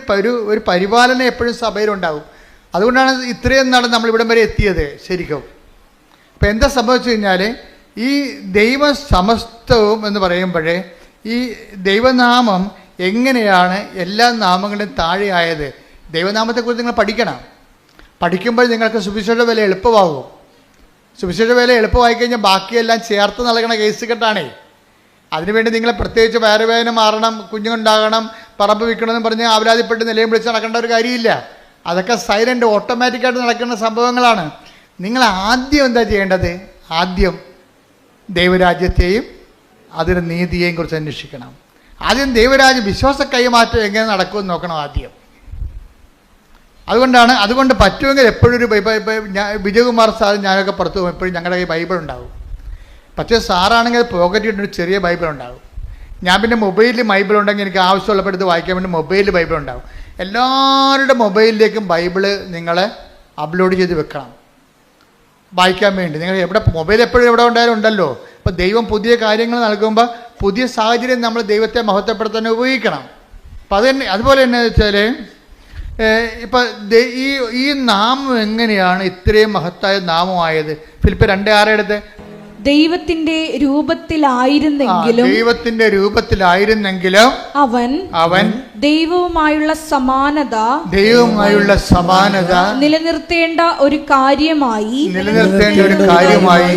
ഒരു പരിപാലനം എപ്പോഴും സഭയിലുണ്ടാവും. അതുകൊണ്ടാണ് ഇത്രയും നാൾ നമ്മളിവിടം വരെ എത്തിയത് ശരിക്കും. അപ്പം എന്താ സംഭവിച്ചു കഴിഞ്ഞാൽ, ഈ ദൈവ സമസ്തവും എന്ന് പറയുമ്പോഴേ ഈ ദൈവനാമം എങ്ങനെയാണ് എല്ലാ നാമങ്ങളുടെയും താഴെയായത്? ദൈവനാമത്തെക്കുറിച്ച് നിങ്ങൾ പഠിക്കണം. പഠിക്കുമ്പോൾ നിങ്ങൾക്ക് സുവിശേഷ വില എളുപ്പമാകും. സുവിശേഷ വില എളുപ്പമായി കഴിഞ്ഞാൽ ബാക്കിയെല്ലാം ചേർത്ത് നൽകണ കേസ് കെട്ടാണേ. അതിനുവേണ്ടി നിങ്ങളെ പ്രത്യേകിച്ച് വയറുവേദന മാറണം, കുഞ്ഞുണ്ടാകണം, പറമ്പ് വിൽക്കണമെന്ന് പറഞ്ഞ് ആവലാതിപ്പെട്ട് നിലയും വിളിച്ച് നടക്കേണ്ട ഒരു കാര്യമില്ല. അതൊക്കെ സൈലൻ്റ് ഓട്ടോമാറ്റിക്കായിട്ട് നടക്കുന്ന സംഭവങ്ങളാണ്. നിങ്ങൾ ആദ്യം എന്താ ചെയ്യേണ്ടത്? ആദ്യം ദൈവരാജ്യത്തെയും അതിൻ്റെ നീതിയെയും കുറിച്ച് അന്വേഷിക്കണം. ആദ്യം ദൈവരാജ്യം വിശ്വാസ കൈമാറ്റം എങ്ങനെ നടക്കുമെന്ന് നോക്കണം ആദ്യം. അതുകൊണ്ട് പറ്റുമെങ്കിൽ എപ്പോഴും ഒരു വിജയകുമാർ സാർ ഞാനൊക്കെ പുറത്തു പോകും, എപ്പോഴും ഞങ്ങളുടെ കയ്യിൽ ബൈബിൾ ഉണ്ടാവും. പക്ഷേ സാറാണെങ്കിൽ പോക്കറ്റിട്ടൊരു ചെറിയ ബൈബിൾ ഉണ്ടാവും. ഞാൻ പിന്നെ മൊബൈലിൽ ബൈബിൾ ഉണ്ടെങ്കിൽ എനിക്ക് ആവശ്യമുള്ളപ്പോൾ എടുത്ത് വായിക്കാൻ വേണ്ടി മൊബൈലിൽ ബൈബിൾ ഉണ്ടാവും. എല്ലാവരുടെ മൊബൈലിലേക്കും ബൈബിള് നിങ്ങൾ അപ്ലോഡ് ചെയ്ത് വെക്കണം വായിക്കാൻ വേണ്ടി. നിങ്ങൾ മൊബൈൽ എപ്പോഴും എവിടെ ഉണ്ടായാലും ഉണ്ടല്ലോ. അപ്പോൾ ദൈവം പുതിയ കാര്യങ്ങൾ നൽകുമ്പോൾ പുതിയ സാഹചര്യം നമ്മൾ ദൈവത്തെ മഹത്വപ്പെടുത്താൻ ഉപയോഗിക്കണം. അപ്പം അതുപോലെ തന്നെ വെച്ചാൽ ഇപ്പം ഈ നാമം എങ്ങനെയാണ് ഇത്രയും മഹത്തായ നാമമായത്? ഫിലിപ്പ് 2:6 എടുത്ത്, ദൈവത്തിന്റെ രൂപത്തിലായിരുന്നെങ്കിലും അവൻ ദൈവവുമായുള്ള സമാനത നിലനിർത്തേണ്ട ഒരു കാര്യമായി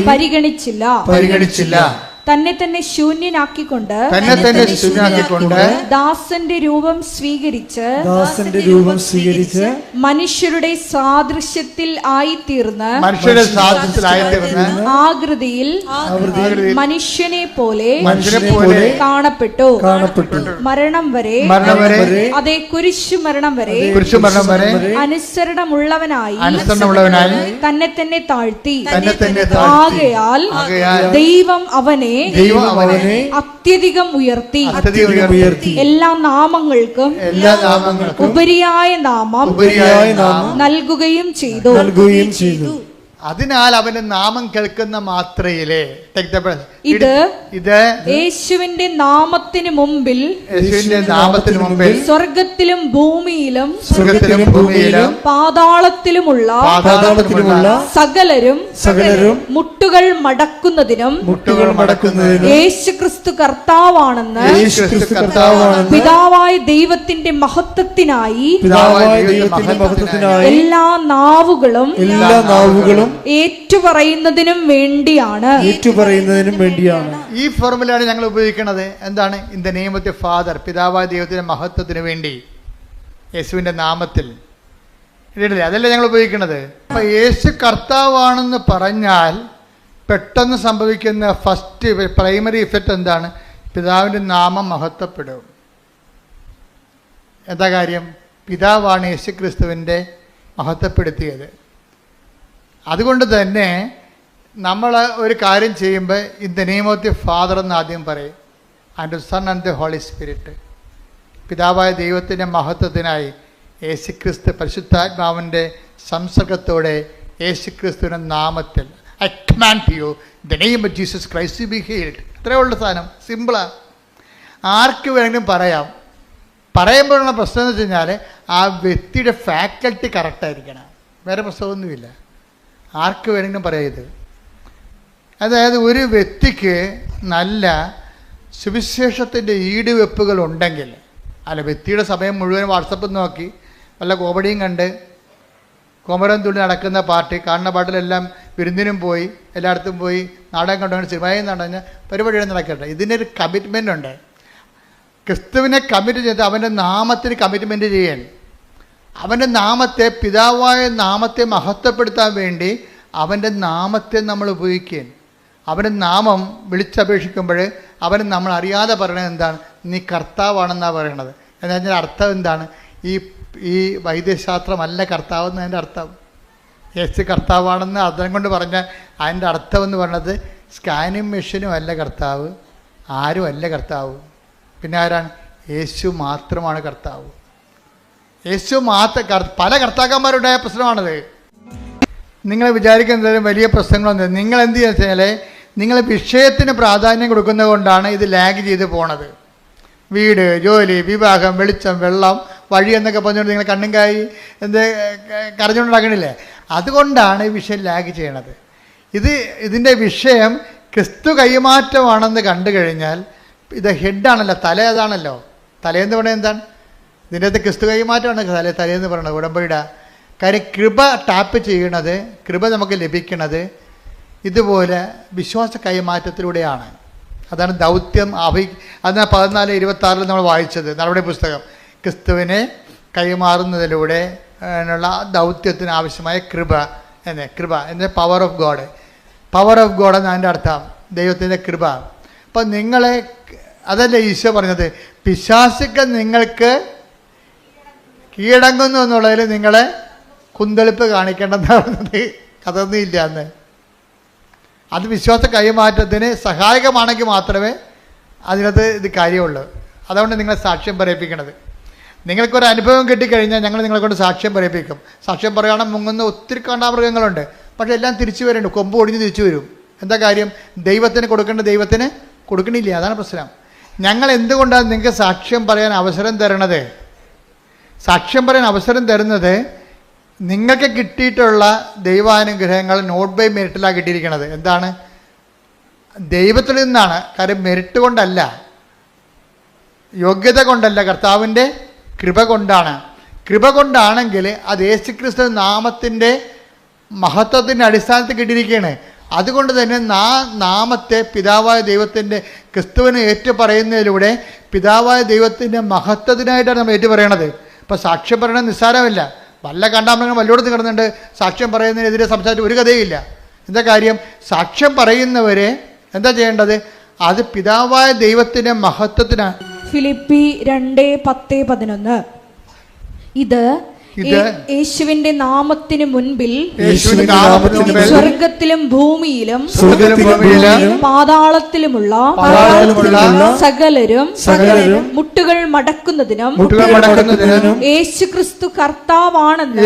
പരിഗണിച്ചില്ല. തന്നെ തന്നെ ശൂന്യനാക്കിക്കൊണ്ട് ദാസന്റെ രൂപം സ്വീകരിച്ച് മനുഷ്യരുടെ സാദൃശ്യത്തിൽ ആയിത്തീർന്ന് ആകൃതിയിൽ മനുഷ്യനെ പോലെ കാണപ്പെട്ടു. മരണം വരെ, അതേ കുരിശു മരണം വരെ അനുസരണമുള്ളവനായി തന്നെ തന്നെ താഴ്ത്തി. ആകയാൽ ദൈവം അവനെ അത്യധികം ഉയർത്തി ഉയർത്തി എല്ലാ നാമങ്ങൾക്കും ഉപരിയായ നാമം നൽകുകയും ചെയ്തു. അതിനാൽ അവന്റെ നാമം കേൾക്കുന്ന മാത്രയിലെ ഇത് യേശുവിന്റെ നാമത്തിന് മുമ്പിൽ സ്വർഗത്തിലും ഭൂമിയിലും പാതാളത്തിലുമുള്ള സകലരും മുട്ടുകൾ മടക്കുന്നതിനും യേശുക്രിസ്തു കർത്താവാണെന്ന് പിതാവായ ദൈവത്തിന്റെ മഹത്വത്തിനായി എല്ലാ നാവുകളും ഏറ്റുപറയുന്നതിനും വേണ്ടിയാണ്. ഈ ഫോർമുലയാണ് ഞങ്ങൾ ഉപയോഗിക്കുന്നത്. എന്താണ്? In the name of the father, പിതാവായ ദൈവത്തിന്റെ മഹത്വത്തിന് വേണ്ടി യേശുവിന്റെ നാമത്തിൽ. അതല്ലേ ഞങ്ങൾ ഉപയോഗിക്കുന്നത്. അപ്പൊ യേശു കർത്താവാണെന്ന് പറഞ്ഞാൽ പെട്ടെന്ന് സംഭവിക്കുന്ന ഫസ്റ്റ് പ്രൈമറി ഇഫക്റ്റ് എന്താണ്? പിതാവിന്റെ നാമം മഹത്വപ്പെടും. എന്താ കാര്യം? പിതാവാണ് യേശു ക്രിസ്തുവിന്റെ മഹത്വപ്പെടുത്തിയത്. അതുകൊണ്ട് തന്നെ നമ്മൾ ഒരു കാര്യം ചെയ്യുമ്പോൾ in the name of the father എന്ന് ആദ്യം പറയും, and son and the holy spirit. പിതാവായ ദൈവത്തിൻ്റെ മഹത്വത്തിനായി യേശുക്രിസ്തു പരിശുദ്ധാത്മാവിൻ്റെ സംസർഗത്തോടെ യേശുക്രിസ്തുവിൻ്റെ നാമത്തിൽ I command you the name of Jesus Christ to be healed. ഇത്രയേ ഉള്ള സാധനം, സിമ്പിളാണ്. ആർക്ക് വേണമെങ്കിലും പറയാം. പറയുമ്പോഴുള്ള പ്രശ്നം എന്ന് വെച്ച് കഴിഞ്ഞാൽ ആ വ്യക്തിയുടെ ഫാക്കൽറ്റി കറക്റ്റായിരിക്കണം. വേറെ പ്രശ്നമൊന്നുമില്ല. ആർക്ക് വേണമെങ്കിലും പറയാം ഇത്. അതായത് ഒരു വ്യക്തിക്ക് നല്ല സുവിശേഷത്തിൻ്റെ ഈടുവെപ്പുകൾ ഉണ്ടെങ്കിൽ, അല്ല വ്യക്തിയുടെ സമയം മുഴുവൻ വാട്സപ്പ് നോക്കി വല്ല കോമഡിയും കണ്ട് കോമരം തുള്ളി നടക്കുന്ന പാർട്ടി, കാണുന്ന പാട്ടിലെല്ലാം വിരുന്നിനും പോയി എല്ലായിടത്തും പോയി നാടകം കണ്ടുകൊണ്ട് സിനിമയും നടഞ്ഞ പരിപാടികൾ നടക്കട്ടെ. ഇതിനൊരു കമ്മിറ്റ്മെൻ്റ് ഉണ്ട്. ക്രിസ്തുവിനെ കമ്മിറ്റ് ചെയ്ത് അവൻ്റെ നാമത്തിന് കമ്മിറ്റ്മെൻറ്റ് ചെയ്യാൻ, അവൻ്റെ നാമത്തെ, പിതാവായ നാമത്തെ മഹത്വപ്പെടുത്താൻ വേണ്ടി അവൻ്റെ നാമത്തെ നമ്മൾ ഉപയോഗിക്കുകയും അവൻ്റെ നാമം വിളിച്ചപേക്ഷിക്കുമ്പോൾ അവന് നമ്മൾ അറിയാതെ പറയണത് എന്താണ്? നീ കർത്താവാണെന്നാണ് പറയണത്. എന്ന് പറഞ്ഞാൽ അർത്ഥം എന്താണ്? ഈ വൈദ്യശാസ്ത്രമല്ല കർത്താവ് എന്നതിൻ്റെ അർത്ഥം. യേശു കർത്താവാണെന്ന് അർത്ഥം കൊണ്ട് പറഞ്ഞാൽ അതിൻ്റെ അർത്ഥം എന്ന് പറയുന്നത് സ്കാനിങ് മെഷീനും അല്ല കർത്താവ്, ആരും അല്ല കർത്താവ്. പിന്നെ ആരാണ്? യേശു മാത്രമാണ് കർത്താവ്. യേശു പല കർത്താക്കന്മാരുണ്ടായ പ്രശ്നമാണത്. നിങ്ങൾ വിചാരിക്കുന്നതിലും വലിയ പ്രശ്നങ്ങളൊന്നും. നിങ്ങൾ എന്ത് ചെയ്യുക വെച്ചാൽ നിങ്ങൾ വിഷയത്തിന് പ്രാധാന്യം കൊടുക്കുന്നത് കൊണ്ടാണ് ഇത് ലാഗ് ചെയ്ത് പോണത്. വീട്, ജോലി, വിവാഹം, വെളിച്ചം, വെള്ളം, വഴി എന്നൊക്കെ പറഞ്ഞുകൊണ്ട് നിങ്ങൾ കണ്ണും കായി കരഞ്ഞുകൊണ്ടാക്കണില്ലേ? അതുകൊണ്ടാണ് ഈ വിഷയം ലാഗ് ചെയ്യണത്. ഇതിൻ്റെ വിഷയം ക്രിസ്തു കൈമാറ്റമാണെന്ന് കണ്ടു കഴിഞ്ഞാൽ ഇത് ഹെഡാണല്ലോ, തല അതാണല്ലോ. തലേന്ന് പറയുന്നത് എന്താണ്? ഇതിൻ്റെ അകത്ത് ക്രിസ്തു കൈമാറ്റമാണ് തലേന്ന് പറയണത്, ഉടമ്പടിയുടെ കാര്യം. കൃപ ടാപ്പ് ചെയ്യണത്, കൃപ നമുക്ക് ലഭിക്കണത് ഇതുപോലെ വിശ്വാസ കൈമാറ്റത്തിലൂടെയാണ്. അതാണ് ദൗത്യം. അതിന് 14:26 നമ്മൾ വായിച്ചത് നടപടി പുസ്തകം. ക്രിസ്തുവിനെ കൈമാറുന്നതിലൂടെ ഉള്ള ദൗത്യത്തിന് ആവശ്യമായ കൃപ എന്ന power of God. Power of God എന്നാണ് അതിൻ്റെ അർത്ഥം, ദൈവത്തിൻ്റെ കൃപ. അപ്പം നിങ്ങളെ, അതല്ലേ ഈശോ പറഞ്ഞത്, പിശാചുക്കൾ നിങ്ങൾക്ക് കീഴടങ്ങുന്നു എന്നുള്ളതിൽ നിങ്ങളെ കുന്തളിപ്പ് കാണിക്കേണ്ടെന്നാണ് പറഞ്ഞത്. അതൊന്നും ഇല്ല അന്ന്. അത് വിശ്വാസ കൈമാറ്റത്തിന് സഹായകമാണെങ്കിൽ മാത്രമേ അതിനകത്ത് ഇത് കാര്യമുള്ളൂ. അതുകൊണ്ട് നിങ്ങളെ സാക്ഷ്യം പറയിപ്പിക്കണത്. നിങ്ങൾക്കൊരു അനുഭവം കിട്ടിക്കഴിഞ്ഞാൽ ഞങ്ങൾ നിങ്ങളെ കൊണ്ട് സാക്ഷ്യം പറയിപ്പിക്കും. സാക്ഷ്യം പറയുകയാണെങ്കിൽ മുങ്ങുന്ന ഒത്തിരി കാണ്ടാമൃഗങ്ങളുണ്ട്, പക്ഷേ എല്ലാം തിരിച്ചു വരുന്നുണ്ട്. കൊമ്പ് ഒടിഞ്ഞ് തിരിച്ചു വരും. എന്താ കാര്യം? ദൈവത്തിന് കൊടുക്കേണ്ട ദൈവത്തിന് കൊടുക്കണില്ല. അതാണ് പ്രശ്നം. ഞങ്ങൾ എന്തുകൊണ്ടാണ് നിങ്ങൾക്ക് സാക്ഷ്യം പറയാൻ അവസരം തരണത്? സാക്ഷ്യം പറയാൻ അവസരം തരുന്നത് നിങ്ങൾക്ക് കിട്ടിയിട്ടുള്ള ദൈവാനുഗ്രഹങ്ങൾ നോട്ട് ബൈ മെറിറ്റിലാണ് കിട്ടിയിരിക്കുന്നത്. എന്താണ്? ദൈവത്തിൽ നിന്നാണ്. കാര്യം മെറിറ്റ് കൊണ്ടല്ല, യോഗ്യത കൊണ്ടല്ല, കർത്താവിൻ്റെ കൃപ കൊണ്ടാണ്. കൃപ കൊണ്ടാണെങ്കിൽ അത് യേശുക്രിസ്തു നാമത്തിൻ്റെ മഹത്വത്തിൻ്റെ അടിസ്ഥാനത്തിൽ കിട്ടിയിരിക്കുകയാണ്. അതുകൊണ്ട് തന്നെ നാമത്തെ പിതാവായ ദൈവത്തിൻ്റെ ക്രിസ്തുവിനെ ഏറ്റുപറയുന്നതിലൂടെ പിതാവായ ദൈവത്തിൻ്റെ മഹത്വത്തിനായിട്ടാണ് നമ്മൾ ഏറ്റുപറയണത്. ഇപ്പോൾ സാക്ഷ്യം പറയണത് നിസ്സാരമല്ല. വല്ല കണ്ടാമൃഗങ്ങൾ വല്ലോടത്ത് കിടന്നുണ്ട് സാക്ഷ്യം പറയുന്നതിനെതിരെ സംസാരിച്ച് ഒരു കഥയില്ല. എന്താ കാര്യം? സാക്ഷ്യം പറയുന്നവരെ എന്താ ചെയ്യേണ്ടത്? അത് പിതാവായ ദൈവത്തിൻ്റെ മഹത്വത്തിനാണ്. ഫിലിപ്പി 2:10-11 ഇത് ഇത് യേശുവിന്റെ നാമത്തിന് മുൻപിൽ യേശുവിന്റെ നാമത്തിന് മുമ്പിൽ സ്വർഗത്തിലും ഭൂമിയിലും പാതാളത്തിലുമുള്ള സകലരും മുട്ടുകൾ മടക്കുന്നതിനും യേശുക്രിസ്തു കർത്താവാണെന്ന്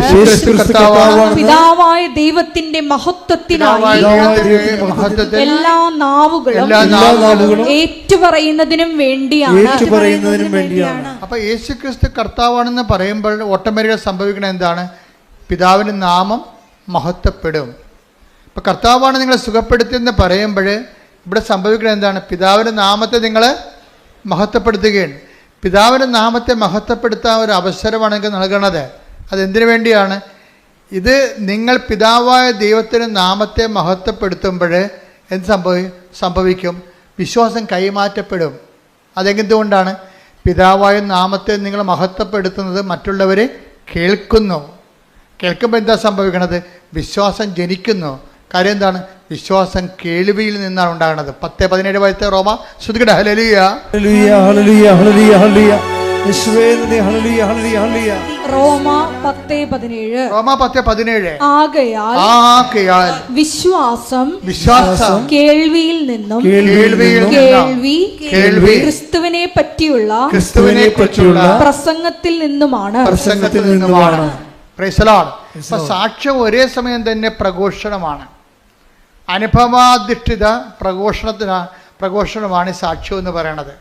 പിതാവായ ദൈവത്തിന്റെ മഹത്വത്തിനായി എല്ലാ നാവുകളും ഏറ്റുപറയുന്നതിനും വേണ്ടിയാണ്. അപ്പൊ യേശുക്രിസ്തു കർത്താവാണെന്ന് പറയുമ്പോൾ ഓട്ടോമാറ്റിക്കായി സംഭവിക്കുന്നത് എന്താണ്? പിതാവിന്റെ നാമം മഹത്വപ്പെടും. ഇപ്പൊ കർത്താവാണ് നിങ്ങളെ സുഖപ്പെടുത്തിയെന്ന് പറയുമ്പോൾ ഇവിടെ സംഭവിക്കുന്നത് എന്താണ്? പിതാവിന്റെ നാമത്തെ നിങ്ങൾ മഹത്വപ്പെടുത്തുകയാണ്. പിതാവിന്റെ നാമത്തെ മഹത്വപ്പെടുത്താൻ ഒരു അവസരമാണ് നിങ്ങൾക്ക് നൽകണത്. അതെന്തിനു വേണ്ടിയാണ്? ഇത് നിങ്ങൾ പിതാവായ ദൈവത്തിൻ്റെ നാമത്തെ മഹത്വപ്പെടുത്തുമ്പോൾ എന്ത് സംഭവിക്കും? വിശ്വാസം കൈമാറ്റപ്പെടും. അതെന്തുകൊണ്ടാണ്? പിതാവായ നാമത്തെ നിങ്ങൾ മഹത്വപ്പെടുത്തുന്നത് മറ്റുള്ളവർ കേൾക്കുന്നു. കേൾക്കുമ്പോൾ എന്താ സംഭവിക്കണത്? വിശ്വാസം ജനിക്കുന്നു. കാര്യം എന്താണ്? വിശ്വാസം കേൾവിയിൽ നിന്നാണ് ഉണ്ടാകുന്നത്. 10:17 വയസ്സത്തെ റോമ ശ്രുതികട ഹല്ലേലൂയ ഹല്ലേലൂയ ഹല്ലേലൂയ ഹല്ലേലൂയ ഹല്ലേലൂയ യേശുവേ നന്ദി ഹല്ലേലൂയ ഹല്ലേലൂയ ഹല്ലേലൂയ. റോമ 10:17 ആകയാൽ വിശ്വാസം കേൾവിയിൽ നിന്നും കേൾവി ക്രിസ്തുവിനെ പറ്റിയുള്ള പ്രസംഗത്തിൽ നിന്നുമാണ്. Praise the Lord. സാക്ഷ്യം ഒരേ സമയം തന്നെ പ്രഘോഷണമാണ്. അനുഭവാധിഷ്ഠിത പ്രഘോഷണമാണ് സാക്ഷ്യം എന്ന് പറയണത്.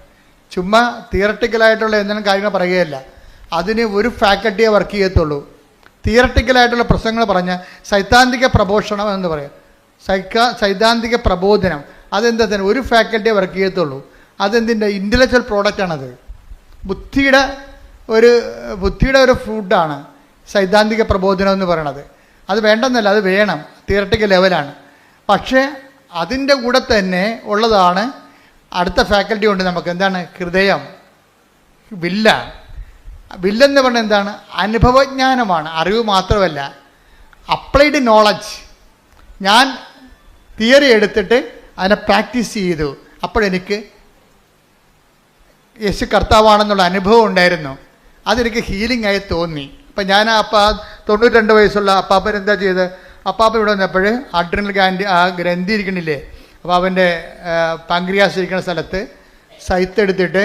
ചുമ്മാ തിയറട്ടിക്കലായിട്ടുള്ള എന്തെങ്കിലും കാര്യങ്ങൾ പറയുകയല്ല. അതിന് ഒരു ഫാക്കൽറ്റിയെ വർക്ക് ചെയ്യത്തുള്ളൂ. തിയറട്ടിക്കലായിട്ടുള്ള പ്രസംഗങ്ങൾ പറഞ്ഞ സൈദ്ധാന്തിക പ്രഘോഷണം എന്ന് പറയും. സൈദ്ധാന്തിക പ്രബോധനം അതെന്താ തന്നെ ഒരു ഫാക്കൽറ്റിയെ വർക്ക് ചെയ്യത്തുള്ളൂ. അതെന്തിൻ്റെ ഇൻ്റലക്ച്വൽ പ്രോഡക്റ്റാണത്. ബുദ്ധിയുടെ ഒരു ഫുഡാണ് സൈദ്ധാന്തിക പ്രബോധനം എന്ന് പറയണത്. അത് വേണ്ടെന്നല്ല, അത് വേണം, തിയറട്ടിക്കൽ ലെവലാണ്. പക്ഷേ അതിൻ്റെ കൂടെ തന്നെ ഉള്ളതാണ് അടുത്ത ഫാക്കൽറ്റി ഉണ്ട് നമുക്ക്. എന്താണ്? ഹൃദയം, വില്ലെന്ന് പറഞ്ഞാൽ എന്താണ്? അനുഭവജ്ഞാനമാണ്. അറിവ് മാത്രമല്ല, അപ്ലൈഡ് നോളജ്. ഞാൻ തിയറി എടുത്തിട്ട് അതിനെ പ്രാക്ടീസ് ചെയ്തു. അപ്പോഴെനിക്ക് യേശു കർത്താവാണെന്നുള്ള അനുഭവം ഉണ്ടായിരുന്നു. അതെനിക്ക് ഹീലിംഗ് ആയി തോന്നി. അപ്പം ഞാൻ 92 വയസ്സുള്ള അപ്പാപ്പൻ എന്താ ചെയ്ത്? അപ്പാപ്പൻ ഇവിടെ വന്നപ്പോൾ അഡ്രിനൽ ഗ്രന്ഥി ഇരിക്കണില്ലേ, അപ്പോൾ അവൻ്റെ പാങ്ക്രിയാസ് ഇരിക്കുന്ന സ്ഥലത്ത് സൈത്തെടുത്തിട്ട്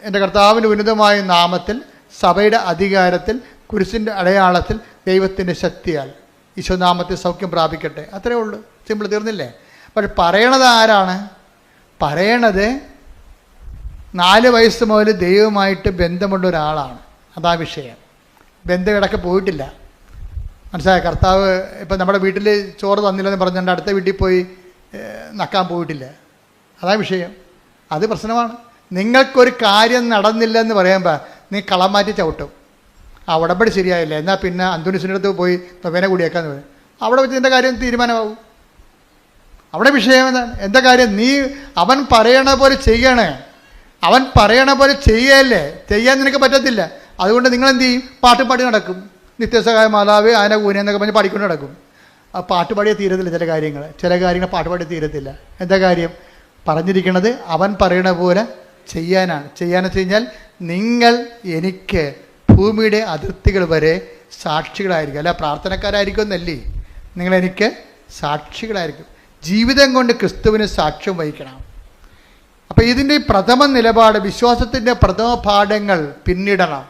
എൻ്റെ കർത്താവിൻ്റെ ഉന്നതമായ നാമത്തിൽ സഭയുടെ അധികാരത്തിൽ കുരിശിൻ്റെ അടയാളത്തിൽ ദൈവത്തിൻ്റെ ശക്തിയാൽ ഈശോനാമത്തിൽ സൗഖ്യം പ്രാപിക്കട്ടെ. അത്രയേ ഉള്ളൂ. സിമ്പിൾ, തീർന്നില്ലേ? പക്ഷെ പറയണത് ആരാണ്? പറയണത് 4 വയസ്സ് മുതൽ ദൈവവുമായിട്ട് ബന്ധമുള്ള ഒരാളാണ്. അതാ വിഷയം. ബന്ധം ഇടയ്ക്ക് പോയിട്ടില്ല. മനസ്സിലായ? കർത്താവ് ഇപ്പം നമ്മുടെ വീട്ടിൽ ചോറ് തന്നില്ലെന്ന് പറഞ്ഞുകൊണ്ട് അടുത്ത വീട്ടിൽ പോയി നക്കാൻ പോയിട്ടില്ല. അതാ വിഷയം. അത് പ്രശ്നമാണ്. നിങ്ങൾക്കൊരു കാര്യം നടന്നില്ലെന്ന് പറയുമ്പോൾ നീ കളം മാറ്റി ചവിട്ടും. ആ ഉടമ്പടി ശരിയായില്ല, എന്നാൽ പിന്നെ അന്തോണീസിൻ്റെ അടുത്ത് പോയി നൊവേന കൂടിയേക്കാന്ന് പറയും. അവിടെ വെച്ച് എൻ്റെ കാര്യം തീരുമാനമാവും. അവിടെ വിഷയം എന്താണ്? എൻ്റെ കാര്യം നീ അവൻ പറയണ പോലെ ചെയ്യണേ. അവൻ പറയണ പോലെ ചെയ്യല്ലേ, ചെയ്യാൻ നിനക്ക് പറ്റത്തില്ല. അതുകൊണ്ട് നിങ്ങളെന്ത് ചെയ്യും? പാട്ടുപാടി നടക്കും. നിത്യസഹായ മാതാവ് ആന കൂന എന്നൊക്കെ പറഞ്ഞ് പാടിക്കൊണ്ട് നടക്കും. ആ പാട്ടുപാടിയെ തീരത്തില്ല. ചില കാര്യങ്ങൾ പാട്ടുപാടി തീരത്തില്ല. എന്താ കാര്യം? പറഞ്ഞിരിക്കണത് അവൻ പറയണ പോലെ ചെയ്യാനാണ്. ചെയ്യാന്ന് വെച്ച് കഴിഞ്ഞാൽ നിങ്ങൾ എനിക്ക് ഭൂമിയുടെ അതിർത്തികൾ വരെ സാക്ഷികളായിരിക്കും. അല്ല പ്രാർത്ഥനക്കാരായിരിക്കും എന്നല്ലേ, നിങ്ങളെനിക്ക് സാക്ഷികളായിരിക്കും. ജീവിതം കൊണ്ട് ക്രിസ്തുവിന് സാക്ഷ്യം വഹിക്കണം. അപ്പം ഇതിൻ്റെ പ്രഥമ നിലപാട്, വിശ്വാസത്തിൻ്റെ പ്രഥമ പാഠങ്ങൾ പിന്നിടണം.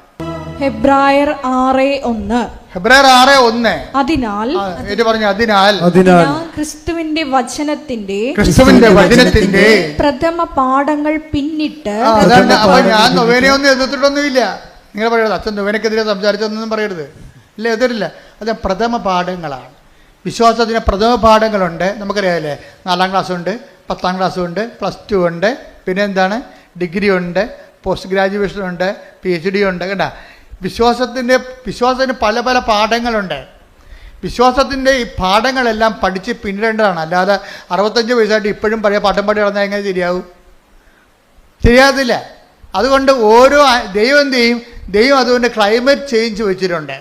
ഹെബ്രായർ 6:1 അതിനാൽ ക്രിസ്തുവിന്റെ വചനത്തിന്റെ പ്രഥമ പാഠങ്ങൾ പിന്നിട്ട്. ഞാൻ നൊവേനയൊന്നും എതിർത്തിട്ടൊന്നുമില്ല. നിങ്ങൾ പറയരുത് അച്ഛൻ നൊവേനക്കെതിരെ സംസാരിച്ചൊന്നും പറയരുത്. ഇല്ല, എതിരില്ല. അത് പ്രഥമ പാഠങ്ങളാണ്. വിശ്വാസത്തിന് പ്രഥമ പാഠങ്ങളുണ്ട്. നമുക്കറിയാമല്ലേ, 4ാം ക്ലാസ്സുണ്ട്, 10ാം ക്ലാസ്സുണ്ട്, +2 ഉണ്ട്, പിന്നെ എന്താണ്, ഡിഗ്രി ഉണ്ട്, പോസ്റ്റ് ഗ്രാജുവേഷൻ ഉണ്ട്, PhD ഉണ്ട്. കേട്ടാ, വിശ്വാസത്തിന് പല പല പാഠങ്ങളുണ്ട്. വിശ്വാസത്തിൻ്റെ ഈ പാഠങ്ങളെല്ലാം പഠിച്ച് പിന്നിടേണ്ടതാണ്. അല്ലാതെ 65 വയസ്സായിട്ട് ഇപ്പോഴും പഴയ പാഠം പാടി നടന്നാൽ എങ്ങനെ ശരിയാവും? ശരിയാകത്തില്ല. അതുകൊണ്ട് ഓരോ ദൈവം എന്ത് ചെയ്യും? ദൈവം അതുകൊണ്ട് ക്ലൈമറ്റ് ചേഞ്ച് വെച്ചിട്ടുണ്ട്.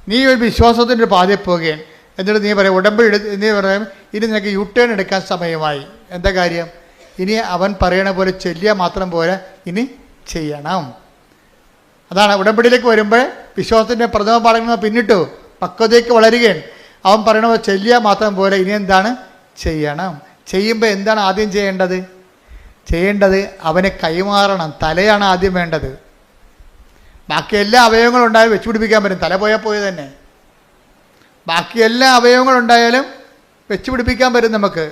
നീ ഒരു വിശ്വാസത്തിൻ്റെ ഒരു പാതയിൽ പോകുകയാണ്. എന്നിട്ട് നീ പറയാം ഉടമ്പടി നീ പറയാം ഇനി നിനക്ക് U-turn എടുക്കാൻ സമയമായി. എന്താ കാര്യം? ഇനി അവൻ പറയണ പോലെ ചെല്ലിയാൽ മാത്രം പോരാ, ഇനി ചെയ്യണം. അതാണ് ഉടമ്പടിയിലേക്ക് വരുമ്പോൾ വിശ്വാസത്തിൻ്റെ പ്രഥമ പാഠങ്ങൾ പിന്നിട്ടു പക്വതയ്ക്ക് വളരുകയാണ്. അവൻ പറയണത് ചെല്ലുക മാത്രം പോലെ ഇനി എന്താണ് ചെയ്യണം. ചെയ്യുമ്പോൾ എന്താണ് ആദ്യം ചെയ്യേണ്ടത് അവനെ കൈമാറണം. തലയാണ് ആദ്യം വേണ്ടത്. ബാക്കി എല്ലാ അവയവങ്ങളും ഉണ്ടായാലും വെച്ചുപിടിപ്പിക്കാൻ പറ്റും. തല പോയാൽ പോയി തന്നെ. ബാക്കി എല്ലാ അവയവങ്ങളും ഉണ്ടായാലും വെച്ചുപിടിപ്പിക്കാൻ പറ്റും നമുക്ക്.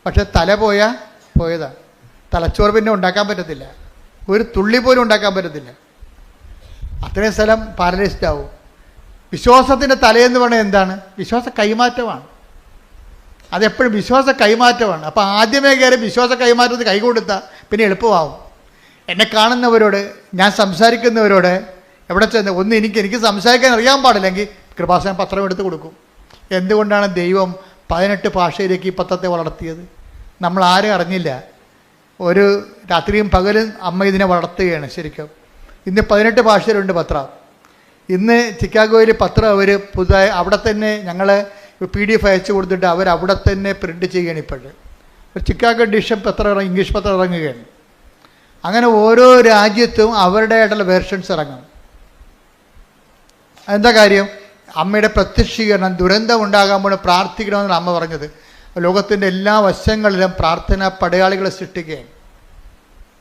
പക്ഷെ തല പോയതാണ്. തലച്ചോറ് പിന്നെ ഉണ്ടാക്കാൻ പറ്റത്തില്ല. ഒരു തുള്ളി പോലും ഉണ്ടാക്കാൻ പറ്റത്തില്ല. അത്രയും സ്ഥലം പാരലൈസ്ഡ് ആവും. വിശ്വാസത്തിൻ്റെ തലയെന്ന് പറഞ്ഞാൽ എന്താണ്? വിശ്വാസ കൈമാറ്റമാണ്. അതെപ്പോഴും വിശ്വാസ കൈമാറ്റമാണ്. അപ്പോൾ ആദ്യമേ കയറി വിശ്വാസ കൈമാറ്റത്തിൽ കൈ കൊടുത്താൽ പിന്നെ എളുപ്പമാവും. എന്നെ കാണുന്നവരോട്, ഞാൻ സംസാരിക്കുന്നവരോട് എവിടെ ചെന്ന് എനിക്ക് സംസാരിക്കാൻ അറിയാൻ പാടില്ലെങ്കിൽ കൃപാസനം പത്രം എടുത്ത് കൊടുക്കും. എന്തുകൊണ്ടാണ് ദൈവം 18 ഭാഷയിലേക്ക് ഈ പത്രത്തെ വളർത്തിയത്? നമ്മൾ ആരും അറിഞ്ഞില്ല. ഒരു രാത്രിയും പകലും അമ്മ ഇതിനെ വളർത്തുകയാണ് ശരിക്കും. ഇന്ന് 18 ഭാഷയിലുണ്ട് പത്രം. ഇന്ന് ചിക്കാഗോയിൽ പത്രം അവർ പുതുതായി അവിടെ തന്നെ ഞങ്ങൾ PDF അയച്ചു കൊടുത്തിട്ട് അവിടെ തന്നെ പ്രിൻ്റ് ചെയ്യുകയാണ്. ഇപ്പോഴും ഒരു ചിക്കാഗോ എഡിഷൻ പത്രം ഇംഗ്ലീഷ് പത്രം ഇറങ്ങുകയാണ്. അങ്ങനെ ഓരോ രാജ്യത്തും അവരുടേതായിട്ടുള്ള വേർഷൻസ് ഇറങ്ങും. എന്താ കാര്യം? അമ്മയുടെ പ്രത്യക്ഷീകരണം. ദുരന്തം ഉണ്ടാകാമ്പോൾ പ്രാർത്ഥിക്കണമെന്നാണ് അമ്മ പറഞ്ഞത്. ലോകത്തിൻ്റെ എല്ലാ വശങ്ങളിലും പ്രാർത്ഥന പടയാളികളെ സൃഷ്ടിക്കുകയാണ്.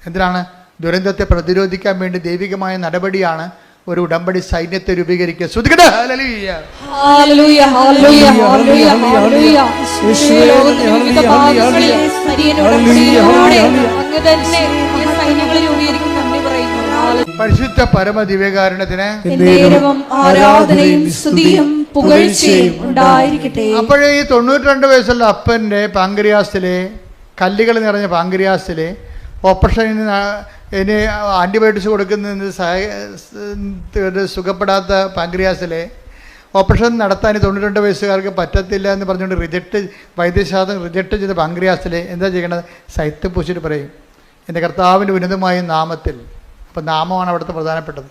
എന്തിനാണ്? ദുരന്തത്തെ പ്രതിരോധിക്കാൻ വേണ്ടി ദൈവികമായ നടപടിയാണ് ഒരു ഉടമ്പടി സൈന്യത്തെ രൂപീകരിക്കുക. ശ്രുതികട്ടെ. ഹല്ലേലൂയ. ഹല്ലേലൂയ. ഹല്ലേലൂയ. ഹല്ലേലൂയ. ഹല്ലേലൂയ. ലോകത്തിന്റെ ഭാഗങ്ങളിൽ സരിയൻ ഉടമ്പടിയിലൂടെ അങ്ങ് തന്നെ ഈ സൈന്യങ്ങളെ രൂപീകരിക്കും നന്ദി പറയുന്നു. പരിശുദ്ധ പരമ ദിവ്യകാരുണ്യത്തിന് എന്നേരവും ആരാധനയും സ്തുതിയും പുകഴ്ചയും ഉണ്ടായിരിക്കട്ടെ. അപ്പോഴേ ഈ 92 വയസ്സുള്ള അപ്പൻ്റെ പാങ്ക്രിയാസിലെ കല്ലുകൾ നിറഞ്ഞ പാങ്ക്രിയാസിലെ ഓപ്പറേഷന് ഇനി ആൻറ്റിബയോട്ടിക്സ് കൊടുക്കുന്നതിന് സുഖപ്പെടാത്ത പാങ്ക്രിയാസിലെ ഓപ്പറേഷൻ നടത്താൻ 92 വയസ്സുകാർക്ക് പറ്റത്തില്ല എന്ന് പറഞ്ഞുകൊണ്ട് വൈദ്യശാസ്ത്രം റിജക്റ്റ് ചെയ്ത പാങ്ക്രിയാസിലെ എന്താ ചെയ്യണത്? സൈത്ത് പൂശിട്ട് പറയും, എൻ്റെ കർത്താവിൻ്റെ ഉന്നതമായ നാമത്തിൽ. അപ്പം നാമമാണ് അവിടുത്തെ പ്രധാനപ്പെട്ടത്.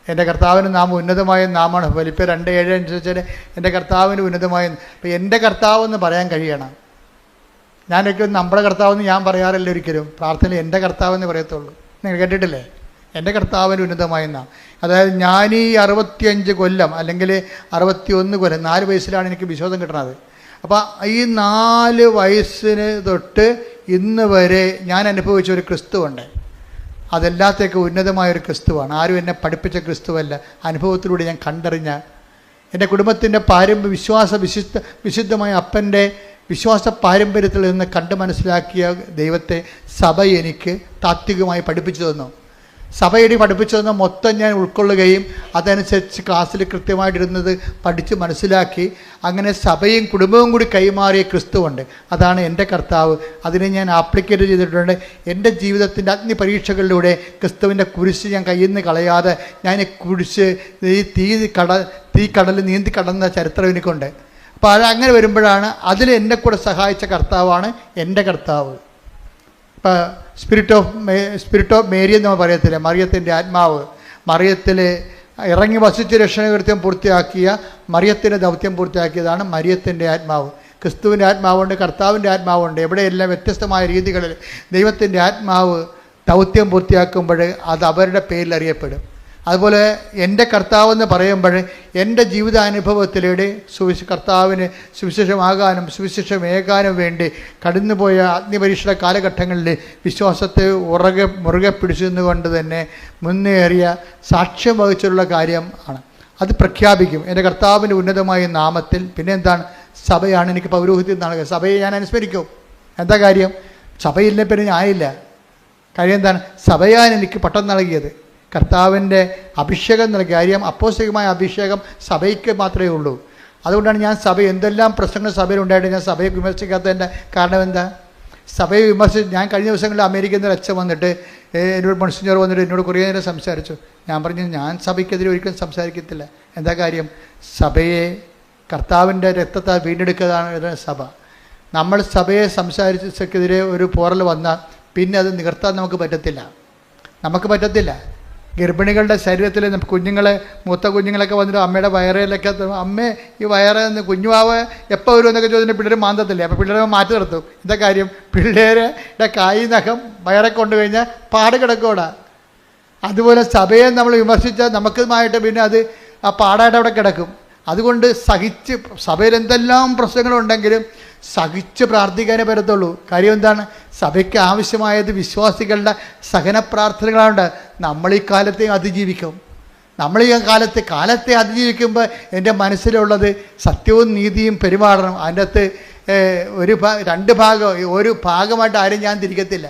എൻ്റെ കർത്താവിൻ്റെ നാമം ഉന്നതമായ നാമമാണ്. ഫിലിപ്പിയർ 2:7 അനുസരിച്ച് എൻ്റെ കർത്താവിൻ്റെ ഉന്നതമായ. അപ്പം എൻ്റെ കർത്താവെന്ന് പറയാൻ കഴിയണം. ഞാനൊക്കെ നമ്മുടെ കർത്താവെന്ന് ഞാൻ പറയാറില്ല ഒരിക്കലും. പ്രാർത്ഥനയിൽ എൻ്റെ കർത്താവെന്ന് പറയത്തുള്ളൂ. നിങ്ങൾ കേട്ടിട്ടില്ലേ? എൻ്റെ കർത്താവിൻ്റെ ഉന്നതമായ നാം. അതായത് ഞാൻ ഈ 65 കൊല്ലം അല്ലെങ്കിൽ 61 കൊല്ലം 4 വയസ്സിലാണ് എനിക്ക് വിശ്വാസം കിട്ടുന്നത്. അപ്പോൾ ഈ 4 വയസ്സിന് തൊട്ട് ഇന്ന് വരെ ഞാൻ അനുഭവിച്ച ഒരു ക്രിസ്തുവുണ്ട്. അതെല്ലാത്തേക്കും ഉന്നതമായൊരു ക്രിസ്തുവാണ്. ആരും എന്നെ പഠിപ്പിച്ച ക്രിസ്തുവല്ല. അനുഭവത്തിലൂടെ ഞാൻ കണ്ടറിഞ്ഞ എൻ്റെ കുടുംബത്തിൻ്റെ വിശുദ്ധമായ അപ്പൻ്റെ വിശ്വാസ പാരമ്പര്യത്തിൽ നിന്ന് കണ്ട് മനസ്സിലാക്കിയ ദൈവത്തെ സഭ എനിക്ക് താത്വികമായി പഠിപ്പിച്ചു തന്നു. സഭയുടെ പഠിപ്പിച്ചു തന്ന മൊത്തം ഞാൻ ഉൾക്കൊള്ളുകയും അതനുസരിച്ച് ക്ലാസ്സിൽ കൃത്യമായിട്ടിരുന്നത് പഠിച്ച് മനസ്സിലാക്കി അങ്ങനെ സഭയും കുടുംബവും കൂടി കൈമാറിയ ക്രിസ്തുവുണ്ട്. അതാണ് എൻ്റെ കർത്താവ്. അതിനെ ഞാൻ ആപ്ലിക്കേറ്റ് ചെയ്തിട്ടുണ്ട്. എൻ്റെ ജീവിതത്തിൻ്റെ അഗ്നിപരീക്ഷകളിലൂടെ ക്രിസ്തുവിൻ്റെ കുരിശ് ഞാൻ കയ്യിൽ നിന്ന് കളയാതെ ഞാൻ കുരിശ് ഈ തീ കടൽ നീന്തി കടന്ന ചരിത്രം എനിക്കുണ്ട്. അപ്പോൾ അതങ്ങനെ വരുമ്പോഴാണ് അതിൽ എന്നെ കൂടെ സഹായിച്ച കർത്താവാണ് എൻ്റെ കർത്താവ്. ഇപ്പോൾ സ്പിരിറ്റ് ഓഫ് മേരി എന്ന് പറയത്തില്ല, മറിയത്തിൻ്റെ ആത്മാവ്. മറിയത്തിൽ ഇറങ്ങി വസിച്ച് രക്ഷണകൃത്യം പൂർത്തിയാക്കിയ മറിയത്തിൻ്റെ ദൗത്യം പൂർത്തിയാക്കിയതാണ് മറിയത്തിൻ്റെ ആത്മാവ്. ക്രിസ്തുവിൻ്റെ ആത്മാവുണ്ട്, കർത്താവിൻ്റെ ആത്മാവുണ്ട്. എവിടെയെല്ലാം വ്യത്യസ്തമായ രീതികളിൽ ദൈവത്തിൻ്റെ ആത്മാവ് ദൗത്യം പൂർത്തിയാക്കുമ്പോൾ അത് അവരുടെ പേരിൽ അറിയപ്പെടും. അതുപോലെ എൻ്റെ കർത്താവെന്ന് പറയുമ്പോൾ എൻ്റെ ജീവിതാനുഭവത്തിലൂടെ കർത്താവിന് സുവിശേഷമാകാനും സുവിശേഷമേകാനും വേണ്ടി കടന്നുപോയ അഗ്നിപരീക്ഷയുടെ കാലഘട്ടങ്ങളിൽ വിശ്വാസത്തെ മുറുകെ പിടിച്ചുകൊണ്ട് തന്നെ മുന്നേറിയ സാക്ഷ്യം വഹിച്ചിട്ടുള്ള കാര്യം ആണ്. അത് പ്രഖ്യാപിക്കും എൻ്റെ കർത്താവിൻ്റെ ഉന്നതമായ നാമത്തിൽ. പിന്നെ എന്താണ്? സഭയാണ് എനിക്ക് പൗരോഹിത്യം നൽകുക. സഭയെ ഞാൻ അനുസ്മരിക്കും. എന്താ കാര്യം? സഭയില്ല പിന്നെ ഞാനില്ല. കാര്യം എന്താണ്? സഭയാണ് എനിക്ക് പട്ടം നൽകിയത്. കർത്താവിൻ്റെ അഭിഷേകം നൽകിയ കാര്യം അപ്പോസ്തലികമായ അഭിഷേകം സഭയ്ക്ക് മാത്രമേ ഉള്ളൂ. അതുകൊണ്ടാണ് ഞാൻ എന്തെല്ലാം പ്രശ്നങ്ങൾ സഭയിലുണ്ടായിട്ട് ഞാൻ സഭയെ വിമർശിക്കാത്തതിൻ്റെ കാരണം എന്താ? സഭയെ ഞാൻ കഴിഞ്ഞ ദിവസങ്ങളിൽ അമേരിക്കയിൽ നിന്ന് അച്ഛൻ വന്നിട്ട് എന്നോട് മൺസിഞ്ഞർ വന്നിട്ട് എന്നോട് കുറേ നേരം സംസാരിച്ചു. ഞാൻ പറഞ്ഞു ഞാൻ സഭയ്ക്കെതിരെ ഒരിക്കലും സംസാരിക്കത്തില്ല. എന്താ കാര്യം? സഭയെ കർത്താവിൻ്റെ രക്തത്താൽ വീണ്ടെടുക്കുന്നതാണ് സഭ. നമ്മൾ സഭയെ സംസാരിച്ചെതിരെ ഒരു പോറൽ വന്നാൽ പിന്നെ അത് നികർത്താൻ നമുക്ക് പറ്റത്തില്ല. ഗർഭിണികളുടെ ശരീരത്തിൽ കുഞ്ഞുങ്ങളെ മൂത്ത കുഞ്ഞുങ്ങളൊക്കെ വന്നിട്ട് അമ്മയുടെ വയറിലൊക്കെ അമ്മേ ഈ വയറ് കുഞ്ഞുവാവ് എപ്പോൾ വരും എന്നൊക്കെ ചോദിച്ചിട്ട് പിള്ളേർ മാന്തത്തില്ലേ. അപ്പോൾ പിള്ളേരെ മാറ്റി നിർത്തും. എന്താ കാര്യം? പിള്ളേരുടെ കായ് നഖം വയറെ കൊണ്ടു കഴിഞ്ഞാൽ പാട് കിടക്കൂടാ. അതുപോലെ സഭയെ നമ്മൾ വിമർശിച്ചാൽ നമുക്കുമായിട്ട് പിന്നെ അത് ആ പാടായിട്ട് അവിടെ കിടക്കും. അതുകൊണ്ട് സഹിച്ച്, സഭയിൽ എന്തെല്ലാം പ്രശ്നങ്ങളുണ്ടെങ്കിലും സഹിച്ച് പ്രാർത്ഥിക്കാനേ പറ്റത്തുള്ളൂ. കാര്യം എന്താണ്? സഭയ്ക്ക് ആവശ്യമായത് വിശ്വാസികളുടെ സഹന പ്രാർത്ഥനകളാണ്. നമ്മൾ ഈ കാലത്തെ അതിജീവിക്കും. നമ്മൾ ഈ കാലത്തെ അതിജീവിക്കുമ്പോൾ എൻ്റെ മനസ്സിലുള്ളത് സത്യവും നീതിയും പെരുമാറണം. അതിൻ്റെ അകത്ത് രണ്ട് ഭാഗം, ഒരു ഭാഗമായിട്ട് ആരും ഞാൻ തിരിക്കത്തില്ല.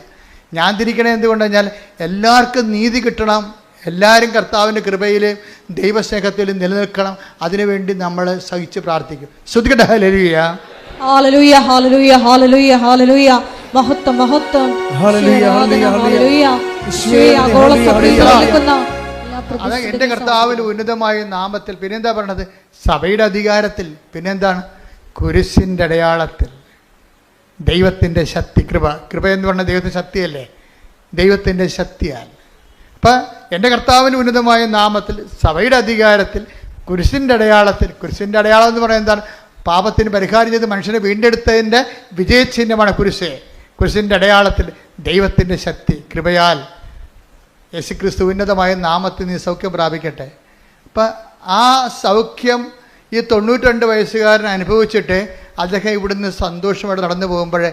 ഞാൻ തിരിക്കണേ എന്തുകൊണ്ടെന്ന് കഴിഞ്ഞാൽ എല്ലാവർക്കും നീതി കിട്ടണം, എല്ലാവരും കർത്താവിൻ്റെ കൃപയിലും ദൈവസ്നേഹത്തിലും നിലനിൽക്കണം. അതിനുവേണ്ടി നമ്മൾ സഹിച്ച് പ്രാർത്ഥിക്കും. ശ്രുതിക്കട്ടെ. ഹല്ലേലൂയ, ഹല്ലേലൂയ, ഹല്ലേലൂയ, ഹല്ലേലൂയ, ഹല്ലേലൂയ. മഹത്വം, മഹത്വം. ഹല്ലേലൂയ, ഹല്ലേലൂയ, ഹല്ലേലൂയ. യേശുവേ, ആഗോള സഭയിൽ നിൽക്കുന്ന അത് എൻ്റെ കർത്താവിൻ്റെ ഉന്നതമായ നാമത്തിൽ. പിന്നെന്താ പറയണത്? സഭയുടെ അധികാരത്തിൽ. പിന്നെന്താണ്? കുരിശിൻ്റെ അടയാളത്തിൽ. ദൈവത്തിൻ്റെ ശക്തി, കൃപ എന്ന് പറഞ്ഞാൽ ദൈവത്തിൻ്റെ ശക്തിയല്ലേ? ദൈവത്തിൻ്റെ ശക്തിയാൽ. അപ്പം എൻ്റെ കർത്താവിൻ്റെ ഉന്നതമായ നാമത്തിൽ, സഭയുടെ അധികാരത്തിൽ, കുരിശിൻ്റെ അടയാളത്തിൽ. കുരിശിൻ്റെ അടയാളം എന്ന് പറയുന്നത് എന്താണ്? പാപത്തിന് പരിഹാരം ചെയ്ത് മനുഷ്യനെ വീണ്ടെടുത്തതിൻ്റെ വിജയചിഹ്നമാണ് കുരിശ്. കുരിശിൻ്റെ അടയാളത്തിൽ ദൈവത്തിൻ്റെ ശക്തി, കൃപയാൽ യേശുക്രിസ്തു ഉന്നതമായ നാമത്തിൽ നീ സൗഖ്യം പ്രാപിക്കട്ടെ. അപ്പം ആ സൗഖ്യം ഈ 92 വയസ്സുകാരൻ അനുഭവിച്ചിട്ട് അദ്ദേഹം ഇവിടുന്ന് സന്തോഷമായിട്ട് നടന്നു പോകുമ്പോൾ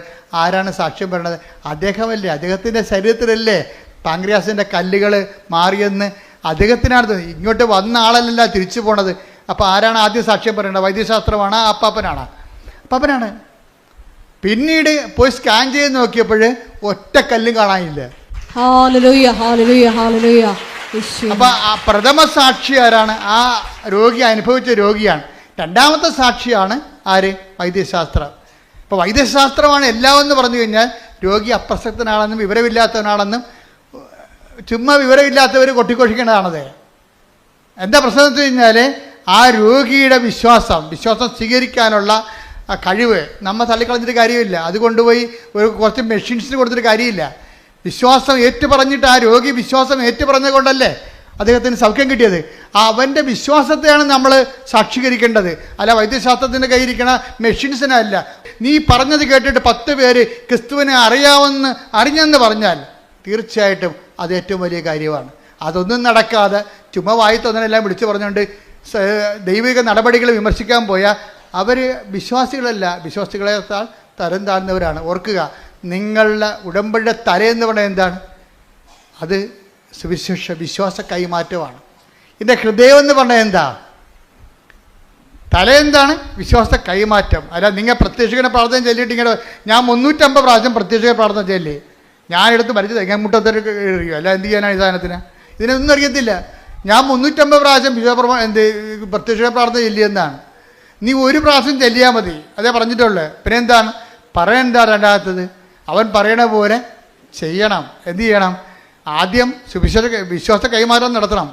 ആരാണ് സാക്ഷ്യം പറയുന്നത്? അദ്ദേഹമല്ലേ? അദ്ദേഹത്തിൻ്റെ ശരീരത്തിലല്ലേ പാങ്ക്രിയാസിൻ്റെ കല്ലുകൾ മാറിയെന്ന് അദ്ദേഹത്തിനാണ്. ഇങ്ങോട്ട് വന്ന ആളല്ല തിരിച്ചു പോണത്. അപ്പോൾ ആരാണ് ആദ്യം സാക്ഷ്യം പറയേണ്ടത്? വൈദ്യശാസ്ത്രമാണ്? അപ്പാപ്പനാണ്? അപ്പാപ്പനാണ്. പിന്നീട് പോയി സ്കാൻ ചെയ്ത് നോക്കിയപ്പോൾ ഒറ്റ കല്ലും കാണാനില്ല. ഹല്ലേലൂയ, ഹല്ലേലൂയ, ഹല്ലേലൂയ. അപ്പൊ ആ പ്രഥമ സാക്ഷി ആരാണ്? ആ രോഗി അനുഭവിച്ച രോഗിയാണ്. രണ്ടാമത്തെ സാക്ഷിയാണ് ആര്? വൈദ്യശാസ്ത്രം. അപ്പോൾ വൈദ്യശാസ്ത്രമാണ് എല്ലാം എന്ന് പറഞ്ഞു കഴിഞ്ഞാൽ രോഗി അപ്രസക്തനാണെന്നും വിവരമില്ലാത്തവനാണെന്നും ചുമ്മാ വിവരമില്ലാത്തവർ കൊട്ടിക്കൊഴിക്കേണ്ടതാണത്. എന്താ പ്രശ്നം എന്ന് വെച്ച് കഴിഞ്ഞാൽ ആ രോഗിയുടെ വിശ്വാസം സ്വീകരിക്കാനുള്ള കഴിവ് നമ്മൾ തള്ളിക്കളഞ്ഞിട്ട് കാര്യമില്ല. അത് കൊണ്ടുപോയി കുറച്ച് മെഷീൻസിന് കൊടുത്തിട്ട് കാര്യമില്ല. വിശ്വാസം ഏറ്റുപറഞ്ഞിട്ട് ആ രോഗി വിശ്വാസം ഏറ്റുപറഞ്ഞത് കൊണ്ടല്ലേ അദ്ദേഹത്തിന് സൗഖ്യം കിട്ടിയത്. അവൻ്റെ വിശ്വാസത്തെയാണ് നമ്മൾ സാക്ഷീകരിക്കേണ്ടത്, അല്ല വൈദ്യശാസ്ത്രത്തിൻ്റെ കയ്യിരിക്കണ മെഷീൻസിനല്ല. നീ പറഞ്ഞത് കേട്ടിട്ട് 10 പേര് ക്രിസ്തുവിനെ അറിഞ്ഞെന്ന് പറഞ്ഞാൽ തീർച്ചയായിട്ടും അത് ഏറ്റവും വലിയ കാര്യമാണ്. അതൊന്നും നടക്കാതെ ചുമ്മാ വായിത്തൊന്നിനെല്ലാം വിളിച്ചു പറഞ്ഞുകൊണ്ട് ദൈവിക നടപടികൾ വിമർശിക്കാൻ പോയാൽ അവർ വിശ്വാസികളല്ല, വിശ്വാസികളെക്കാൾ തരം താഴ്ന്നവരാണ്. ഓർക്കുക, നിങ്ങളുടെ ഉടമ്പടിയുടെ തലയെന്ന് പറയുന്നത് എന്താണ്? അത് വിശ്വാസ കൈമാറ്റമാണ്. ഇതിൻ്റെ ഹൃദയം എന്ന് പറഞ്ഞാൽ എന്താ? തല എന്താണ്? വിശ്വാസ കൈമാറ്റം. അല്ല നിങ്ങൾ പ്രത്യക്ഷീകരണ പ്രാർത്ഥന ചൊല്ലിയിട്ട് ഇങ്ങനെ ഞാൻ 350 പ്രാവശ്യം പ്രത്യക്ഷീകരണ പ്രാർത്ഥന ചൊല്ലി ഞാനെടുത്ത് മരിച്ചു തെങ്ങാമുട്ടത്തിൽ എറിയോ? അല്ല എന്ത് ചെയ്യാനാണ് ഈ സാധനത്തിന്? ഇതിനൊന്നും അറിയത്തില്ല. ഞാൻ 350 പ്രാവശ്യം പ്രത്യക്ഷീകരണ പ്രാർത്ഥന ചൊല്ലിയെന്നാണ്. നീ 1 പ്രാവശ്യം ചൊല്ലിയാൽ മതി, അതേ പറഞ്ഞിട്ടുള്ളൂ. പിന്നെ എന്താണ് പറയെന്താ? രണ്ടാമത്തത് അവൻ പറയണ പോലെ ചെയ്യണം. എന്ത് ചെയ്യണം? ആദ്യം വിശ്വാസ കൈമാറ്റം നടത്തണം.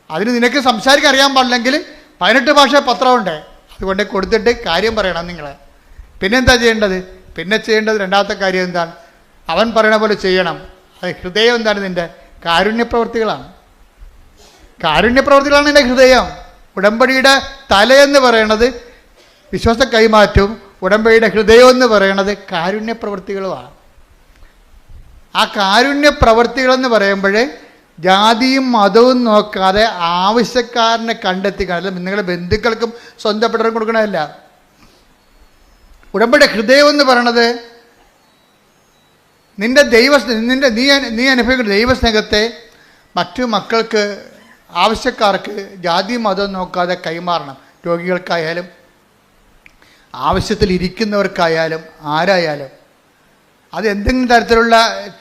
അതിന് നിനക്ക് സംസാരിക്കാൻ അറിയാൻ പാടില്ലെങ്കിൽ 18 ഭാഷ പത്രമുണ്ട്, അതുകൊണ്ട് കൊടുത്തിട്ട് കാര്യം പറയണം നിങ്ങൾ. പിന്നെന്താ ചെയ്യേണ്ടത്? പിന്നെ ചെയ്യേണ്ടത് രണ്ടാമത്തെ കാര്യം എന്താണ്? അവൻ പറയണ പോലെ ചെയ്യണം. അത് ഹൃദയം എന്താണ്? നിൻ്റെ കാരുണ്യപ്രവർത്തികളാണ്. കാരുണ്യപ്രവർത്തികളാണ് നിൻ്റെ ഹൃദയം. ഉടമ്പടിയുടെ തലയെന്ന് പറയണത് വിശ്വാസ കൈമാറ്റവും ഉടമ്പടിയുടെ ഹൃദയം എന്ന് പറയണത് കാരുണ്യപ്രവൃത്തികളുമാണ്. ആ കാരുണ്യപ്രവൃത്തികളെന്ന് പറയുമ്പോൾ ജാതിയും മതവും നോക്കാതെ ആവശ്യക്കാരനെ കണ്ടെത്തിക്കണം. അല്ല നിങ്ങളുടെ ബന്ധുക്കൾക്കും സ്വന്തപ്പെട്ടവരും കൊടുക്കണമല്ല. ഉടമ്പടിയുടെ ഹൃദയം എന്ന് പറയണത് നീ അനുഭവിക്കുന്ന ദൈവസ്നേഹത്തെ മറ്റു മക്കൾക്ക്, ആവശ്യക്കാർക്ക് ജാതി മതം നോക്കാതെ കൈമാറണം. രോഗികൾക്കായാലും ആവശ്യത്തിൽ ഇരിക്കുന്നവർക്കായാലും ആരായാലും. അത് എന്തെങ്കിലും തരത്തിലുള്ള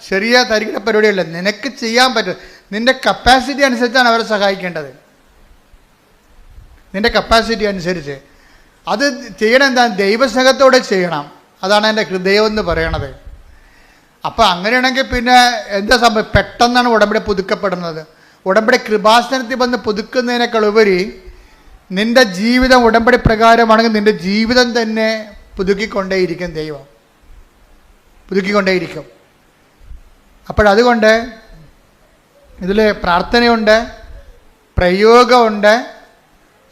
ചെറിയ തരികിട പരിപാടിയല്ല, നിനക്ക് ചെയ്യാൻ പറ്റും. നിൻ്റെ കപ്പാസിറ്റി അനുസരിച്ചാണ് അവരെ സഹായിക്കേണ്ടത്. നിൻ്റെ കപ്പാസിറ്റി അനുസരിച്ച് അത് ചെയ്യണം. എന്താ? ദൈവസ്നേഹത്തോടെ ചെയ്യണം. അതാണ് എൻ്റെ ഹൃദയം എന്ന് പറയണത്. അപ്പം അങ്ങനെയാണെങ്കിൽ പിന്നെ എന്താ സംഭവം? പെട്ടെന്നാണ് ഉടമ്പടി പുതുക്കപ്പെടുന്നത്. ഉടമ്പടി കൃപാസനത്തിൽ വന്ന് പുതുക്കുന്നതിനേക്കാൾ ഉപരി നിൻ്റെ ജീവിതം ഉടമ്പടി പ്രകാരമാണെങ്കിൽ നിൻ്റെ ജീവിതം തന്നെ പുതുക്കിക്കൊണ്ടേയിരിക്കും. ദൈവം പുതുക്കിക്കൊണ്ടേയിരിക്കും. അപ്പോഴതുകൊണ്ട് ഇതിൽ പ്രാർത്ഥനയുണ്ട്, പ്രയോഗമുണ്ട്,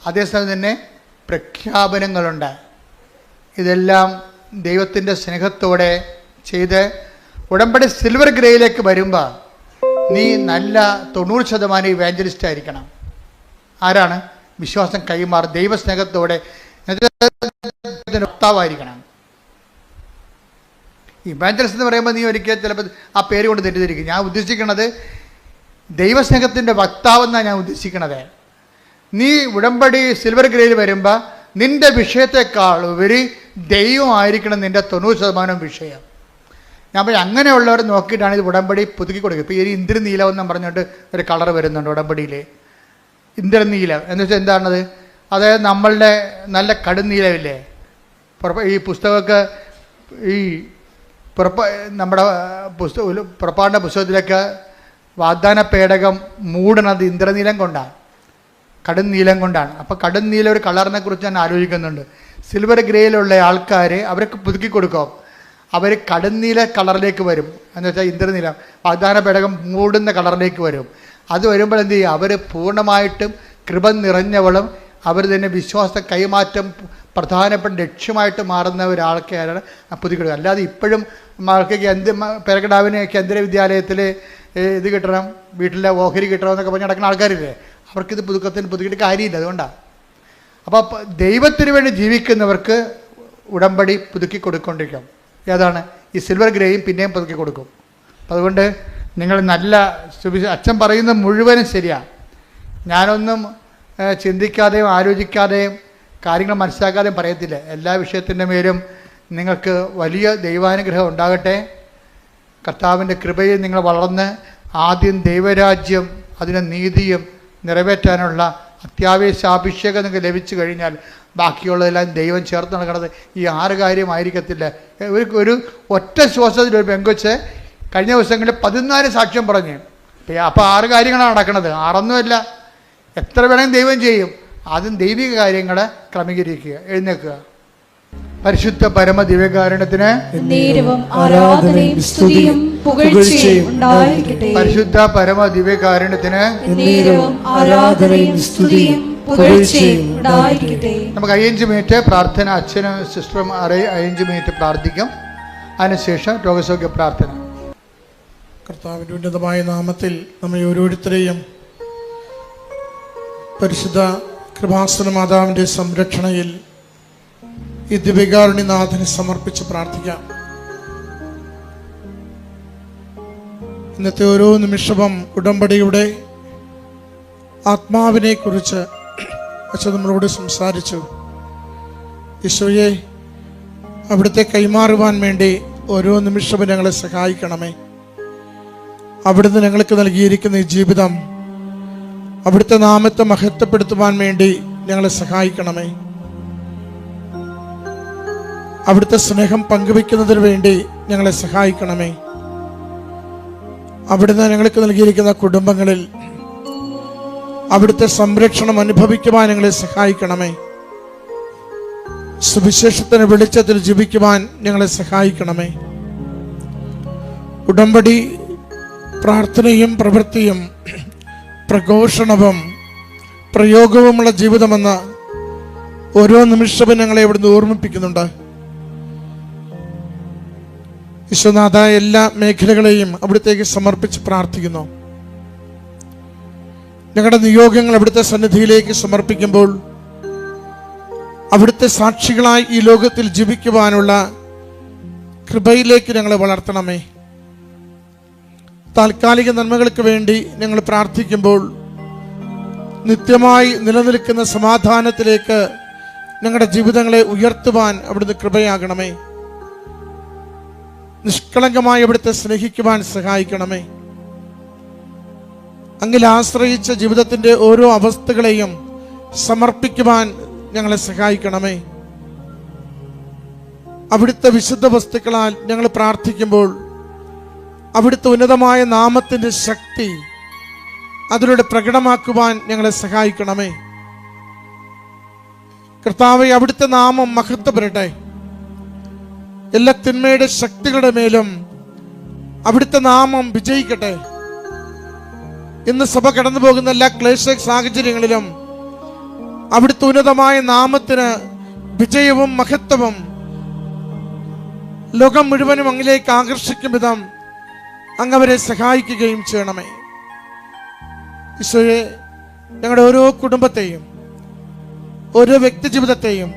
അതേസമയം തന്നെ പ്രഖ്യാപനങ്ങളുണ്ട്. ഇതെല്ലാം ദൈവത്തിൻ്റെ സ്നേഹത്തോടെ ചെയ്ത് ഉടമ്പടി സിൽവർ ഗ്രേയിലേക്ക് വരുമ്പോൾ നീ നല്ല 90% ഇവാഞ്ചലിസ്റ്റ് ആയിരിക്കണം. ആരാണ്? വിശ്വാസം കൈമാറി ദൈവസ്നേഹത്തോടെ വക്താവായിരിക്കണം. ഇവാഞ്ചലിസ്റ്റ് എന്ന് പറയുമ്പോൾ നീ ഒരിക്കൽ ചിലപ്പോൾ ആ പേര് കൊണ്ട് തെറ്റിദ്ധരിക്കും. ഞാൻ ഉദ്ദേശിക്കുന്നത് ദൈവസ്നേഹത്തിൻ്റെ വക്താവെന്നാണ് ഞാൻ ഉദ്ദേശിക്കണത്. നീ ഉടമ്പടി സിൽവർ ഗ്രേയിൽ വരുമ്പോൾ നിന്റെ വിഷയത്തെക്കാൾ ഉപരി ദൈവമായിരിക്കണം നിന്റെ 90% വിഷയം. ഞാൻ പറയും അങ്ങനെയുള്ളവർ നോക്കിയിട്ടാണ് ഇത് ഉടമ്പടി പുതുക്കി കൊടുക്കുക. ഇപ്പോൾ ഈ ഇന്ദ്രനീലം എന്ന് പറഞ്ഞിട്ട് ഒരു കളർ വരുന്നുണ്ട് ഉടമ്പടിയിൽ. ഇന്ദ്രനീലം എന്ന് വെച്ചാൽ എന്താണത്? അതായത് നമ്മളുടെ നല്ല കടുന്നീലമില്ലേ, ഈ പുസ്തകമൊക്കെ ഈ നമ്മുടെ പുറപ്പാടിൻ്റെ പുസ്തകത്തിലൊക്കെ വാഗ്ദാന പേടകം മൂടണത് ഇന്ദ്രനീലം കൊണ്ടാണ്, കടുന്നീലം കൊണ്ടാണ്. അപ്പോൾ കടുന്നീലം ഒരു കളറിനെ കുറിച്ച് ഞാൻ ആലോചിക്കുന്നുണ്ട്. സിൽവർ ഗ്രേയിലുള്ള ആൾക്കാർ അവരൊക്കെ പുതുക്കി കൊടുക്കും. അവർ കടുന്നീല കളറിലേക്ക് വരും. എന്ന് വെച്ചാൽ ഇന്ദ്രനീലം വാഗ്ദാന പേടകം മൂടുന്ന കളറിലേക്ക് വരും. അത് വരുമ്പോൾ എന്ത് ചെയ്യുക? അവർ പൂർണ്ണമായിട്ടും കൃപ നിറഞ്ഞവളും അവർ തന്നെ വിശ്വാസ കൈമാറ്റം പ്രധാനപ്പെട്ട ലക്ഷ്യമായിട്ട് മാറുന്ന ഒരാൾക്കാരാണ് പുതുക്കിയെടുക്കുക. അല്ലാതെ ഇപ്പോഴും മക്കൾക്ക് പേരക്കിടാവിന് കേന്ദ്ര വിദ്യാലയത്തിൽ ഇത് കിട്ടണം, വീട്ടിലെ ഓഹരി കിട്ടണം എന്നൊക്കെ പറഞ്ഞ് നടക്കുന്ന ആൾക്കാരില്ലേ, അവർക്കിത് പുതുക്കിയിട്ട് കാര്യമില്ല. അതുകൊണ്ടാണ്. അപ്പോൾ ദൈവത്തിന് വേണ്ടി ജീവിക്കുന്നവർക്ക് ഉടമ്പടി പുതുക്കി കൊടുക്കൊണ്ടിരിക്കും. ഏതാണ്? ഈ സിൽവർ ഗ്രേയും പിന്നെയും പുതുക്കി കൊടുക്കും. അപ്പം അതുകൊണ്ട് നിങ്ങൾ നല്ല അച്ഛൻ പറയുന്നത് മുഴുവനും ശരിയാണ്. ഞാനൊന്നും ചിന്തിക്കാതെയും ആലോചിക്കാതെയും കാര്യങ്ങൾ മനസ്സിലാക്കാതെയും പറയത്തില്ല. എല്ലാ വിഷയത്തിൻ്റെ മേലും നിങ്ങൾക്ക് വലിയ ദൈവാനുഗ്രഹം ഉണ്ടാകട്ടെ. കർത്താവിൻ്റെ കൃപയിൽ നിങ്ങൾ വളർന്ന് ആദ്യം ദൈവരാജ്യം അതിൻ്റെ നീതിയും നിറവേറ്റാനുള്ള അത്യാവശ്യ അഭിഷേകം നിങ്ങൾക്ക് ലഭിച്ചു കഴിഞ്ഞാൽ ബാക്കിയുള്ളതെല്ലാം ദൈവം ചേർത്ത് നടക്കുന്നത് ഈ 6 കാര്യമായിരിക്കത്തില്ല. ഒരു ഒറ്റ ശ്വാസത്തിൽ ഒരു പെങ്കൊച്ച് കഴിഞ്ഞ ദിവസങ്ങളിൽ 14 സാക്ഷ്യം പറഞ്ഞു. അപ്പോൾ 6 കാര്യങ്ങളാണ് നടക്കുന്നത്. 6ഒന്നുമല്ല, എത്ര വേണമെങ്കിലും ദൈവം ചെയ്യും. ആദ്യം ദൈവിക കാര്യങ്ങളെ ക്രമീകരിക്കുക. എഴുന്നേൽക്കുക. പരിശുദ്ധ പരമ ദിവ്യകാരുണ്യത്തിന് ആരാധനയും സ്തുതിയും പുകഴ്ചയും ഉണ്ടായിരിക്കട്ടെ. പരിശുദ്ധ പരമ ദിവ്യകാരുണ്യത്തിന് ആരാധനയും സ്തുതിയും പുകഴ്ചയും ഉണ്ടായിരിക്കട്ടെ. നമുക്ക് 5 മിനിറ്റ് പ്രാർത്ഥന, അച്ഛനും സിസ്റ്ററും 5 മിനിറ്റ് പ്രാർത്ഥിക്കും. അതിനുശേഷം രോഗസൗഖ്യ പ്രാർത്ഥന. കർത്താവിൻ്റെ ഉന്നതമായ നാമത്തിൽ നമ്മെ ഓരോരുത്തരെയും പരിശുദ്ധ കൃപാസന മാതാവിൻ്റെ സംരക്ഷണയിൽ ഈ ദിവ്യകാരുണ്യനാഥനെ സമർപ്പിച്ച് പ്രാർത്ഥിക്കാം. ഇന്നത്തെ ഓരോ നിമിഷവും ഉടമ്പടിയുടെ ആത്മാവിനെ കുറിച്ച് അച്ഛൻ നമ്മളോട് സംസാരിച്ചു. ഈശോയെ, അവിടുത്തെ കൈമാറുവാൻ വേണ്ടി ഓരോ നിമിഷവും ഞങ്ങളെ സഹായിക്കണമേ. അവിടുന്ന് ഞങ്ങൾക്ക് നൽകിയിരിക്കുന്ന ഈ ജീവിതം അവിടുത്തെ നാമത്തെ മഹത്വപ്പെടുത്തുവാൻ വേണ്ടി ഞങ്ങളെ സഹായിക്കണമേ. അവിടുത്തെ സ്നേഹം പങ്കുവെക്കുന്നതിന് വേണ്ടി ഞങ്ങളെ സഹായിക്കണമേ. അവിടുന്ന് ഞങ്ങൾക്ക് നൽകിയിരിക്കുന്ന കുടുംബങ്ങളിൽ അവിടുത്തെ സംരക്ഷണം അനുഭവിക്കുവാൻ ഞങ്ങളെ സഹായിക്കണമേ. സുവിശേഷത്തിന് വെളിച്ചത്തിൽ ജീവിക്കുവാൻ ഞങ്ങളെ സഹായിക്കണമേ. ഉടമ്പടി പ്രാർത്ഥനയും പ്രവൃത്തിയും പ്രഘോഷണവും പ്രയോഗവുമുള്ള ജീവിതമെന്ന് ഓരോ നിമിഷവും ഞങ്ങളെ ഇവിടുന്ന് ഓർമ്മിപ്പിക്കുന്നുണ്ട്. വിശ്വനാഥ, എല്ലാ മേഖലകളെയും അവിടുത്തേക്ക് സമർപ്പിച്ച് പ്രാർത്ഥിക്കുന്നു. ഞങ്ങളുടെ നിയോഗങ്ങൾ അവിടുത്തെ സന്നിധിയിലേക്ക് സമർപ്പിക്കുമ്പോൾ അവിടുത്തെ സാക്ഷികളായി ഈ ലോകത്തിൽ ജീവിക്കുവാനുള്ള കൃപയിലേക്ക് ഞങ്ങളെ വളർത്തണമേ. താൽക്കാലിക നന്മകൾക്ക് വേണ്ടി ഞങ്ങൾ പ്രാർത്ഥിക്കുമ്പോൾ നിത്യമായി നിലനിൽക്കുന്ന സമാധാനത്തിലേക്ക് ഞങ്ങളുടെ ജീവിതങ്ങളെ ഉയർത്തുവാൻ അവിടുന്ന് കൃപയാകണമേ. നിഷ്കളങ്കമായി അവിടുത്തെ സ്നേഹിക്കുവാൻ സഹായിക്കണമേ. അങ്ങിൽ ആശ്രയിച്ച ജീവിതത്തിൻ്റെ ഓരോ അവസ്ഥകളെയും സമർപ്പിക്കുവാൻ ഞങ്ങളെ സഹായിക്കണമേ. അവിടുത്തെ വിശുദ്ധ വസ്തുക്കളാൽ ഞങ്ങൾ പ്രാർത്ഥിക്കുമ്പോൾ അവിടുത്തെ ഉന്നതമായ നാമത്തിൻ്റെ ശക്തി അതിലൂടെ പ്രകടമാക്കുവാൻ ഞങ്ങളെ സഹായിക്കണമേ. കർത്താവേ, അവിടുത്തെ നാമം മഹത്വപ്പെടട്ടെ. എല്ലാ തിന്മയുടെ ശക്തികളുടെ മേലും അവിടുത്തെ നാമം വിജയിക്കട്ടെ. ഇന്ന് സഭ കടന്നു പോകുന്ന എല്ലാ ക്ലേശ സാഹചര്യങ്ങളിലും അവിടുത്തെ ഉന്നതമായ നാമത്തിന് വിജയവും മഹത്വവും ലോകം മുഴുവനും അങ്ങിലേക്ക് ആകർഷിക്കും വിധം അങ്ങവരെ സഹായിക്കുകയും ചെയ്യണമേ. ഈശോയെ, ഞങ്ങളുടെ ഓരോ കുടുംബത്തെയും ഓരോ വ്യക്തി ജീവിതത്തെയും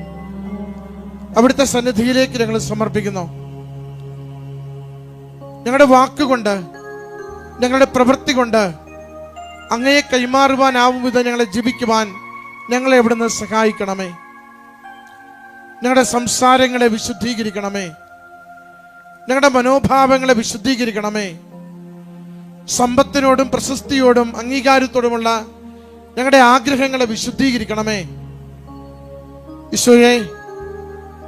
അവിടുത്തെ സന്നിധിയിലേക്ക് ഞങ്ങൾ സമർപ്പിക്കുന്നു. ഞങ്ങളുടെ വാക്കുകൊണ്ട്, ഞങ്ങളുടെ പ്രവൃത്തി കൊണ്ട് അങ്ങയെ കൈമാറുവാനാവും വിധം ഞങ്ങളെ ജീവിക്കുവാൻ ഞങ്ങളെ ഇവിടുന്ന് സഹായിക്കണമേ. ഞങ്ങളുടെ സംസാരങ്ങളെ വിശുദ്ധീകരിക്കണമേ. ഞങ്ങളുടെ മനോഭാവങ്ങളെ വിശുദ്ധീകരിക്കണമേ. സമ്പത്തിനോടും പ്രശസ്തിയോടും അംഗീകാരത്തോടുമുള്ള ഞങ്ങളുടെ ആഗ്രഹങ്ങളെ വിശുദ്ധീകരിക്കണമേ. ഈശോയെ,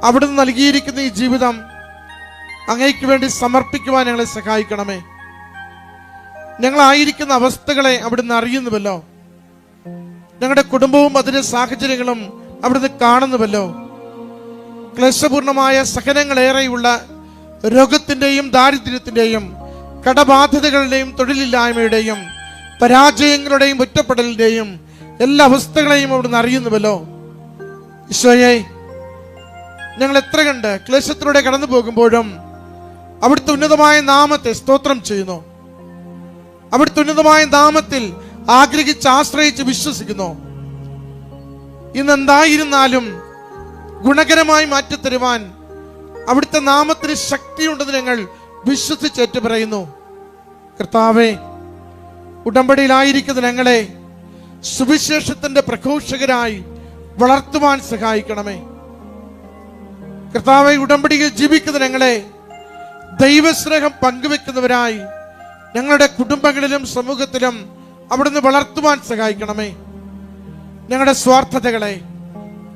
അവിടുന്ന് നൽകിയിരിക്കുന്ന ഈ ജീവിതം അങ്ങയ്ക്ക് വേണ്ടി സമർപ്പിക്കുവാൻ ഞങ്ങളെ സഹായിക്കണമേ. ഞങ്ങളായിരിക്കുന്ന അവസ്ഥകളെ അവിടുന്ന് അറിയുന്നുവല്ലോ. ഞങ്ങളുടെ കുടുംബവും അതിന്റെ സാഹചര്യങ്ങളും അവിടുന്ന് കാണുന്നുവല്ലോ. ക്ലേശപൂർണമായ സഹനങ്ങളേറെയുള്ള രോഗത്തിന്റെയും ദാരിദ്ര്യത്തിന്റെയും കടബാധ്യതകളുടെയും തൊഴിലില്ലായ്മയുടെയും പരാജയങ്ങളുടെയും ഒറ്റപ്പെടലിന്റെയും എല്ലാ അവസ്ഥകളെയും അവിടുന്ന് അറിയുന്നുവല്ലോ. ഈശോയെ, ഞങ്ങൾ എത്ര കണ്ട് ക്ലേശത്തിലൂടെ കടന്നു പോകുമ്പോഴും അവിടുത്തെ ഉന്നതമായ നാമത്തെ സ്തോത്രം ചെയ്യുന്നു. അവിടുത്തെ ഉന്നതമായ നാമത്തിൽ ആഗ്രഹിച്ച് ആശ്രയിച്ച് വിശ്വസിക്കുന്നു. ഇന്നെന്തായിരുന്നാലും ഗുണകരമായി മാറ്റിത്തരുവാൻ അവിടുത്തെ നാമത്തിന് ശക്തിയുണ്ടെന്ന് ഞങ്ങൾ വിശ്വസിച്ചേറ്റു പറയുന്നു. കർത്താവേ, ഉടമ്പടിയിലായിരിക്കുന്ന ഞങ്ങളെ സുവിശേഷത്തിന്റെ പ്രഘോഷകരായി വളർത്തുവാൻ സഹായിക്കണമേ. കർത്താവേ, ഉടമ്പടിയിൽ ജീവിക്കുന്ന ഞങ്ങളെ ദൈവസ്നേഹം പങ്കുവെക്കുന്നവരായി ഞങ്ങളുടെ കുടുംബങ്ങളിലും സമൂഹത്തിലും അവിടുന്ന് വളർത്തുവാൻ സഹായിക്കണമേ. ഞങ്ങളുടെ സ്വാർത്ഥതകളെ,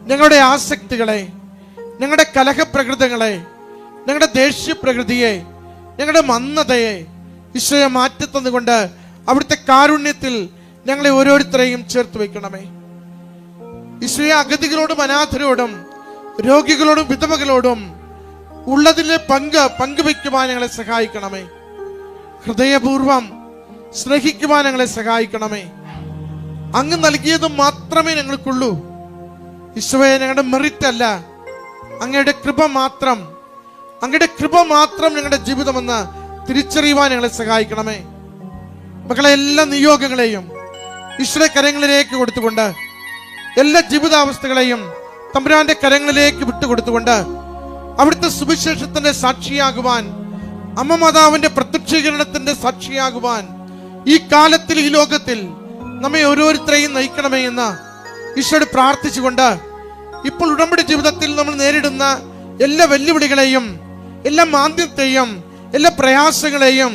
ഞങ്ങളുടെ ആസക്തികളെ, ഞങ്ങളുടെ കലഹപ്രകൃതങ്ങളെ, ഞങ്ങളുടെ ദേഷ്യപ്രകൃതിയെ, ഞങ്ങളുടെ മന്ദതയെ ഈശോയെ മാറ്റിത്തന്നുകൊണ്ട് അവിടുത്തെ കാരുണ്യത്തിൽ ഞങ്ങളെ ഓരോരുത്തരെയും ചേർത്ത് വയ്ക്കണമേ. ഈശോയെ, അഗതികളോടും അനാഥരോടും രോഗികളോടും വിധവകളോടും ഉള്ളതിലെ പങ്കുവയ്ക്കുവാൻ ഞങ്ങളെ സഹായിക്കണമേ. ഹൃദയപൂർവം സ്നേഹിക്കുവാൻ ഞങ്ങളെ സഹായിക്കണമേ. അങ്ങ് നൽകിയത് മാത്രമേ ഞങ്ങൾക്കുള്ളൂ. ഈശോയെ, ഞങ്ങളുടെ മെറിറ്റ് അല്ല, അങ്ങയുടെ കൃപ മാത്രം, അങ്ങയുടെ കൃപ മാത്രം ഞങ്ങളുടെ ജീവിതമെന്ന് തിരിച്ചറിയുവാൻ ഞങ്ങളെ സഹായിക്കണമേ. മക്കളെ, എല്ലാ നിയോഗങ്ങളെയും ഈശ്വര കരങ്ങളിലേക്ക് കൊടുത്തുകൊണ്ട്, എല്ലാ ജീവിതാവസ്ഥകളെയും തമ്പുരാന്റെ കരങ്ങളിലേക്ക് വിട്ടുകൊടുത്തുകൊണ്ട് അവിടുത്തെ സുവിശേഷത്തിന്റെ സാക്ഷിയാകുവാൻ, അമ്മ മാതാവിന്റെ പ്രത്യക്ഷീകരണത്തിന്റെ സാക്ഷിയാകുവാൻ ഈ കാലത്തിൽ, ഈ ലോകത്തിൽ നമ്മെ ഓരോരുത്തരെയും നയിക്കണമേ എന്ന് ഈശോയോട് പ്രാർത്ഥിച്ചുകൊണ്ട്, ഇപ്പോൾ ഉടമ്പടി ജീവിതത്തിൽ നമ്മൾ നേരിടുന്ന എല്ലാ വെല്ലുവിളികളെയും, എല്ലാ മാന്ദ്യത്തെയും, എല്ലാ പ്രയാസങ്ങളെയും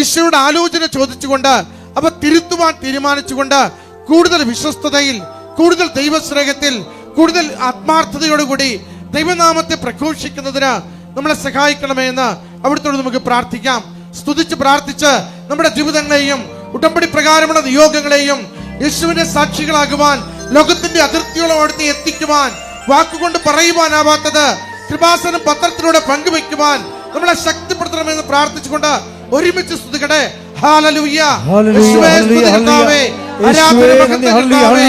ഈശോയുടെ ആലോചന ചോദിച്ചുകൊണ്ട് അവ തിരുത്തുവാൻ തീരുമാനിച്ചുകൊണ്ട് കൂടുതൽ വിശ്വസ്തതയിൽ, കൂടുതൽ ദൈവസ്നേഹത്തിൽ, കൂടുതൽ ആത്മാർത്ഥതയോടുകൂടി ദൈവനാമത്തെ പ്രഘോഷിക്കുന്നതിന് നമ്മളെ സഹായിക്കണമേ എന്ന് അവിടുത്തോട് നമുക്ക് പ്രാർത്ഥിക്കാം. സ്തുതിച്ച് പ്രാർത്ഥിച്ച് നമ്മുടെ ജീവിതങ്ങളെയും ഉടമ്പടി പ്രകാരമുള്ള നിയോഗങ്ങളെയും യേശുവിന്റെ സാക്ഷികളാകുവാൻ, ലോകത്തിന്റെ അതിർത്തിയോളം അവിടുത്തെ എത്തിക്കുവാൻ, വാക്കുകൊണ്ട് പറയുവാനാവാത്തത് കൃപാസനം പത്രത്തിലൂടെ പങ്കുവെക്കുവാൻ നമ്മളെ ശക്തിപ്പെടുത്തണമെന്ന് പ്രാർത്ഥിച്ചുകൊണ്ട് ഒരുമിച്ച് സ്തുതിക്കട്ടെ. ഹല്ലേലൂയ. യേശുവേ, സ്തുതി കർത്താവേ, ആരാധന കർത്താവേ,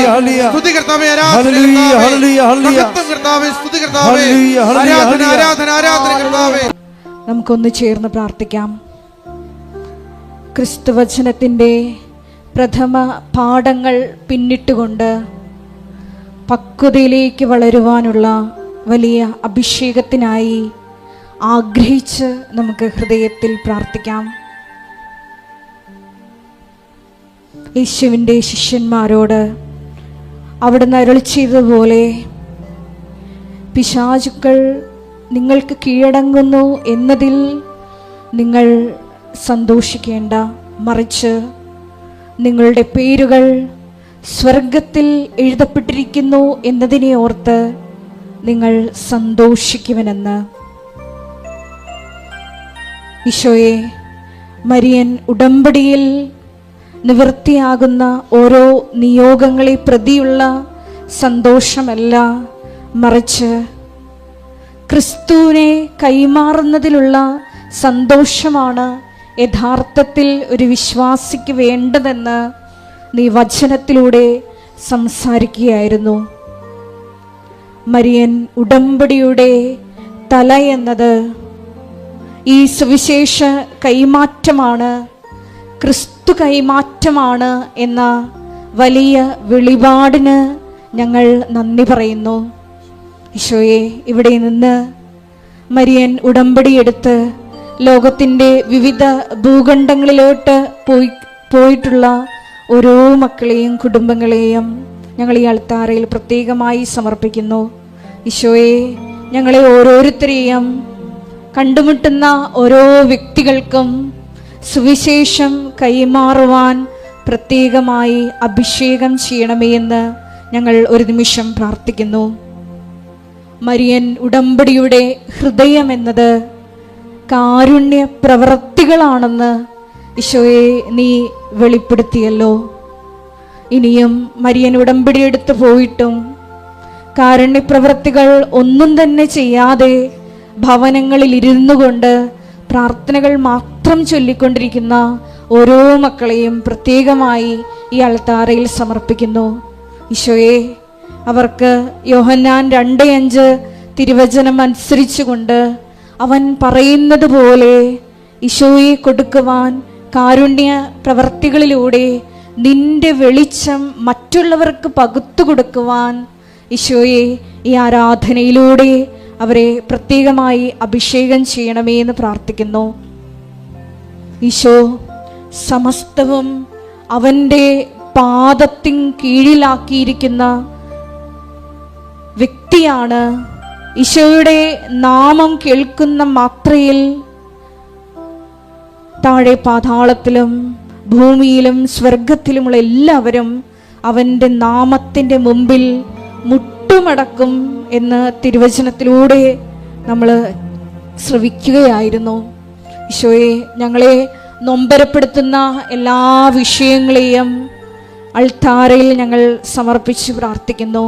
സ്തുതി കർത്താവേ, ആരാധന കർത്താവേ, സ്തുതി കർത്താവേ, ആരാധന ആരാധന ആരാധന കർത്താവേ. നമുക്കൊന്ന് ചേർന്ന് പ്രാർത്ഥിക്കാം. ക്രിസ്തുവചനത്തിൻ്റെ പ്രഥമ പാഠങ്ങൾ പിന്നിട്ടുകൊണ്ട് പക്വതയിലേക്ക് വളരുവാനുള്ള വലിയ അഭിഷേകത്തിനായി ആഗ്രഹിച്ച് നമുക്ക് ഹൃദയത്തിൽ പ്രാർത്ഥിക്കാം. യേശുവിൻ്റെ ശിഷ്യന്മാരോട് അവിടുന്ന് അരുളി ചെയ്തതുപോലെ പിശാചുക്കൾ നിങ്ങൾക്ക് കീഴടങ്ങുന്നു എന്നതിൽ നിങ്ങൾ സന്തോഷിക്കേണ്ട, മറിച്ച് നിങ്ങളുടെ പേരുകൾ സ്വർഗത്തിൽ എഴുതപ്പെട്ടിരിക്കുന്നു എന്നതിനെ ഓർത്ത് നിങ്ങൾ സന്തോഷിക്കുമെന്ന്. ഈശോയെ, മരിയൻ ഉടമ്പടിയിൽ നിവൃത്തിയാകുന്ന ഓരോ നിയോഗങ്ങളെ പ്രതിയുള്ള സന്തോഷമല്ല, മറിച്ച് ക്രിസ്തുവിനെ കൈമാറുന്നതിലുള്ള സന്തോഷമാണ് യഥാർത്ഥത്തിൽ ഒരു വിശ്വാസിക്ക് വേണ്ടതെന്ന് നീ വചനത്തിലൂടെ സംസാരിക്കുകയായിരുന്നു. മരിയൻ ഉടമ്പടിയുടെ തല എന്നത് ഈ സുവിശേഷ കൈമാറ്റമാണ്, ക്രിസ്തു കൈമാറ്റമാണ് എന്ന വലിയ വെളിപാടിന് ഞങ്ങൾ നന്ദി പറയുന്നു. ഈശോയെ, ഇവിടെ നിന്ന് മരിയൻ ഉടമ്പടിയെടുത്ത് ലോകത്തിൻ്റെ വിവിധ ഭൂഖണ്ഡങ്ങളിലോട്ട് പോയിട്ടുള്ള ഓരോ മക്കളെയും കുടുംബങ്ങളെയും ഞങ്ങൾ ഈ അൾത്താരയിൽ പ്രത്യേകമായി സമർപ്പിക്കുന്നു. ഈശോയെ, ഞങ്ങളെ ഓരോരുത്തരെയും കണ്ടുമുട്ടുന്ന ഓരോ വ്യക്തികൾക്കും സുവിശേഷം കൈമാറുവാൻ പ്രത്യേകമായി അഭിഷേകം ചെയ്യണമേ എന്ന് ഞങ്ങൾ ഒരു നിമിഷം പ്രാർത്ഥിക്കുന്നു. മരിയൻ ഉടമ്പടിയുടെ ഹൃദയം എന്നത് കാരുണ്യ പ്രവൃത്തികളാണെന്ന് ഈശോയെ നീ വെളിപ്പെടുത്തിയല്ലോ. ഇനിയും മരിയൻ ഉടമ്പടിയെടുത്ത് പോയിട്ടും കാരുണ്യപ്രവൃത്തികൾ ഒന്നും തന്നെ ചെയ്യാതെ ഭവനങ്ങളിൽ ഇരുന്നു കൊണ്ട് പ്രാർത്ഥനകൾ മാത്രം ചൊല്ലിക്കൊണ്ടിരിക്കുന്ന ഓരോ മക്കളെയും പ്രത്യേകമായി ഈ അൾത്താരയിൽ സമർപ്പിക്കുന്നു. ഈശോയെ, അവർക്ക് യോഹന്നാൻ 2:5 തിരുവചനം അനുസരിച്ചുകൊണ്ട് അവൻ പറയുന്നത് പോലെ ഈശോയെ കൊടുക്കുവാൻ കാരുണ്യ പ്രവർത്തികളിലൂടെ നിന്റെ വെളിച്ചം മറ്റുള്ളവർക്ക് പകുത്തു കൊടുക്കുവാൻ ഈശോയെ ഈ ആരാധനയിലൂടെ അവരെ പ്രത്യേകമായി അഭിഷേകം ചെയ്യണമേ എന്ന് പ്രാർത്ഥിക്കുന്നു. ഈശോ സമസ്തവും അവൻ്റെ പാദത്തിൻ കീഴിലാക്കിയിരിക്കുന്ന വ്യക്തിയാണ്. ഈശോയുടെ നാമം കേൾക്കുന്ന മാത്രയിൽ താഴെ പാതാളത്തിലും ഭൂമിയിലും സ്വർഗത്തിലുമുള്ള എല്ലാവരും അവൻ്റെ നാമത്തിൻ്റെ മുമ്പിൽ മുട്ടുമടക്കും എന്ന് തിരുവചനത്തിലൂടെ നമ്മൾ ശ്രവിക്കുകയായിരുന്നു. ഈശോയെ, ഞങ്ങളെ നൊമ്പരപ്പെടുത്തുന്ന എല്ലാ വിഷയങ്ങളെയും അൾത്താരയിൽ ഞങ്ങൾ സമർപ്പിച്ച് പ്രാർത്ഥിക്കുന്നു.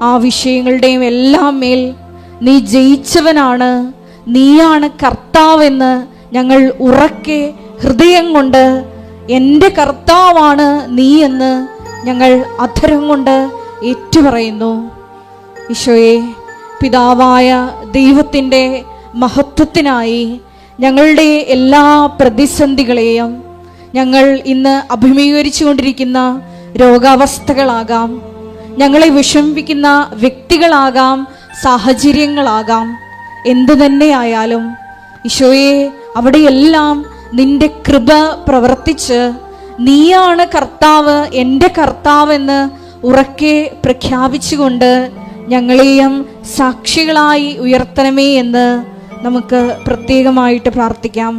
ആ വിഷയങ്ങളുടെയും എല്ലാം മേൽ നീ ജയിച്ചവനാണ്, നീയാണ് കർത്താവെന്ന് ഞങ്ങൾ ഉറക്കെ ഹൃദയം കൊണ്ട് എൻ്റെ കർത്താവാണ് നീ എന്ന് ഞങ്ങൾ അധരം കൊണ്ട് ഏറ്റുപറയുന്നു. ഈശോയെ, പിതാവായ ദൈവത്തിൻ്റെ മഹത്വത്തിനായി ഞങ്ങളുടെ എല്ലാ പ്രതിസന്ധികളെയും, ഞങ്ങൾ ഇന്ന് അഭിമുഖീകരിച്ചു കൊണ്ടിരിക്കുന്ന രോഗാവസ്ഥകളാകാം, ഞങ്ങളെ വിഷമിപ്പിക്കുന്ന വ്യക്തികളാകാം, സാഹചര്യങ്ങളാകാം, എന്തു തന്നെയായാലും ഈശോയെ, അവിടെയെല്ലാം നിന്റെ കൃപ പ്രവർത്തിച്ച് നീയാണ് കർത്താവ്, എൻ്റെ കർത്താവെന്ന് ഉറക്കെ പ്രഖ്യാപിച്ചുകൊണ്ട് ഞങ്ങളെയും സാക്ഷികളായി ഉയർത്തണമേ എന്ന് നമുക്ക് പ്രത്യേകമായിട്ട് പ്രാർത്ഥിക്കാം.